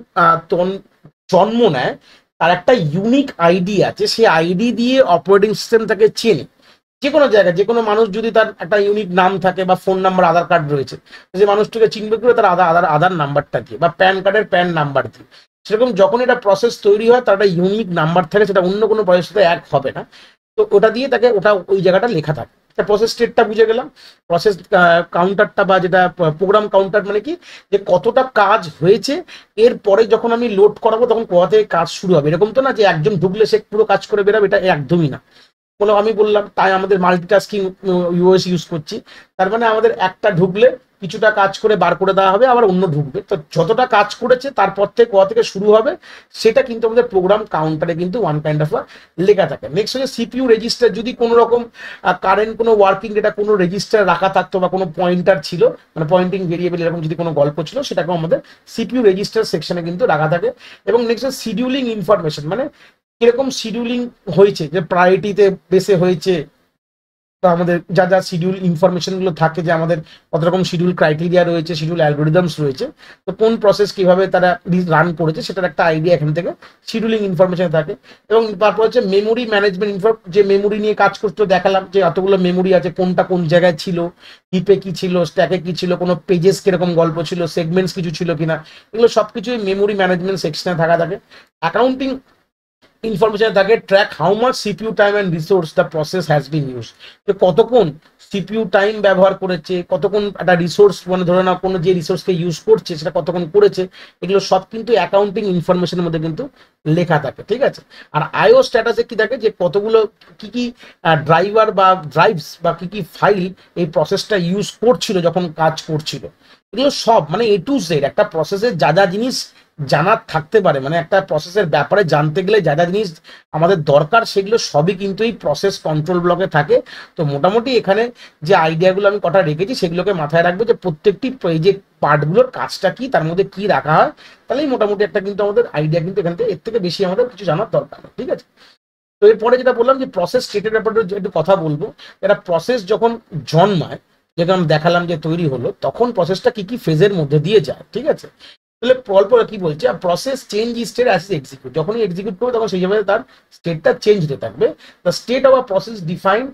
জন্ম নেয়, তার একটা ইউনিক আইডি আছে, সেই আইডি দিয়ে অপারেটিং সিস্টেম তাকে চেনে। যে কোনো জায়গায় যে কোনো মানুষ যদি তার একটা ইউনিক নাম থাকে বা ফোন নাম্বার, আধার কার্ড রয়েছে, যে মানুষটাকে চিনবে করে তার আধার নাম্বারটা দিয়ে বা প্যান কার্ডের প্যান নাম্বার দিয়ে। সেরকম যখন এটা প্রসেস তৈরি হয় তার একটা ইউনিক নাম্বার থাকে, সেটা অন্য কোনো প্রসেসের সাথে এক হবে না। তো ওটা দিয়ে তাকে ওই জায়গাটা লেখা থাকে। প্রসেস স্টেটটা বুঝে গেলাম। প্রসেস কাউন্টারটা বা যেটা প্রোগ্রাম কাউন্টার মানে কি, যে কতটা কাজ হয়েছে, এরপরে যখন আমি লোড করাবো তখন কোথা থেকে কাজ শুরু হবে। এরকম তো না যে একজন ঢুকলে সে পুরো কাজ করে বেরাবে, এটা একদমই না। বলো আমি বললাম তাই আমাদের মাল্টিটাস্কিং ইউএস ইউজ করছি, তার মানে আমাদের একটা ঢুকলে কিছুটা কাজ করে বার করে দেওয়া হবে, আবার অন্য ঢুকবে, তো যতটা কাজ করেছে তারপর থেকে কোথা থেকে শুরু হবে সেটা কিন্তু আমাদের প্রোগ্রাম কাউন্টারে কিন্তু ওয়ান কাইন্ড অফ লেখা থাকে। নেক্সট হচ্ছে সিপিইউ রেজিস্টার। যদি কোনো রকম কারেন্ট কোনো ওয়ার্কিং ডেটা কোনো রেজিস্টার রাখা থাকতো বা কোনো পয়েন্টার ছিল, মানে পয়েন্টিং ভেরিয়েবল এরকম যদি কোনো গল্প ছিল, সেটাকেও আমাদের সিপিইউ রেজিস্টার সেকশনে কিন্তু রাখা থাকে। এবং নেক্সট হচ্ছে শিডিউলিং ইনফরমেশন, মানে কিরকম শিডিউলিং হয়েছে, যে প্রায়োরিটিতে বেসে হয়েছে, তো আমাদের যা যা শিডিউল ইনফরমেশন গুলো থাকে, যে আমাদের কত রকম শিডিউল ক্রাইটেরিয়া রয়েছে, শিডিউল অ্যালগোরিদমস রয়েছে, তো কোন প্রসেস কিভাবে তারা রান করেছে সেটার একটা আইডিয়া এখান থেকে শিডিউলিং ইনফরমেশন থাকে। এবং তারপর হচ্ছে মেমোরি ম্যানেজমেন্ট যে মেমোরি নিয়ে কাজ করতে দেখালাম, যে এতগুলো মেমোরি আছে, কোনটা কোন জায়গায় ছিল, হিপে কি ছিল, স্ট্যাকে কি ছিল, কোনো পেজেস কিরকম গল্প ছিল, সেগমেন্টস কিছু ছিল কিনা, এগুলো সবকিছুই মেমোরি ম্যানেজমেন্ট সেকশনে থাকা থাকে। অ্যাকাউন্টিং ইনফরমেশন থাকে, track how much CPU time and resource the process has been use, যে কতক্ষণ সিপিইউ টাইম ব্যবহার করেছে, কতক্ষণ একটা রিসোর্স, মানে ধরে নাও কোনো যে রিসোর্সকে ইউজ করছে সেটা কতক্ষণ করেছে, এগুলো সব কিন্তু অ্যাকাউন্টিং ইনফরমেশনের মধ্যে কিন্তু লেখা থাকে, ঠিক আছে। আর আইও স্ট্যাটাসে কি থাকে, যে কতগুলো কি কি ড্রাইভার বা ড্রাইভস বা কি কি ফাইল এই প্রসেসটা ইউজ করছিল যখন কাজ করছিল, এগুলো সব মানে এ টু জেড একটা প্রসেসের যা যা জিনিস জানার থাকতে পারে, মানে একটা প্রসেসের ব্যাপারে জানতে গেলে যা যা জিনিস আমাদের দরকার সেগুলো সবই কিন্তু এই প্রসেস কন্ট্রোল ব্লকে থাকে। তো মোটামুটি এখানে যে আইডিয়াগুলো আমি কটা রেখেছি সেগুলোকে মাথায় রাখবে, যে প্রত্যেকটি এই যে পার্টগুলোর কাজটা কি, তার মধ্যে কি রাখা হয়, তাহলেই মোটামুটি একটা কিন্তু আমাদের আইডিয়া কিন্তু এখান থেকে, এর থেকে বেশি আমাদের কিছু জানার দরকার নেই, ঠিক আছে। তো এরপরে যেটা বললাম যে প্রসেস স্টেটের ব্যাপারে একটু কথা বলবো। এটা প্রসেস যখন জন্মায়, যেটা আমি দেখালাম যে তৈরি হলো, তখন প্রসেসটা কি কি ফেজের মধ্যে দিয়ে যায়, ঠিক আছে। তাহলে অল্প কি বলছে, process change state as execute, যখনই এক্সিকিউট করবে তখন সেই হিসাবে তার স্টেটটা চেঞ্জ হতে থাকবে। The state of a process defined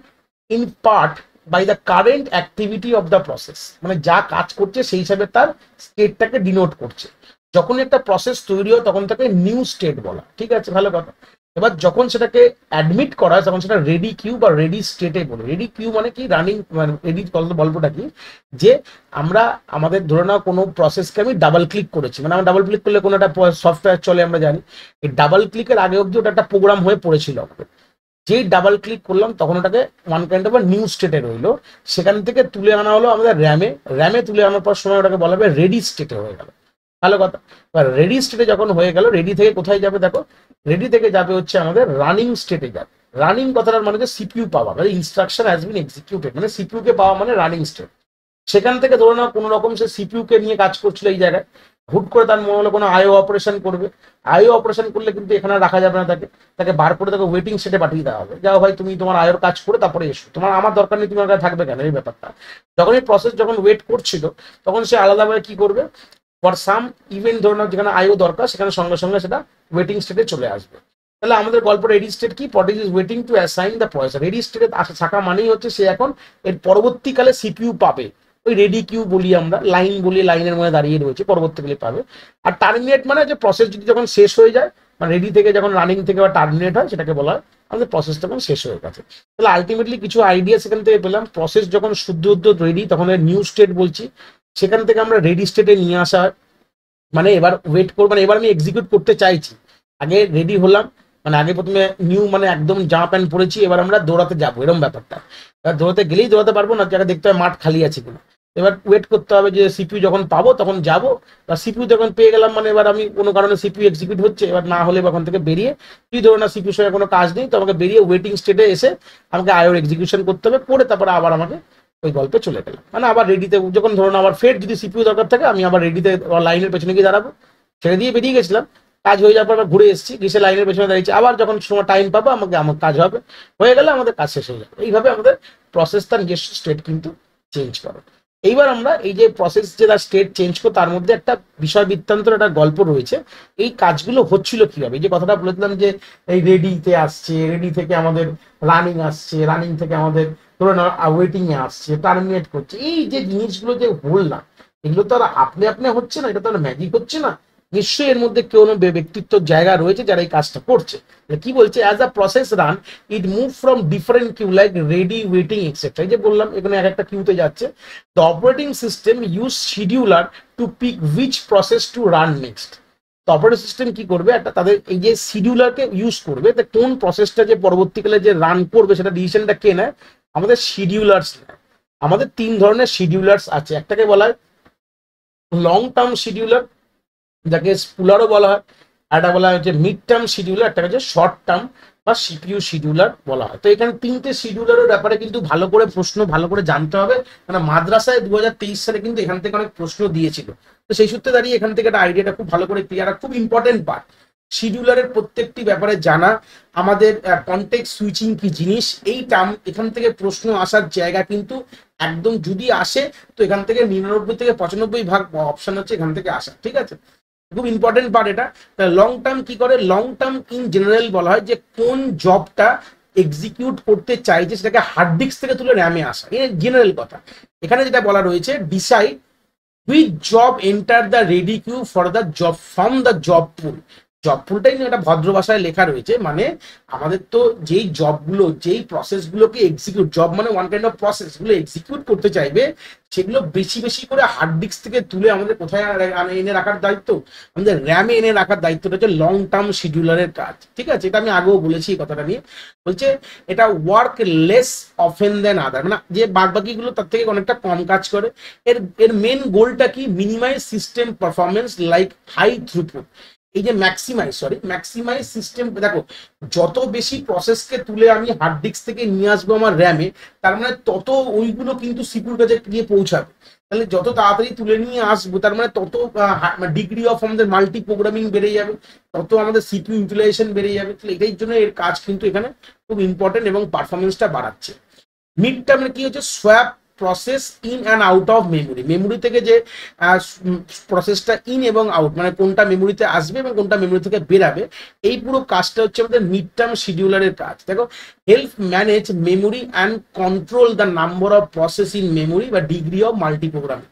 in part by the current activity of the process, মানে যা কাজ করছে সেই হিসাবে তার স্টেটটাকে ডিনোট করছে। যখন একটা প্রসেস তৈরি হয় তখন তাকে নিউ স্টেট বলা, ঠিক আছে, ভালো কথা। এবার যখন সেটাকে অ্যাডমিট করা হয় তখন সেটা রেডি কিউ বা রেডি স্টেটে বলে। রেডি কিউ মানে কি, রানিং, মানে রেডি গল্পটা কি, যে আমরা আমাদের ধরে নাও কোনো প্রসেসকে আমি ডাবল ক্লিক করেছি, মানে আমরা ডাবল ক্লিক করলে কোনো একটা সফটওয়্যার চলে আমরা জানি, এই ডাবল ক্লিকের আগে অব্দি ওটা একটা প্রোগ্রাম হয়ে পড়েছিল আমাদের, যেই ডাবল ক্লিক করলাম তখন ওটাকে ওয়ান কাইন্ড অফ নিউ স্টেটে রইলো, সেখান থেকে তুলে আনা হলো আমাদের র্যামে তুলে আনার পর সময় ওটাকে বলা হবে রেডি স্টেটে হয়ে গেল, ভালো কথা। এবার রেডি স্টেটে যখন হয়ে গেল, রেডি থেকে কোথায় যাবে দেখো, রেডি থেকে যাবে হচ্ছে আমাদের রানিং স্টেটে যাবে। রানিং কথাটার মানে হচ্ছে সিপিইউ পাওয়া, মানে ইনস্ট্রাকশন হ্যাজ বিন এক্সিকিউটেড, মানে সিপিইউ কে পাওয়া মানে রানিং স্টেট। সেখান থেকে ধরে নাও কোনো রকম সে সিপিইউ কে নিয়ে কাজ করছিল এই জায়গায়, হুট করে তার মনে হলো কোনো আইও অপারেশন করবে। আইও অপারেশন করলে কিন্তু এখানে রাখা যাবে না, তাকে বার করে তাকে ওয়েটিং স্টেটে পাঠিয়ে দেওয়া হবে, যাও ভাই তুমি তোমার আইওর কাজ করে তারপরে এসো, তোমার আমার দরকার নেই, তোমার কাছে থাকবে কেন, এই ব্যাপারটা। যখন এই প্রসেস যখন ওয়েট করছিল তখন সে আলাদাভাবে কি করবে, ফর সাম ইভেন্ট ধরে নাও যেখানে আইও দরকার সেখানে সঙ্গে সঙ্গে সেটা ওয়েটিং স্টেটে চলে আসবে। তাহলে আমাদের গল্প রেডি স্টেট কি, process is waiting to assign the process. Ready স্টেটে থাকা মানেই হচ্ছে সে এখন এর পরবর্তীকালে সিপিইউ পাবে, ওই রেডি কিউ বলি আমরা, লাইন বলি, লাইনের মধ্যে দাঁড়িয়ে রয়েছে, পরবর্তীকালে পাবে। আর টার্মিনেট মানে যে প্রসেস যদি যখন শেষ হয়ে যায়, মানে রেডি থেকে যখন রানিং থেকে বা টার্মিনেট হয় সেটাকে বলা হয় আমাদের প্রসেস তখন শেষ হয়ে গেছে। তাহলে আলটিমেটলি কিছু আইডিয়া সেখান থেকে পেলাম। প্রসেস যখন শুদ্ধ রেডি তখন নিউ স্টেট বলছি, সেখান থেকে আমরা রেডি স্টেটে নিয়ে আসা হয়, মানে এবার ওয়েট করবো, মানে এবার আমি এক্সিকিউট করতে চাইছি, আগে রেডি হলাম, মানে আগে প্রথমে নিউ মানে একদম জামা প্যান্ট পরেছি, এবার আমরা দৌড়াতে যাবো, এরকম ব্যাপারটা। এবার দৌড়াতে গেলেই দৌড়াতে পারবো না, জায়গা দেখতে হবে মাঠ খালি আছে কিনা, এবার ওয়েট করতে হবে যে সিপিইউ যখন পাবো তখন যাবো, বা সিপিইউ যখন পেয়ে গেলাম মানে এবার আমি কোনো কারণে সিপিইউ এক্সিকিউট হচ্ছে, এবার না হলে ওখান থেকে বেরিয়ে, তুই ধরো না সিপিইউর সঙ্গে কোনো কাজ নেই, তো আমাকে বেরিয়ে ওয়েটিং স্টেটে এসে আমাকে আইওর এক্সিকিউশন করতে হবে, করে তারপরে আবার আমাকে ওই গল্পে চলে গেলাম, মানে আবার রেডিতে যখন ধরুন আবার ফের যদি সিপিইউ দরকার থাকে আমি আবার রেডিতে লাইনের পেছনে গিয়ে দাঁড়াবো, ছেড়ে দিয়ে বেরিয়ে গেছিলাম, কাজ হয়ে যাওয়ার পর আবার ঘুরে এসেছি, গেছে লাইনের পেছনে দাঁড়িয়েছি, আবার যখন সময় টাইম পাবো আমার কাজ হবে, হয়ে গেলে আমাদের কাজ শেষ হয়ে যাবে। এইভাবে আমাদের প্রসেস তার নিজস্ব স্টেট কিন্তু চেঞ্জ করে। এইবার আমরা এই যে প্রসেস যেটা স্টেট চেঞ্জ করো তার মধ্যে একটা বিষয় বৃত্তান্তর একটা গল্প রয়েছে। এই কাজগুলো হচ্ছিল কিভাবে, এই যে কথাটা বলেছিলাম যে এই রেডিতে আসছে, রেডি থেকে আমাদের রানিং আসছে, রানিং থেকে আমাদের ধরে নাও ওয়েটিং এ আসছে, টার্মিনেট করছে, এই যে জিনিসগুলো যে বললাম এগুলো তো আর আপনি আপনি হচ্ছে না, এটা তো আর ম্যাজিক হচ্ছে না, নিশ্চয়ই এর মধ্যে কোনো ব্যক্তিত্বর জায়গা রয়েছে যারা এই কাজটা করছে। কি বলছে, as a process run it move from different queue like ready, waiting etcetera. এই যে বললাম এখানে এক একটা কিউতে যাচ্ছে। The operating system use scheduler to pick which process to run next. তো অপারেটিং সিস্টেম কি করবে, একটা তাদের এই যে শিডিউলারকে ইউজ করবে, কোন প্রসেসটা যে পরবর্তীকালে যে রান করবে সেটা ডিসিশনটা কে নেয়, আমাদের শিডিউলার্স নেয়। আমাদের তিন ধরনের শিডিউলার্স আছে, একটাকে বলা হয় লং টার্ম শিডিউলার, যাকে স্পুলারও বলা হয়, একটা বলা হয় যে মিড টার্ম শিডিউলার, একটা হচ্ছে শর্ট টার্ম বা সিপিইউ শিডিউলার বলা হয়। তো এখানে তিনটে শিডিউলারের ব্যাপারে কিন্তু ভালো করে প্রশ্ন ভালো করে জানতে হবে, কারণ মাদ্রাসায় 2023 সালে কিন্তু এখান থেকে অনেক প্রশ্ন দিয়েছিল। তো সেই সূত্রে দাঁড়িয়ে এখান থেকে একটা আইডিয়াটা খুব ভালো করে ক্লিয়ার, খুব ইম্পর্টেন্ট পার্ট শিডিউলারের প্রত্যেকটি ব্যাপারে জানা, আমাদের কনটেক্সট সুইচিং কি জিনিস, এই টার্ম এখান থেকে প্রশ্ন আসার জায়গা কিন্তু একদম যদি আসে তো এখান থেকে 99 থেকে 95% অপশন হচ্ছে এখান থেকে আসা, ঠিক আছে, খুব ইম্পর্টেন্ট পার্ট এটা। লং টার্ম কি করে, লং টার্ম ইন জেনারেল বলা হয় যে কোন জবটা এক্সিকিউট করতে চাইছে সেটাকে হার্ড ডিস্ক থেকে তুলে র্যামে আসা, এই জেনারেল কথা। এখানে যেটা বলা রয়েছে, decide which job enter the ready queue for the job from the job pool. জব পুলটাই একটা ভদ্র ভাষায় লেখা রয়েছে, মানে আমাদের তো যেই জবগুলো যেই প্রসেসগুলোকে এক্সিকিউট, জব মানে ওয়ান কাইন্ড অফ প্রসেস, গুলো এক্সিকিউট করতে চাইবে সেগুলো বেশি বেশি করে হার্ড ডিস্ক থেকে তুলে আমাদের কোথায় এনে রাখার দায়িত্ব, আমাদের র্যামে এনে রাখার দায়িত্বটা হচ্ছে লং টার্ম শিডিউলারের কাজ, ঠিক আছে। এটা আমি আগেও বলেছি এই কথাটা নিয়ে, বলছে এটা ওয়ার্ক লেস অফেন দেন আদার, মানে যে বাদ বাকিগুলো তার থেকে অনেকটা কম কাজ করে। এর এর মেন গোলটা কি, minimize system performance like high throughput. এই যে ম্যাক্সিমাইজ সিস্টেম, দেখো যত বেশি প্রসেসকে তুলে আমি হার্ড ডিস্ক থেকে নিয়ে আসবো আমার র্যামে, তার মানে তত ওইগুলো কিন্তু সিপিউর কাছে গিয়ে পৌঁছাবে। তাহলে যত তাড়াতাড়ি তুলে নিয়ে আসবো তার মানে তত ডিগ্রি অফ আমাদের মাল্টি প্রোগ্রামিং বেড়ে যাবে, তত আমাদের সিপিইউ ইউটিলাইজেশন বেড়ে যাবে। তাহলে এটাই জন্য এর কাজ কিন্তু এখানে খুব ইম্পর্টেন্ট এবং পারফরমেন্সটা বাড়াচ্ছে। মিড টার্মে কি হচ্ছে, swap process in and out of memory, memory থেকে যে প্রসেসটা ইন এবং আউট, মানে কোনটা মেমোরিতে আসবে এবং কোনটা মেমোরি থেকে বেরাবে, এই পুরো কাজটা হচ্ছে আমাদের মিড টার্ম শিডিউলারের কাজ। দেখো, help manage memory and control the number of process in memory বা ডিগ্রি অফ মাল্টি প্রোগ্রামিং।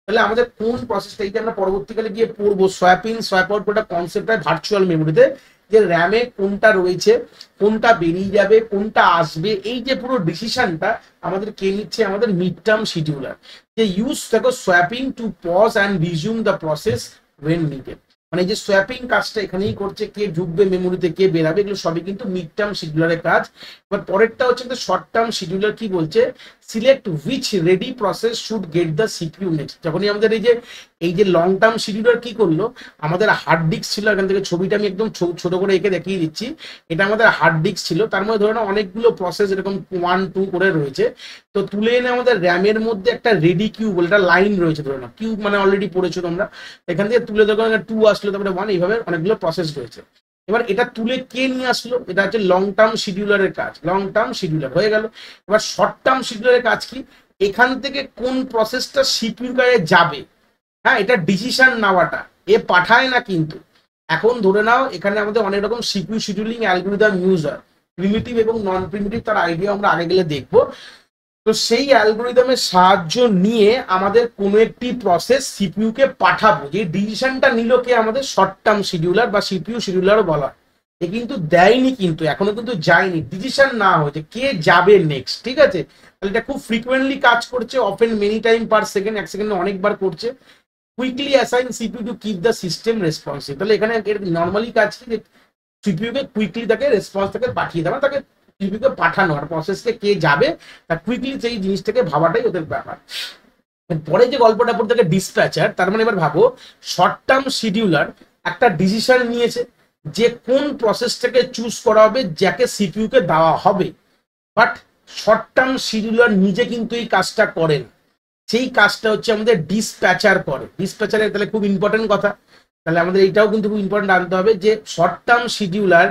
তাহলে আমাদের কোন প্রসেসটা, এই যে আমরা পরবর্তীকালে গিয়ে পড়বো সোয়াপ ইন সোয়াপ আউট, পুরোটা কনসেপ্ট হয় ভার্চুয়াল মেমোরিতে, যে র্যামে কোনটা রয়েছে, কোনটা বেরিয়ে যাবে, কোনটা আসবে, এই যে পুরো ডিসিশনটা আমাদের কে নিচ্ছে, আমাদের মিড টার্ম শিডিউলার। যে ইউজ দেখো swapping to pause and resume the process when needed, মানে যে সোয়াপিং কাজটা এখানেই করছে, কে ঢুকবে মেমোরিতে কে বেরাবে, এগুলো সবই কিন্তু মিড টার্ম শিডিউলারের কাজ। এবার পরেরটা হচ্ছে শর্ট টার্ম শিডিউলার, কি বলছে, select which ready process should get the CPU next. যখনই আমাদের এই যে লং টার্ম শিডিউলার কি করলো, আমাদের হার্ড ডিস্ক ছিল, এখান থেকে ছবিটা আমি একদম ছোট করে এঁকে দেখিয়ে দিচ্ছি, এটা আমাদের হার্ড ডিস্ক ছিল, তার মধ্যে ধরে নাও অনেকগুলো প্রসেস এরকম 1 2 করে রয়েছে। তো তুলে এনে আমাদের র্যামের মধ্যে একটা রেডি কিউ বলে একটা লাইন রয়েছে, ধরে নাও কিউ মানে অলরেডি পড়েছো তোমরা, এখান থেকে তুলে দেখো 2 আসলো, তারপরে 1, এইভাবে অনেকগুলো প্রসেস রয়েছে। এবার এটা তুলে কে নিয়ে আসলো, এটা হচ্ছে লং টার্ম শিডিউলারের কাজ, লং টার্ম শিডিউলার হয়ে গেল। এবার শর্ট টার্ম শিডিউলারের কাজ কি, এখান থেকে কোন প্রসেসটা সিপিইউ কাছে যাবে, হ্যাঁ, এটা ডিসিশন নেওয়াটা, এ পাঠায় না কিন্তু। এখন ধরে নাও এখানে আমাদের অনেক রকম সিপিইউ শিডিউলিং অ্যালগরিদম ইউজ হয়, প্রিমিটিভ এবং নন প্রিমিটিভ, তার আইডিয়া আমরা আগে গেলে দেখবো। তো সেই অ্যালগরিদমের সাহায্য নিয়ে আমাদের কোনো একটি প্রসেস সিপিইউ কে পাঠাবো, যে ডিসিশনটা নিল কে, আমাদের শর্ট টার্ম শিডিউলার বা সিপিইউ শিডিউলারও বলা। এ কিন্তু দেয়নি, কিন্তু এখনো কিন্তু যায়নি, ডিসিশন না হয়েছে কে যাবে নেক্সট, ঠিক আছে। তাহলে এটা খুব ফ্রিকুয়েন্টলি কাজ করছে, often many time per second, এক সেকেন্ডে অনেকবার করছে। Quickly assign CPU to keep the system responsive, তাহলে এখানে এর নর্মালি কাজ কি, সিপিইউ কে কুইকলি তাকে রেসপন্স তাকে পাঠিয়ে দেওয়া, তাকে সিপিইউ কে পাঠানো, আর প্রসেসকে কে যাবে তা কুইকলি সেই জিনিসটাকে ভাবাটাই ওদের ব্যাপার। পরে যে গল্পটা পড়তে থাকে ডিসপ্যাচার, তার মানে এবার ভাবো শর্ট টার্ম শিডিউলার একটা ডিসিশন নিয়েছে যে কোন প্রসেসটাকে চুজ করা হবে, যাকে সিপিইউ কে দেওয়া হবে, বাট শর্ট টার্ম শিডিউলার নিজে কিন্তু এই কাজটা করেন, সেই কাজটা হচ্ছে আমাদের ডিসপ্যাচার করে। ডিসপ্যাচারের তাহলে খুব ইম্পর্টেন্ট কথা, তাহলে আমাদের এইটাও কিন্তু খুব ইম্পর্টেন্ট আনতে হবে যে শর্ট টার্ম শিডিউলার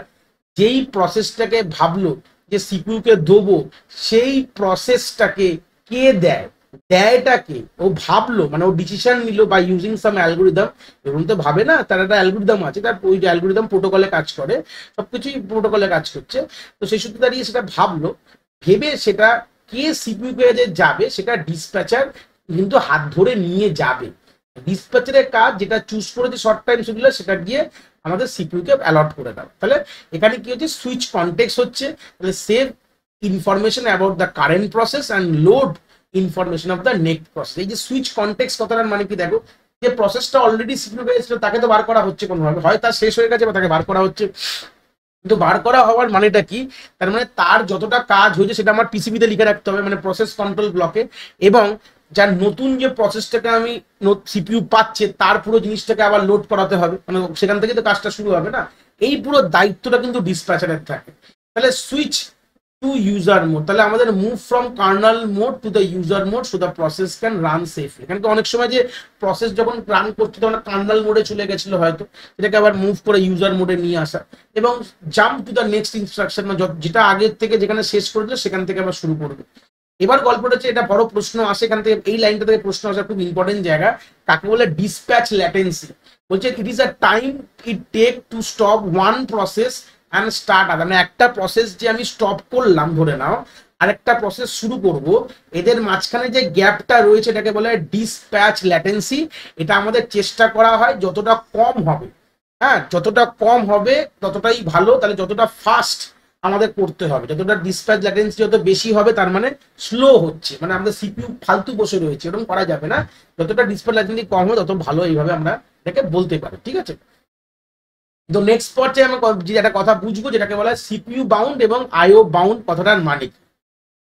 যেই প্রসেসটাকে ভাবলো যে সিপিইউ কে দেবো, সেই প্রসেসটাকে কে দেয়, দেয়টাকে ও ভাবলো, মানে ও ডিসিশন নিল বাই ইউজিং সাম অ্যালগোরিদম। এবং তো ভাবে না, তার একটা অ্যালগোরিদম আছে, তার ওই অ্যালগোরিদম প্রোটোকলে কাজ করে, সবকিছুই প্রোটোকলে কাজ করছে। তো সেই সূত্রে দাঁড়িয়ে সেটা ভাবলো, ভেবে সেটা কে সিপিইউ কে যে যাবে সেটা ডিসপ্যাচার কিন্তু হাত ধরে নিয়ে যাবে। ডিসপ্যাচারের কাজ যেটা চুজ করেছে শর্ট টাইম শিডিউলার, সেটা গিয়ে আমাদের সিপিইউ কে অ্যালট করে দাও। তাহলে এখানে কি হচ্ছে, সুইচ কনটেক্সট হচ্ছে, তাহলে save information about the current process and load information of the next process. এই যে সুইচ কনটেক্সট কথাটার মানে কি, দেখো যে প্রসেসটা অলরেডি সিপিইউ পেয়েছিল তাকে তো বার করা হচ্ছে কোনোভাবে, হয় তার শেষ হয়ে গেছে বা তাকে বার করা হচ্ছে। কিন্তু বার করা হওয়ার মানেটা কি, তার মানে তার যতটা কাজ হয়েছে সেটা আমার পিসিবিতে লিখে রাখতে হবে, মানে প্রসেস কন্ট্রোল ব্লকে। এবং যার নতুন যে প্রসেসটাকে আমি সিপিইউ পাচ্ছে তার পুরো জিনিসটাকে আবার লোড করাতে হবে, মানে সেখান থেকে তো কাজটা শুরু হবে না। এই পুরো দায়িত্বটা কিন্তু ডিসপ্যাচারের থাকে। তাহলে সুইচ টু ইউজার মোড, তাহলে আমাদের move from Karnal mode to the user mode so the process can run safely. এখানে অনেক সময় যে প্রসেস যখন রান করছে তখন কার্নাল মোডে চলে গেছিল হয়তো, এটাকে আবার মুভ করে ইউজার মোডে নিয়ে আসা, এবং jump to the next instruction, যেটা আগের থেকে যেখানে শেষ করে দিল সেখান থেকে আবার শুরু করবে। এবার গল্পটা হচ্ছে, এটা বড় প্রশ্ন আসে এখান থেকে, এই লাইনটা থেকে প্রশ্ন আসা খুব ইম্পর্টেন্ট জায়গা। কাকে বলে ডিসপ্যাচ ল্যাটেন্সি? বলছে it is a time it take to stop one process and start other. মানে একটা প্রসেস যে আমি স্টপ করলাম ধরে নাও, আরেকটা প্রসেস শুরু করব, এদের মাঝখানে যে গ্যাপটা রয়েছে এটাকে বলে ডিসপ্যাচ ল্যাটেন্সি। এটা আমাদের চেষ্টা করা হয় যতটা কম হবে, হ্যাঁ যতটা কম হবে ততটাই ভালো। তাহলে যতটা ফাস্ট আমাদের করতে হবে, যতটা ডিসপ্যাচ ল্যাটেন্সি যত বেশি হবে তার মানে স্লো হচ্ছে, মানে আমাদের সিপিইউ ফালতু বসে রয়েছে, এরকম করা যাবে না। যতটা ডিসপ্যাচ ল্যাটেন্সি কম হবে তত ভালো, এইভাবে আমরা এটাকে বলতে পারি, ঠিক আছে। তো নেক্সট পর্যায়ে আমরা একটা কথা বুঝবো যেটাকে বলা হয় সিপিইউ বাউন্ড এবং আইও বাউন্ড কথাটার মানে কি।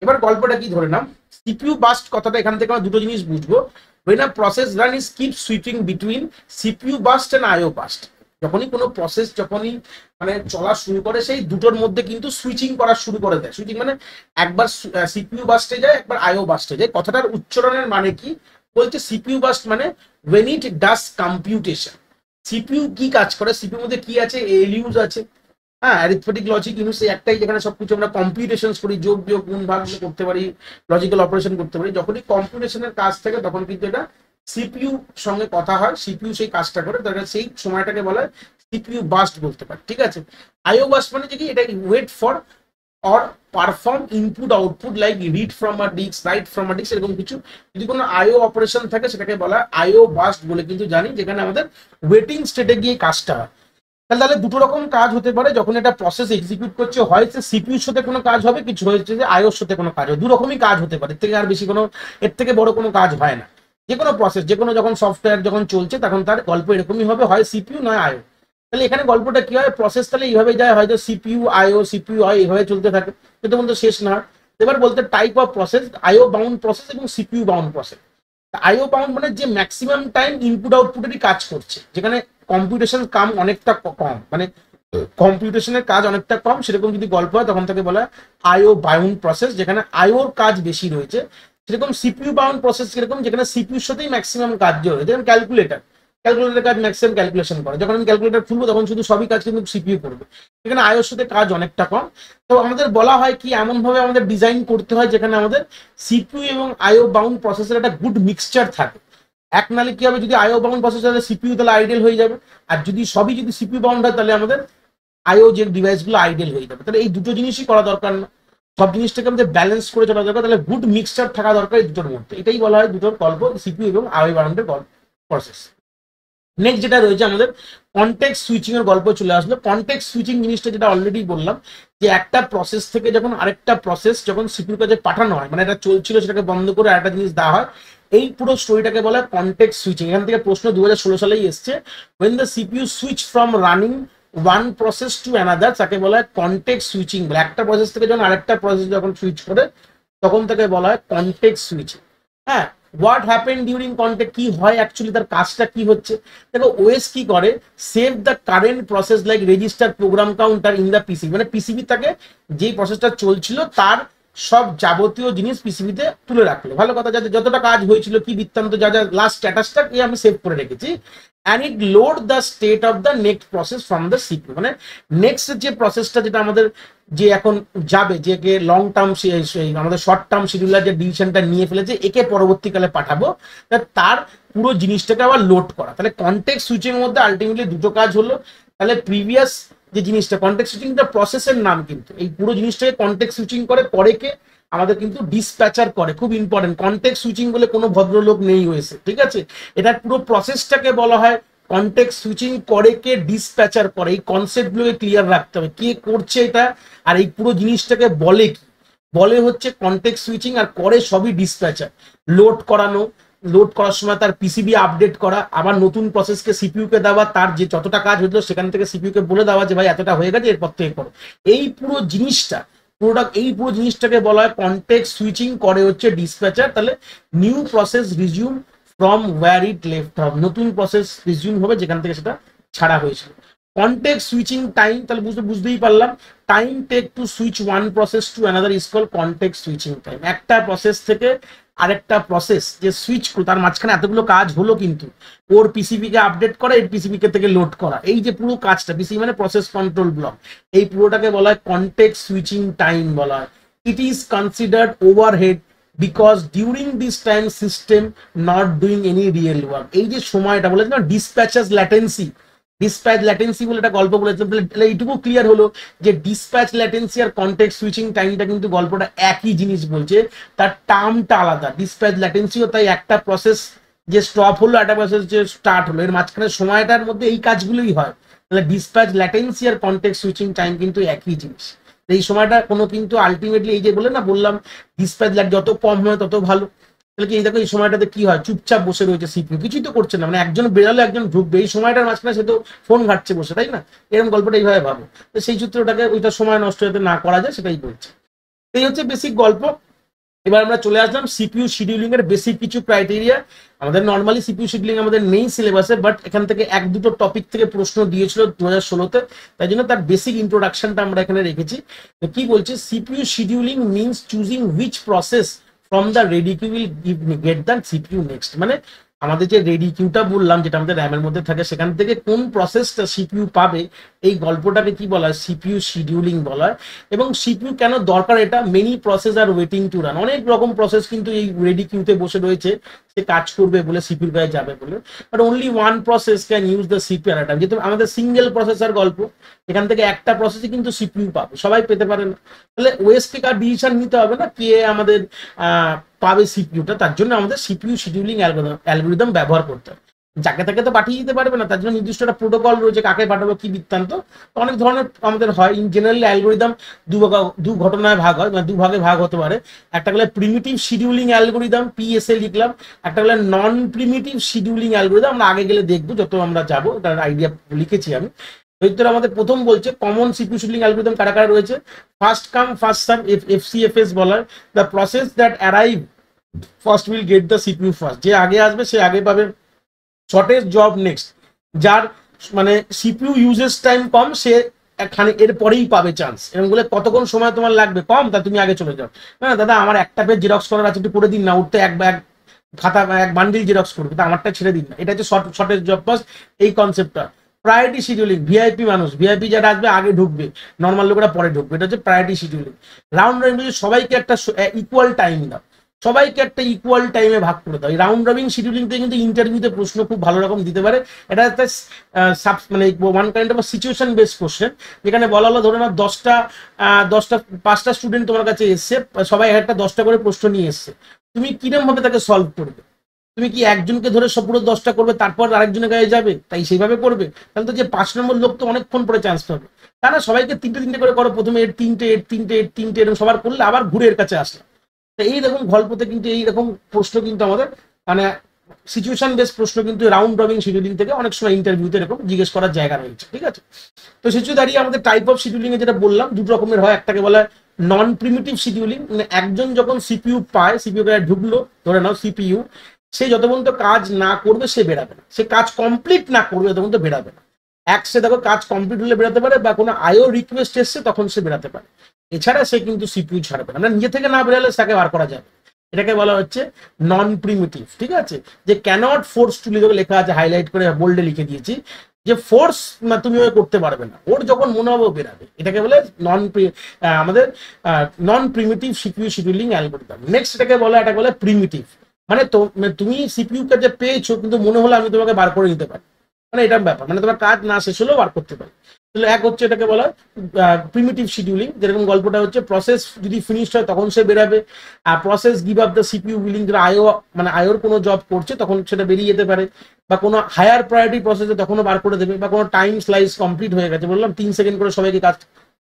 এবার গল্পটা কি ধরে নাও, সিপিইউ বাস্ট কথাটা এখান থেকে আমরা দুটো জিনিস বুঝবো। when a process run is keep switching between CPU burst and IO burst। যখনই কোনো প্রসেস যখনই মানে চলা শুরু করে সেই দুটোর মধ্যে কিন্তু সুইচিং করা শুরু করে দেয়। সুইচিং মানে একবার সিপিইউ বাস্টে যায়, একবার আইও বাস্টে যায়। কথাটার উচ্চারণের মানে কি, বলছে সিপিইউ বাস্ট মানে when it does computation। CPU কি কাজ করে, সিপিইউ মধ্যে কি আছে, এলইউজ আছে, হ্যাঁ অ্যারিথমেটিক লজিক ইউনিট, একটাই যেখানে সবকিছু আমরা কম্পিউটেশন করি, যোগ বিয়োগ গুণ ভাগ করতে পারি, লজিক্যাল অপারেশন করতে পারি। যখনই কম্পিউটেশনের কাজ থাকে তখন কিন্তু এটা সিপিইউ সঙ্গে কথা হয়, সিপিইউ সেই কাজটা করে, তাহলে সেই সময়টাকে বলা হয় সিপিইউ বাস্ট বলতে পারি, ঠিক আছে। আইও বাস্ট মানে কি, এটা wait for or perform input output like read from a disk, write from a disk, এরকম কিছু যদি কোনো আইও অপারেশন থাকে সেটাকে বলা হয় আইও বাস্ট বলে কিন্তু জানি, যেখানে আমাদের ওয়েটিং স্টেটে গিয়ে কাজটা হয়। তাহলে দুটো রকম কাজ হতে পারে যখন এটা প্রসেস এক্সিকিউট করছে, হয় সিপিইউর সাথে কোনো কাজ হবে, কিছু হয়েছে যে আইওর সাথে কোনো কাজ হবে। দু রকমই কাজ হতে পারে, এর থেকে আর বেশি কোনো, এর থেকে বড় কোনো কাজ হয় না। যে কোনো প্রসেস, যে কোনো যখন সফটওয়্যার যখন চলছে তখন তার গল্প এরকমই হবে, হয় সিপিইউ নয় আইও। তাহলে এখানে গল্পটা কি হয়, প্রসেস তাহলে এইভাবে যায়, হয়তো সিপিইউ আইও সিপিইউ আইও এইভাবে চলতে থাকে যতক্ষণ তো শেষ না হয়। এবার বলতে type of process, IO bound process এবং CPU bound process. IO bound মানে যে ম্যাক্সিমাম টাইম ইনপুট আউটপুটেরই কাজ করছে, যেখানে কম্পিউটেশন কাম অনেকটা কম, মানে কম্পিউটেশনের কাজ অনেকটা কম, সেরকম যদি গল্প হয় তখন তাকে বলা হয় আইও বাউন্ড প্রসেস, যেখানে আইওর কাজ বেশি রয়েছে। সেরকম সিপিইউ বাউন্ড প্রসেস কিরকম, যেখানে সিপিইউর সাথেই ম্যাক্সিমাম কাজ রয়েছে, যেমন ক্যালকুলেটার, ক্যালকুলেটার কাজ ম্যাক্সিমাম ক্যালকুলেশন করে, যখন আমি ক্যালকুলেটার খুলবো তখন শুধু সবই কাজ কিন্তু সিপিইউ করবে, এখানে আইওর সাথে কাজ অনেকটা কম। তো আমাদের বলা হয় কি, এমন ভাবে আমাদের ডিজাইন করতে হয় যেখানে আমাদের সিপিইউ এবং আইও বাউন্ড প্রসেসের একটা গুড মিক্সচার থাকে। এক নালে কি হবে, যদি আইও বাউন্ড প্রসেস তাহলে সিপিইউ তাহলে আইডেল হয়ে যাবে, আর যদি সবই যদি সিপিইউ বাউন্ড হয় তাহলে আমাদের আইও যে ডিভাইসগুলো আইডেল হয়ে যাবে। তাহলে এই দুটো জিনিসই করা দরকার না, সব জিনিসটাকে আমাদের ব্যালেন্স করে চলা দরকার। তাহলে গুড মিক্সচার থাকা দরকার এই দুটোর মধ্যে, এটাই বলা হয় দুটোর গল্প, সিপিইউ এবং আইও বাউন্ডের প্রসেস। নেক্সট যেটা রয়েছে আমাদের কনটেক্সট সুইচিং এর গল্প চলে আসলো। কনটেক্সট সুইচিং জিনিসটা যেটা অলরেডি বললাম, যে একটা প্রসেস থেকে যখন আরেকটা প্রসেস যখন সিপিইউর কাছে পাঠানো হয়, মানে এটা চলছিল সেটাকে বন্ধ করে আরেকটা জিনিস দেওয়া হয়, এই পুরো স্টোরিটাকে বলা হয় কনটেক্সট সুইচিং। এখান থেকে প্রশ্ন 2016 সালেই এসছে, when the CPU switch from running one process to another তাকে বলা হয় কনটেক্সট সুইচিং। একটা প্রসেস থেকে যখন আরেকটা প্রসেস যখন সুইচ করে তখন তাকে বলা হয় কনটেক্সট সুইচিং। হ্যাঁ, হোয়াট হ্যাপেন ডিউরিং কনটেক্সট, কি হয় অ্যাকচুয়ালি, তার কাজটা কি হচ্ছে। দেখো ওএস কি করে, save the current process like register program counter in the PCB, মানে পিসিবি তাকে যেই প্রসেসটা চলছিল তার সব যাবতীয় জিনিস পিসিবিতে তুলে রাখলো, ভালো কথা, যাতে যতটা কাজ হয়েছিল কি বৃত্তান্ত যা যা লাস্ট স্ট্যাটাসটা আমি সেভ করে রেখেছি। And it load the state of the next process from the CPU, মানে নেক্সট যে প্রসেসটা যেটা আমাদের যে এখন যাবে, যে লং টার্ম আমাদের শর্ট টার্ম শিডিউলার যে ডিসিশনটা নিয়ে ফেলেছে একে পরবর্তীকালে পাঠাবো, তার পুরো জিনিসটাকে আবার লোড করা। তাহলে কনটেক্সট সুইচিং এর মধ্যে আলটিমেটলি দুটো কাজ হলো। তাহলে প্রিভিয়াস যে জিনিসটা কনটেক্সট সুইচিংটা প্রসেসের নাম, কিন্তু এই পুরো জিনিসটাকে কনটেক্সট সুইচিং করে কে আমাদের কিন্তু ডিসপ্যাচার করে, খুব ইম্পর্টেন্ট। কনটেক্সট সুইচিং বলে কোনো ভদ্রলোক নেই হয়েছে, ঠিক আছে, এটার পুরো প্রসেসটাকে বলা হয় কনটেক্সট সুইচিং, করে কে ডিসপ্যাচার করে। এই কনসেপ্টগুলোকে ক্লিয়ার রাখতে হবে, কে করছে এটা, আর এই পুরো জিনিসটাকে বলে কি, বলে হচ্ছে কনটেক্সট সুইচিং, আর করে সবই ডিসপ্যাচার। লোড করানো, লোড করার সময় তার পিসিবি আপডেট করা, আবার নতুন প্রসেসকে সিপিইউ কে দেওয়া, তার যে যতটা কাজ হতো সেখান থেকে সিপিইউ কে বলে দেওয়া যে ভাই এতটা হয়ে গেছে এরপর থেকে করো। এই পুরো জিনিসটা এই পুরো জিনিসটাকে বলা হয় কনটেক্সট সুইচিং, করে হচ্ছে ডিসপ্যাচার। তাহলে new process resume from where it left off, নতুন প্রসেস রিজিউম হবে যেখান থেকে সেটা ছাড়া হয়েছিল। কনটেক্সট সুইচিং টাইম, তাহলে বুঝতেই পারলাম, time take to switch one process to another is called context switching time. একটা প্রসেস থেকে আরেকটা প্রসেস যে সুইচ, তার মাঝখানে এতগুলো কাজ হলো, কিন্তু ওর পিসিবি কে আপডেট করা, এর পিসিবি কে থেকে লোড করা, এই যে পুরো কাজটা, পিসিবি মানে প্রসেস কন্ট্রোল ব্লক, এই পুরোটাকে বলা হয় কনটেক্সট সুইচিং টাইম বলা হয়। It is considered overhead because during this time system not doing any real work. এই যে সময়টা বলেছে না ডিসপ্যাচার্স ল্যাটেন্সি, ডিসপ্যাচ ল্যাটেন্সি বলে একটা গল্প বলেছে, তাহলে এইটুকু ক্লিয়ার হলো যে ডিসপ্যাচ ল্যাটেন্সি আর কনটেক্সট সুইচিং টাইমটা কিন্তু গল্পটা একই জিনিস বলছে, তার টার্মটা আলাদা। ডিসপ্যাচ ল্যাটেন্সিও তাই একটা প্রসেস যে স্টপ হলো, একটা প্রসেস যে স্টার্ট হলো, এর মাঝখানে সময়টার মধ্যে এই কাজগুলোই হয়। তাহলে ডিসপ্যাচ ল্যাটেন্সি আর কনটেক্সট সুইচিং টাইম কিন্তু একই জিনিস। এই সময়টা কোনো কিন্তু আলটিমেটলি এই যে বললাম ডিসপ্যাচ যত কম হয় তত ভালো। তাহলে কি এই দেখো এই সময়টাতে কি হয়, চুপচাপ বসে রয়েছে সিপিইউ, কিছুই তো করছে না, মানে একজন বেরালো একজন ঢুকবে, এই সময়টার মাঝখানে সে তো ফোন ঘাটছে বসে, তাই না? এরকম গল্পটা এইভাবে ভাবো। তো সেই সূত্রটাকে ওইটা সময় নষ্ট যাতে না করা যায় সেটাই বলছে। এই হচ্ছে বেসিক গল্প। এবার আমরা চলে আসলাম সিপিইউ শিডিউলিং এর বেসিক কিছু ক্রাইটেরিয়া। আমাদের নর্মালি সিপিইউ শিডিউলিং আমাদের নেই সিলেবাসে, বাট এখান থেকে এক দুটো টপিক থেকে প্রশ্ন দিয়েছিল 2016-তে, তাই জন্য তার বেসিক ইন্ট্রোডাকশনটা আমরা এখানে রেখেছি। কি বলছে, CPU scheduling means choosing which process from the ready queue will get the CPU next. মানে আমাদের যে রেডি কিউটা বললাম, যেটা আমাদের র্যামের মধ্যে থাকে, সেখান থেকে কোন প্রসেসটা সিপিইউ পাবে, এই গল্পটাকে কি বলা হয়, সিপিইউ শিডিউলিং বলা হয়। এবং সিপিইউ কেন দরকার, এটা many process R waiting to run, অনেক রকম প্রসেস কিন্তু এই রেডি কিউতে বসে রয়েছে, সে কাজ করবে বলে, সিপিইউর গায়ে যাবে বলে, but only one process can use the CPU at a time. যেহেতু আমাদের সিঙ্গেল প্রসেসর গল্প, এখান থেকে একটা প্রসেসই কিন্তু সিপিইউ পাবে, সবাই পেতে পারে না। তাহলে ওয়েস্ট আর ডিসিশন নিতে হবে না কে আমাদের পাবে সিপিইউটা, তার জন্য আমাদের সিপিইউ শিডিউলিং অ্যালগরিদম ব্যবহার করতে হবে। যাকে তাকে তো পাঠিয়ে দিতে পারবে না, তার জন্য নির্দিষ্ট একটা প্রোটোকল রয়েছে, কাকে পাঠাবো কি বৃত্তান্ত। অনেক ধরনের আমাদের হয়। ইন জেনারেলি অ্যালগরিদম দু ঘটনায় ভাগ হয়, মানে দুভাগে ভাগ হতে পারে। একটা হলো প্রিমিটিভ শিডিউলিং অ্যালগরিদম, পিএসএ লিখলাম। একটা হলো নন প্রিমিটিভ শিডিউলিং অ্যালগরিদম, আমরা আগে গেলে দেখবো, যত আমরা যাবো তার আইডিয়া লিখেছি আমি। ভিতরে আমাদের প্রথম বলছে কমন সিপিইউ শিডিউলিং অ্যালগরিদম কারা কারা রয়েছে। ফার্স্ট কাম ফার্স্ট সার্ভ, এফসিএফএস বলা হয়। The process that arrive first will get the CPU first, যে আগে আসবে সে আগে পাবে। শর্টেস্ট জব নেক্সট, যার মানে সিপিইউ ইউজেস টাইম কম, সে এখানে এর পরেই পাবে চান্স। এরকম বলে কতক্ষণ সময় তোমার লাগবে কম, তা তুমি আগে চলে যাও। হ্যাঁ দাদা আমার একটা পেজ জেরক্স করার আছে, একটু করে দিন না, উঠতে এক ব্যাগ খাতা এক বান্ডিল জেরক্স করবে, তা আমারটা ছেড়ে দিন না। এটা হচ্ছে শর্টেস্ট জব ফার্স্ট, এই কনসেপ্টটা। প্রায়োরিটি শিডিউলিং, ভিআইপি মানুষ, ভিআইপি যারা আসবে আগে ঢুকবে, নর্মাল লোকেরা পরে ঢুকবে, এটা হচ্ছে প্রায়োরিটি শিডিউলিং। রাউন্ড রবিন, সবাইকে একটা ইকুয়াল টাইম দাও, সবাইকে একটা ইকুয়াল টাইমে ভাগ করে দাও। এই রাউন্ড রবিন শিডিউলিং থেকে কিন্তু ইন্টারভিউতে প্রশ্ন খুব ভালো রকম দিতে পারে। এটা একটা মানে one kind of situation based question, যেখানে বলা হলো ধরে না 5টা স্টুডেন্ট তোমার কাছে এসছে, সবাই একটা 10টা করে প্রশ্ন নিয়ে এসছে, তুমি কিরকম ভাবে তাকে সলভ করবে? তুমি কি একজনকে ধরে পুরো 10টা করবে, তারপর আরেকজনের গায়ে যাবে, তাই সেইভাবে করবে? তাহলে তো যে 5 নম্বর লোক তো অনেকক্ষণ পরে চান্স পাবে। তা না, সবাইকে তিনটে করে করো, প্রথমে এর তিনটে এরকম সবার করলে আবার ঘুরে এর কাছে আসলে। তো এইরকম গল্পতে কিন্তু এইরকম প্রশ্ন কিন্তু আমাদের মানে সিচুয়েশন বেস প্রশ্ন কিন্তু রাউন্ড রবিন শিডিউলিং থেকে অনেক সময় ইন্টারভিউতে এরকম জিজ্ঞেস করার জায়গা রয়েছে, ঠিক আছে? তো সেচু দাঁড়িয়ে আমাদের টাইপ অফ শিডিউলিং এ যেটা বললাম দুটো রকমের হয়। একটাকে বলা হয় নন প্রিমিটিভ শিডিউলিং, মানে একজন যখন সিপিইউ পায়, সিপিইউ গায়ে ঢুকলো, ধরে নাও সিপিইউ, সে যত পর্যন্ত কাজ না করবে সে বেরাবে না, সে কাজ কমপ্লিট না করবে তত পর্যন্ত বেরাবে না। সে দেখো কাজ কমপ্লিট হলে বেরোতে পারে, বা কোনো আইও রিকোয়েস্ট এসছে তখন সে বেরোতে পারে, এছাড়া সে কিন্তু সিপিইউ ছাড়বে না। মানে নিজে থেকে না বেরোলে তাকে বার করা যাবে। এটাকে বলা হচ্ছে নন প্রিমিটিভ, ঠিক আছে, যে ক্যানট ফোর্স টু, লেখা আছে হাইলাইট করে বোল্ডে লিখে দিয়েছি, যে ফোর্স তুমি করতে পারবে না, ওর যখন মনে হবে বেরাবে। এটাকে বলে আমাদের non preemptive CPU scheduling algorithm. Next এটাকে বলে প্রিমিটিভ, মানে তুমি সিপিইউ কে যে পেয়েছো কিন্তু মনে হলো আমি তোমাকে বার করে নিতে পারি, মানে এটার ব্যাপার, মানে তোমার কাজ না শেষ হলেও বার করতে পারি। তাহলে এক হচ্ছে এটাকে বলা প্রিমিটিভ শিডিউলিং, যেরকম গল্পটা হচ্ছে প্রসেস যদি ফিনিশ হয় তখন সে বেরাবে, আর process give up the CPU willing, যারা আইও মানে আইওর কোনো জব করছে তখন সেটা বেরিয়ে যেতে পারে, বা কোনো হায়ার প্রায়োরিটি প্রসেসে তখনও বার করে দেবে, বা কোনো টাইম স্লাইস কমপ্লিট হয়ে গেছে, বললাম 3 সেকেন্ড করে সবাইকে কাজ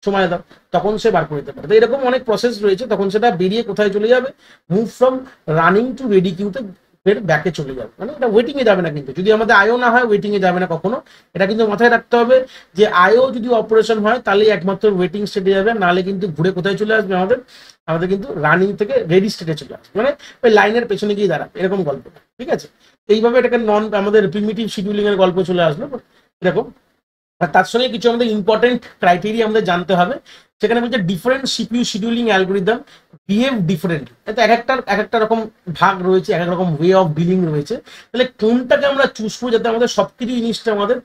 সময় দাও, তখন সে বার করে দিতে পারে। তো এরকম অনেক প্রসেস রয়েছে, তখন সেটা বেরিয়ে কোথায় চলে যাবে, move from running to ready কিউতে ফের ব্যাকে চলে যাবে, মানে এটা ওয়েটিং এ যাবে না। কিন্তু যদি আমাদের আইও না হয় ওয়েটিং এ যাবে না কখনো, এটা কিন্তু মাথায় রাখতে হবে যে আইও যদি অপারেশন হয় তাহলে একমাত্র ওয়েটিং স্টেটে যাবে, নাহলে কিন্তু ঘুরে কোথায় চলে আসবে, আমাদের কিন্তু রানিং থেকে রেডি স্টেটে চলে আসবে, মানে ওই লাইনের পেছনে গিয়ে দাঁড়াবে, এরকম গল্প, ঠিক আছে। এইভাবে এটাকে আমাদের প্রিমিটিভ শিডিউলিং এর গল্প চলে আসলো এরকম। আর তার সঙ্গে কিছু আমাদের ইম্পর্টেন্ট ক্রাইটেরিয়া আমাদের জানতে হবে, সেখানে বলছে different CPU scheduling algorithm behave different, এতে এক একটা রকম ভাগ রয়েছে, এক এক রকম ওয়ে অফ ডিলিং রয়েছে। তাহলে কোনটাকে আমরা চুজ করবো যাতে আমাদের সবকিছু জিনিসটা আমাদের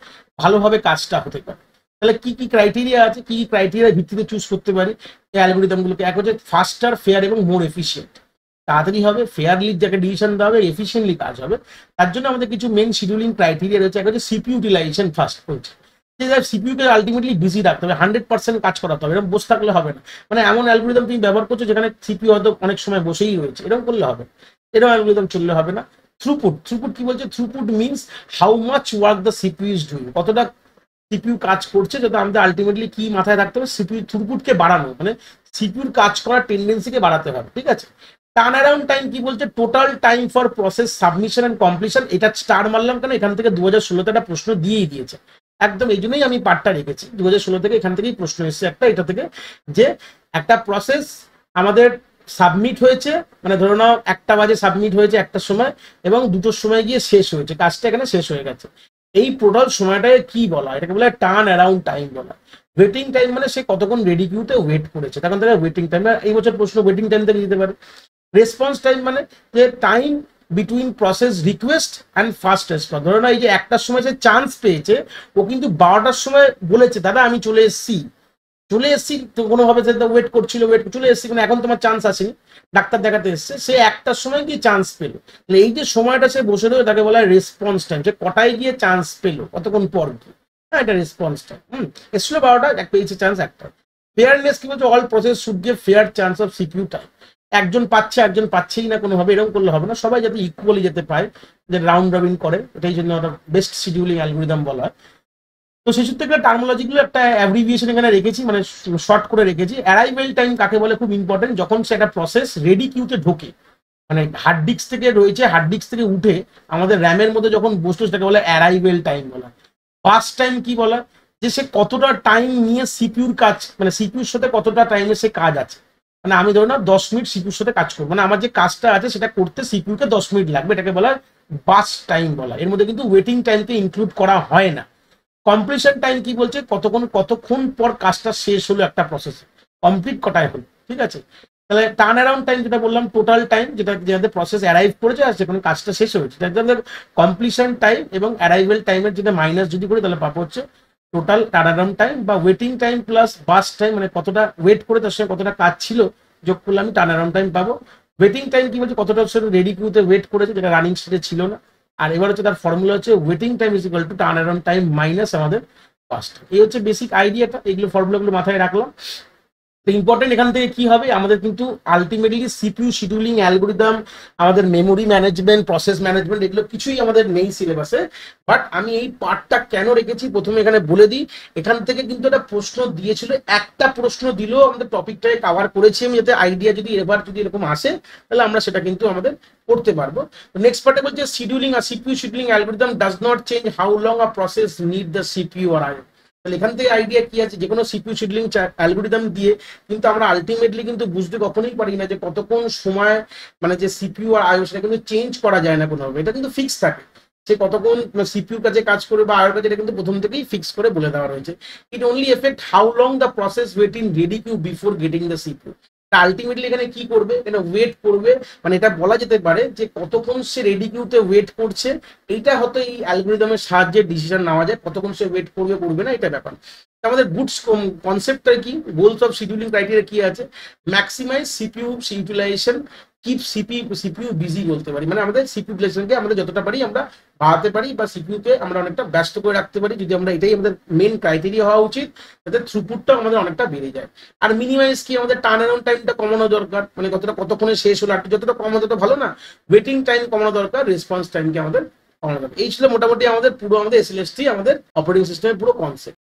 ভালোভাবে কাজটা হতে পারে। তাহলে কি কি ক্রাইটেরিয়া আছে, কি কি ক্রাইটেরিয়ার ভিত্তিতে চুজ করতে পারি এই অ্যালগরিদমগুলোকে? এক হচ্ছে ফাস্টার, ফেয়ার এবং মোর এফিসিয়েন্ট, তাড়াতাড়ি হবে, ফেয়ারলি যাকে ডিসিশন দেওয়া হবে, এফিসিয়েন্টলি কাজ হবে। তার জন্য আমাদের কিছু মেন শিডিউলিং ক্রাইটেরিয়া রয়েছে। এক হচ্ছে সিপিইউ ইউটিলাইজেশন ফার্স্ট বলছে, সিপিইউ কে আলটিমেটলি বিজি রাখতে হবে, 100% কাজ করাতে হবে, এরকম বসে থাকলে হবে না। মানে এমন অ্যালগরিদম তুমি ব্যবহার করছো যেখানে সিপিইউ হয়তো অনেক সময় বসেই রয়েছে, এরকম করলে হবে, এরকম অ্যালগরিদম চললে হবে না। থ্রুপুট কি বলছে? Throughput means how much work the CPU is doing, কতটা সিপিইউ কাজ করছে, যাতে আমাদের আলটিমেটলি কি মাথায় রাখতে হবে, সিপিইউ থ্রুপুটকে বাড়ানো, মানে সিপিইউর কাজ করার টেন্ডেন্সিকে বাড়াতে হবে, ঠিক আছে। টার্ন অ্যারাউন্ড টাইম কি বলছে? Total time for process submission and completion. এটা স্টার মারলাম কেন, এখান থেকে 2016-তে একটা প্রশ্ন দিয়েই দিয়েছে একদম, এই জন্যই আমি পার্টটা রেখেছি 2016 থেকে, এখান থেকেই প্রশ্ন এসেছে একটা, এটা থেকে, যে একটা প্রসেস আমাদের সাবমিট হয়েছে, মানে ধরে নাও 1টা বাজে সাবমিট হয়েছে একটার সময়, এবং 2টোর সময় গিয়ে শেষ হয়েছে, কাজটা এখানে শেষ হয়ে গেছে। এই টোটাল সময়টাকে কি বলা হয়? এটাকে বলা হয় টার্ন অ্যারাউন্ড টাইম বলা। ওয়েটিং টাইম মানে সে কতক্ষণ রেডি কিউতে ওয়েট করেছে, তখন থেকে ওয়েটিং টাইম। এই বছর প্রশ্ন ওয়েটিং টাইম থেকে দিতে পারে। রেসপন্স টাইম মানে যে time between process request and first response. ধরো না এই যে 1টার সময় যে চান্স পেয়েছে, ও কিন্তু 12টার সময় বলেছে দাদা আমি চলে এসেছি, তো কোনোভাবে ওয়েট করছিল, চলে এসেছি, মানে এখন তোমার চান্স আসেনি, ডাক্তার দেখাতে এসছে, সে 1টার সময় গিয়ে চান্স পেলো। তাহলে এই যে সময়টা সে বসে রয়েছে তাকে বলা হয় রেসপন্স টাইম, যে কটায় গিয়ে চান্স পেলো, কতক্ষণ পর গিয়ে, হ্যাঁ এটা রেসপন্স টাইম। এসছিল 12টা, পেয়েছে চান্স 1টা। ফেয়ারনেস কি বলছে? All process should give fair chance of CPU time. একজন পাচ্ছে একজন পাচ্ছেই না কোনোভাবে, এরকম করলে হবে না, সবাই যাতে ইকুয়ালি যেতে পায়, যে রাউন্ড রবিন করে, এটাই জন্য ওটা বেস্ট শিডিউলিং অ্যালগরিদম বলা হয়। তো সেই সূত্রে টার্মোলজিগুলো একটা অ্যাব্রিভিয়েশন এখানে রেখেছি, মানে শর্ট করে রেখেছি। অ্যারাইভেল টাইম কাকে বলে? খুব ইম্পর্টেন্ট, যখন সে একটা প্রসেস রেডি কিউতে ঢোকে, মানে হার্ড ডিস্ক থেকে রয়েছে, হার্ড ডিস্ক থেকে উঠে আমাদের র্যামের মধ্যে যখন বসলো, সেটাকে বলে অ্যারাইভেল টাইম বলা। বাস টাইম কি বলা? যে সে কতটা টাইম নিয়ে সিপিইউর কাজ, মানে সিপিইউর সাথে কতটা টাইমে সে কাজ আছে, মানে আমি ধরো না 10 মিনিট সিপিইউর সাথে কাজ করবো, মানে আমার যে কাজটা আছে সেটা করতে সিপিইউকে 10 মিনিট লাগবে, এটাকে বলা বাস টাইম বলা। এর মধ্যে কিন্তু ওয়েটিং টাইমকে ইনক্লুড করা হয় না। কমপ্লিশন টাইম কি বলছে? কতক্ষণ পর কাজটা শেষ হলো একটা প্রসেসে, কমপ্লিট কটায় হলো, ঠিক আছে। তাহলে টার্ন অ্যারাউন্ড টাইম যেটা বললাম, টোটাল টাইম যেটা যাদের প্রসেস অ্যারাইভ করেছে আর সেখানে কাজটা শেষ হয়েছে, যাদের কমপ্লিশন টাইম এবং অ্যারাইভেল টাইমের যেটা মাইনাস যদি করি তাহলে পাবো হচ্ছে টোটাল টার্ন অ্যারাউন্ড টাইম বা ওয়েটিং টাইম প্লাস বাস টাইম, মানে কতটা ওয়েট করে তার সঙ্গে কতটা কাজ ছিল যোগ করলে আমি টার্ন অ্যারাউন্ড টাইম পাবো। ওয়েটিং টাইম কি বলছে? কতটা রেডি কিউতে ওয়েট করেছে, যেটা রানিং স্টেজে ছিল না। আর এবার হচ্ছে তার ফর্মুলা হচ্ছে waiting time is equal to turn around time minus আমাদের ফার্স্ট। এই হচ্ছে বেসিক আইডিয়াটা, এইগুলো ফর্মুলাগুলো মাথায় রাখলাম। তো ইম্পর্টেন্ট এখান থেকে কি হবে, আমাদের কিন্তু আলটিমেটলি সিপিইউ শিডিউলিং অ্যালগরিদম, আমাদের মেমোরি ম্যানেজমেন্ট, প্রসেস ম্যানেজমেন্ট, এগুলো কিছুই আমাদের নেই সিলেবাসে। বাট আমি এই পার্টটা কেন রেখেছি প্রথমে এখানে বলে দিই। এখান থেকে কিন্তু একটা প্রশ্ন দিয়েছিল, একটা প্রশ্ন দিলেও আমাদের টপিকটাকে কাভার করেছি আমি, যাতে আইডিয়া যদি এবার যদি এরকম আসে তাহলে আমরা সেটা কিন্তু আমাদের করতে পারবো। নেক্সট পার্টে বলছে শিডিউলিং আর CPU scheduling algorithm does not change how long a process need the CPU আর আইও। তাহলে এখান থেকে আইডিয়া কি আছে, যে কোনো সিপিইউ শিডিউলিং অ্যালগরিদম দিয়ে কিন্তু আমরা আলটিমেটলি কিন্তু বুঝতে কখনোই পারি না যে কতক্ষণ সময়, মানে যে সিপিইউ আর আইও সেটা কিন্তু চেঞ্জ করা যায় না কোনোভাবে, এটা কিন্তু ফিক্স থাকে। সে কতক্ষণ সিপিইউ কাছে কাজ করবে বা আয়োর কাছে, এটা কিন্তু প্রথম থেকেই ফিক্স করে বলে দেওয়া রয়েছে। It only affect how long the process wait in ready queue before getting the CPU. Ultimately এখানে কি করবে, এখানে ওয়েট করবে, মানে এটা বলা যেতে পারে যে কতক্ষণ সে রেডি কিউতে ওয়েট করছে, এইটা হয়তো এই অ্যালগোরিদমের সাহায্যে ডিসিশন নেওয়া যায় কতক্ষণ সে ওয়েট করবে করবে না, এটা ব্যাপার। আমাদের গুডস কনসেপ্টটা কি, গোলস অফ শিডিউলিং ক্রাইটেরিয়া কি আছে, maximize CPU utilization, keep CPU busy বলতে পারি, মানে আমাদের সিপিইউ ইউটিলাইজেশনকে আমরা যতটা পারি আমরা বাড়াতে পারি বা সিপিইউকে আমরা অনেকটা ব্যস্ত করে রাখতে পারি, যদি আমরা এটাই আমাদের মেন ক্রাইটেরিয়া হওয়া উচিত, যাতে থ্রুপুটটা আমাদের অনেকটা বেড়ে যায়। আর মিনিমাইজ কি, আমাদের টার্ন অ্যারাউন্ড টাইমটা কমানো দরকার, মানে কতক্ষণে শেষ হলো, আর যতটা কমানো তত ভালো না, ওয়েটিং টাইম কমানো দরকার, রেসপন্স টাইমকে আমাদের কমানো দরকার। এই ছিল মোটামুটি আমাদের পুরো আমাদের এসএলএসটি আমাদের অপারেটিং সিস্টেমের পুরো কনসেপ্ট।